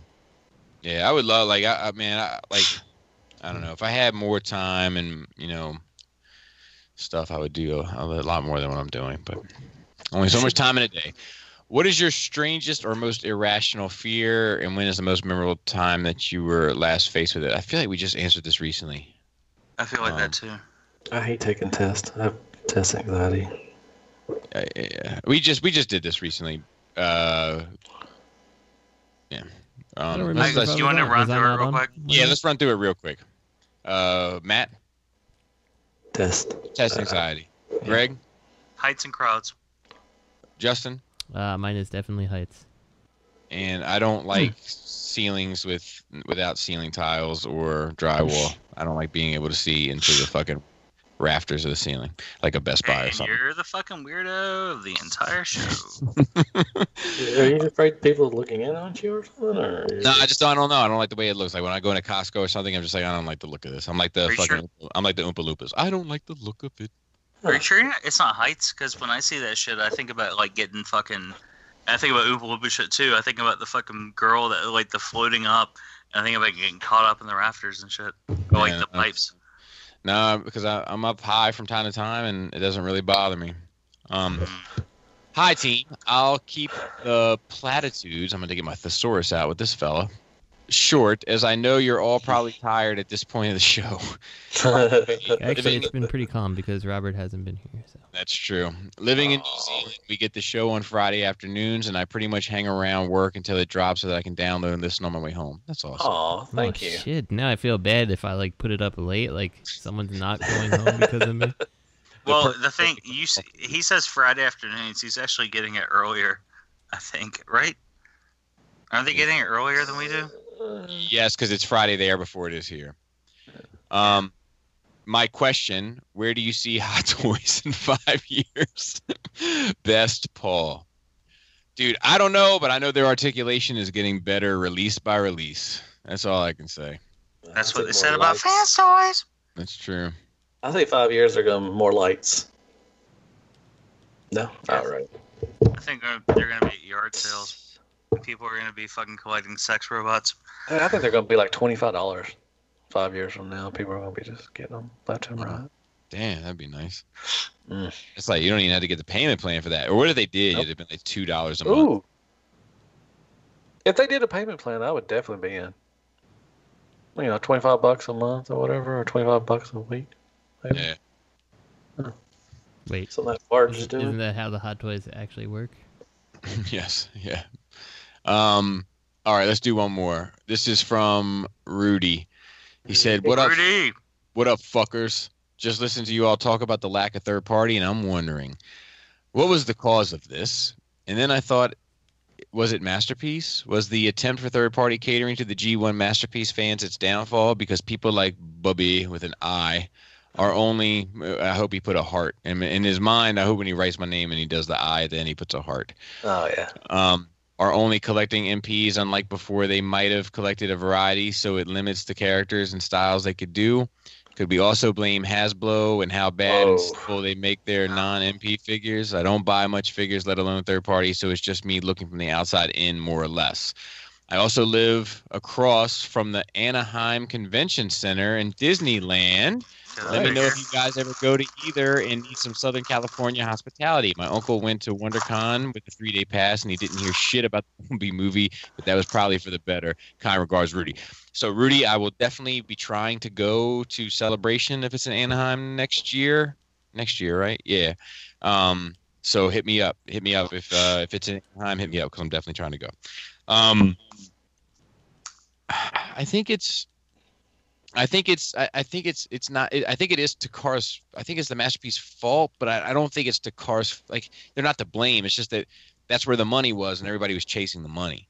Yeah, I would love, like, I don't know. If I had more time and, stuff, I would do a lot more than what I'm doing. But only so much time in a day. What is your strangest or most irrational fear, and when is the most memorable time that you were last faced with it? I feel like we just answered this recently. I feel like that, too. I hate taking tests. I have test anxiety. Yeah. We just did this recently. Yeah. You want to run through it real quick? Yeah, let's run through it real quick. Matt? Test anxiety. Greg? Heights and crowds. Justin? Mine is definitely heights. And I don't like ceilings without ceiling tiles or drywall. I don't like being able to see into the fucking rafters of the ceiling, like a Best Buy or something. You're the fucking weirdo of the entire show. Are you afraid people are looking in on you or something? Or no, I don't know. I don't like the way it looks. Like when I go into Costco or something, I'm just like, I don't like the look of this. I'm like the Oompa Loompas. I don't like the look of it. Are you sure it's not heights? Because when I see that shit, I think about like getting fucking. I think about Oompa Loompa shit too. I think about the fucking girl that like the floating up. And I think about getting caught up in the rafters and shit, or like the pipes. No, because I'm up high from time to time, and it doesn't really bother me. Hi, team. I'll keep the platitudes. I'm going to get my thesaurus out with this fella. Short, as I know you're all probably tired at this point of the show. Actually, it's been pretty calm because Robert hasn't been here. So that's true. Living in New Zealand, we get the show on Friday afternoons, and I pretty much hang around work until it drops so that I can download and listen on my way home. That's awesome. Aw, thank you. Shit, now I feel bad if I put it up late, like someone's not going home because of me. Well, the thing he says Friday afternoons. He's actually getting it earlier, I think. Right? Aren't they getting it earlier than we do? Yes, because it's Friday there before it is here. My question, where do you see Hot Toys in 5 years? Best Paul. Dude, I don't know, but I know their articulation is getting better release by release. That's all I can say. That's what they said about Fanstoys. That's true. I think 5 years they're going more lights. No? All right. I think they're going to be at yard sales. People are going to be fucking collecting sex robots. I think they're going to be like $25 5 years from now. People are going to be just getting them left and right. Damn, that'd be nice. It's like you don't even have to get the payment plan for that. Or what if they did? It'd have been like $2 a month. Ooh. If they did a payment plan, I would definitely be in. You know, $25 a month or whatever, or $25 a week. Maybe. Yeah. Huh. Wait. So that's hard to do. Isn't that how the Hot Toys actually work? Yes. Yeah. All right, let's do one more. This is from Rudy. He said, "What up, Rudy? What up, fuckers? Just listen to you all talk about the lack of third party, and I'm wondering, what was the cause of this? And then I thought, was it Masterpiece? Was the attempt for third party catering to the G1 Masterpiece fans its downfall? Because people like Bubby with an I are only, I hope he put a heart. And in his mind, I hope when he writes my name and he does the I, then he puts a heart. Oh, yeah. Are only collecting MPs, unlike before they might have collected a variety, so it limits the characters and styles they could do. Could we also blame Hasbro and how bad and simple they make their non-MP figures? I don't buy much figures, let alone third party, so it's just me looking from the outside in, more or less. I also live across from the Anaheim Convention Center in Disneyland. Let me know if you guys ever go to either and need some Southern California hospitality. My uncle went to WonderCon with a 3-day pass, and he didn't hear shit about the movie, but that was probably for the better. Kind regards, Rudy. So, Rudy, I will definitely be trying to go to Celebration if it's in Anaheim next year. Next year, right? Yeah. So hit me up. Hit me up if it's in Anaheim. Hit me up because I'm definitely trying to go. I think it is Takara's. I think it's the Masterpiece fault, but I don't think it's Takara's. Like, they're not to blame. It's just that that's where the money was, and everybody was chasing the money.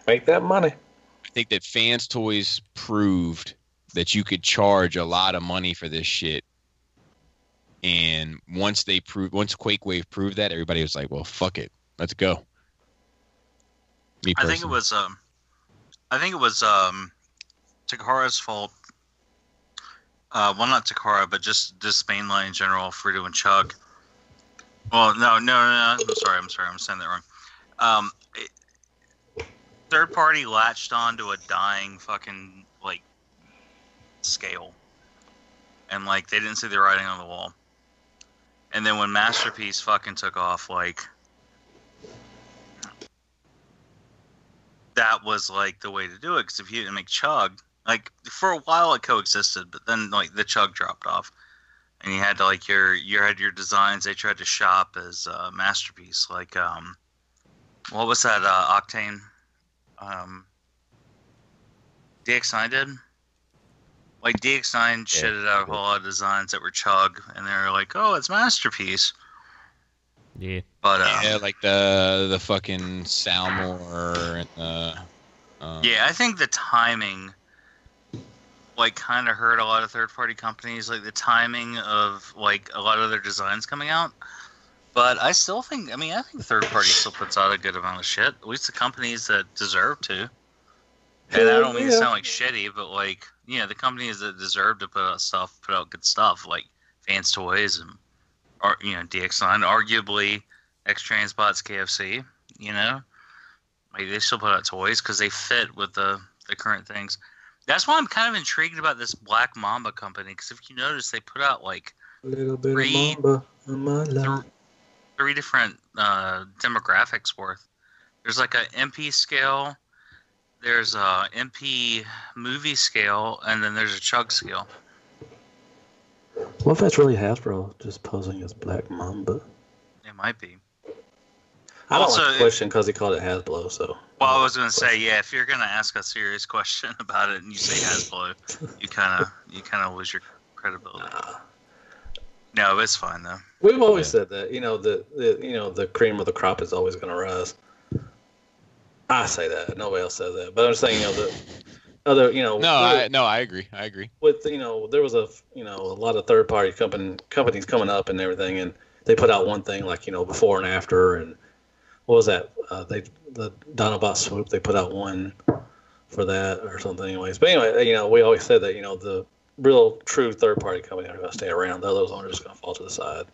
Make that money. I think that Fanstoys proved that you could charge a lot of money for this shit, and once Quake Wave proved that, everybody was like, "Well, fuck it, let's go." I think it was Takara's fault. Well, not Takara, but just Mainline in general, Frito and Chug. Well, no. I'm sorry. I'm saying that wrong. Third party latched onto a dying fucking scale, and they didn't see the writing on the wall. And then when Masterpiece fucking took off, that was the way to do it. Because if you didn't make Chug, for a while it coexisted, but then the Chug dropped off, and you had to you had your designs. They tried to shop as Masterpiece. What was that Octane? DX9 did. DX9 shitted out a whole lot of designs that were Chug, and they were like, "Oh, it's Masterpiece." Yeah. But the fucking Salmore and the. Yeah, I think the timing, kind of hurt a lot of third-party companies. The timing of a lot of their designs coming out. But I still think, I think third-party still puts out a good amount of shit. At least the companies that deserve to. And I don't mean to sound shitty, but the companies that deserve to put out good stuff, like Fanstoys and DX9, arguably X-Transbots, KFC. They still put out toys because they fit with the current things. That's why I'm kind of intrigued about this Black Mamba company, because if you notice, they put out a little bit of Mamba in my life. 3 different demographics worth. There's like a MP scale, there's a MP movie scale, and then there's a chug scale. What if that's really Hasbro just posing as Black Mamba? It might be. I don't like the question because he called it Hasbro, so. Well, I was going to say, yeah, if you're going to ask a serious question about it and you say Hasbro, you kind of lose your credibility. No, it's fine though. We've always said that, the cream of the crop is always going to rise. I say that. Nobody else says that. But I'm saying, the other, I agree. With, there was a lot of third-party companies coming up and everything, and they put out one thing like, before and after, and what was that? The Dinobot Swoop, they put out one for that or something anyways. But anyway, we always said that, the real true third-party companies are going to stay around. The others are just going to fall to the side.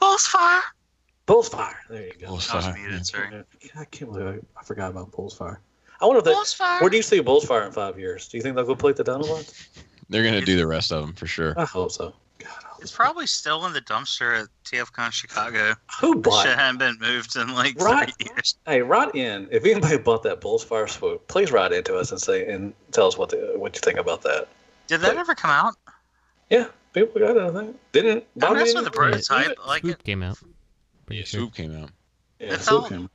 Bullsfire! Bullsfire! There you go. Bullsfire. Muted, sorry. I can't believe I forgot about Bullsfire. I wonder if where do you see Bullsfire in 5 years? Do you think they'll go play the Dinobots? They're going to do the rest of them for sure. I hope so. It's probably still in the dumpster at TFCon Chicago. Who bought it? It hadn't been moved in like 3 years. Hey, write in. If anybody bought that Bullsfire Swoop, please write into us and tell us what you think about that. Did that ever come out? Yeah, people got it, I think. Didn't I messed with the prototype. Swoop came out. Swoop came out. Yeah, Swoop came out.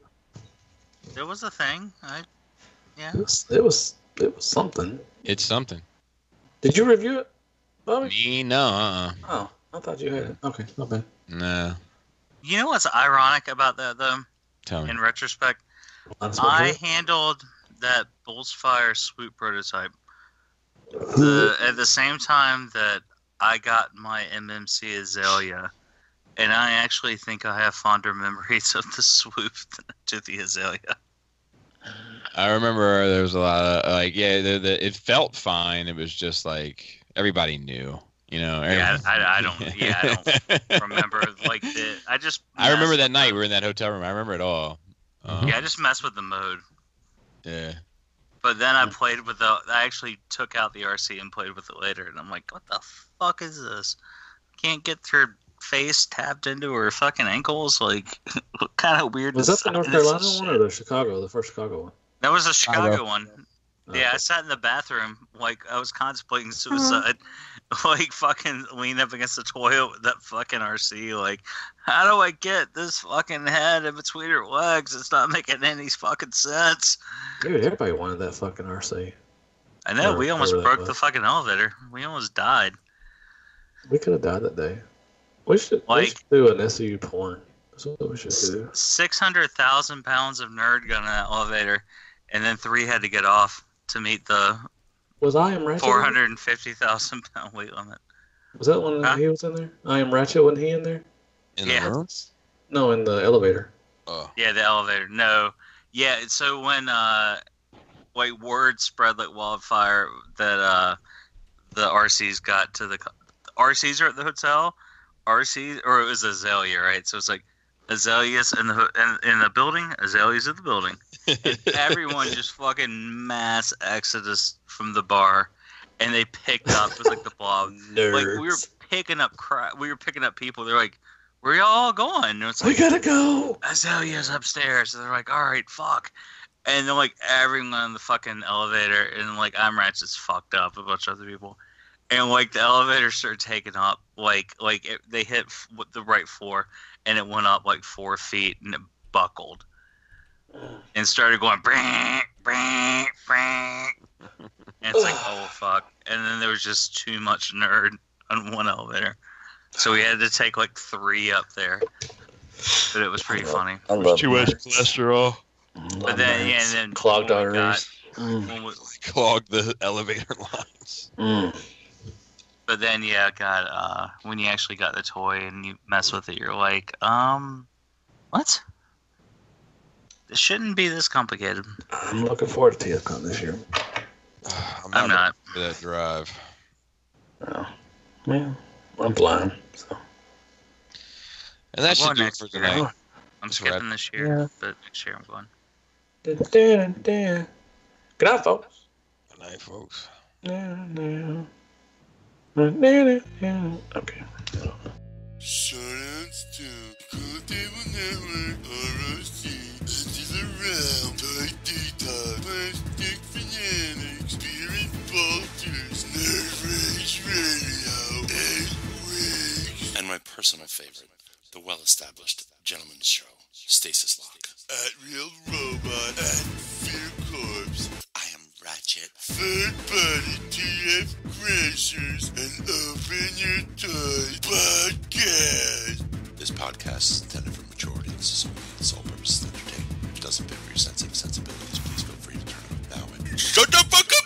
There was a thing. It was something. It's something. Did you review it, Bobby? Me, no. Oh, I thought you had it. Okay, not bad. Nah. You know what's ironic about that, though? Tell me. In retrospect, I handled that Bullsfire Swoop prototype at the same time that I got my MMC Azalea, and I actually think I have fonder memories of the Swoop to the Azalea. I remember there was a lot of it felt fine. It was just like everybody knew, I don't remember I remember that night we were in that hotel room. I remember it all. I just messed with the mode. Yeah. But then I played with I actually took out the RC and played with it later, and I'm like, what the fuck is this? Can't get her face tapped into her fucking ankles? Like, what kind of weird was that the North Carolina one or the first Chicago one? That was the Chicago one. Yeah, I sat in the bathroom, like, I was contemplating suicide, like, fucking leaning up against the toilet with that fucking RC, like, how do I get this fucking head in between her legs? It's not making any fucking sense. Dude, everybody wanted that fucking RC. I know, we almost broke the fucking elevator. We almost died. We could have died that day. We should do an SU porn. That's what we should do. 600,000 pounds of nerd gun in that elevator, and then 3 had to get off to meet the 450,000 pound weight limit. Was that when he was in there? I Am Ratchet, wasn't he in there? In the room? No, in the elevator. Oh. Yeah, the elevator. No. Yeah, so when word spread like wildfire that the RCs got to the RCs are at the hotel. RC, or it was Azalea, right? So it's like Azaleas in the building, Azaleas at the building. And everyone just fucking mass exodus from the bar, and they picked up. It was like the blob. Nerds. Like we were picking up people. They're like, "Where y'all going?" And it's like, we gotta go. Azalea's upstairs. And they're like, "All right, fuck." And then like everyone in the fucking elevator, and like I'm Ratchet's fucked up, a bunch of other people. And like the elevator started taking up, they hit the right floor, and it went up like 4 feet, and it buckled, and started going bang, bang, bang. And it's like, oh fuck! And then there was just too much nerd on one elevator, so we had to take like 3 up there. But it was pretty funny. Too much cholesterol. But then, and then clogged arteries. Clogged the elevator lines. But then, when you actually got the toy and you mess with it, you're like, what? This shouldn't be this complicated. I'm looking forward to TFCon this year. I'm not. For that drive. Oh, well, I'm flying. So. And that should do it for tonight. I'm skipping this year, but next year I'm going. Good night, folks. Good night, folks. Okay. Shoutouts to Cool Table Network, ROC, Edges Around, Toy Detox, Plastic Fanatics, Spirit Vultures, Nerd Rage Radio, and Wigs. And my personal favorite, the well-established Gentleman's Show, Stasis Lock. At Real Robot, at Fear Corpse. I am Ratchet. Third Party TF Crashers, and Open Your Toys Podcast. This podcast is intended for mature audiences only. Its sole purpose is to entertain. If it doesn't fit with your sensitive sensibilities, please feel free to turn it off now and... Shut the fuck up!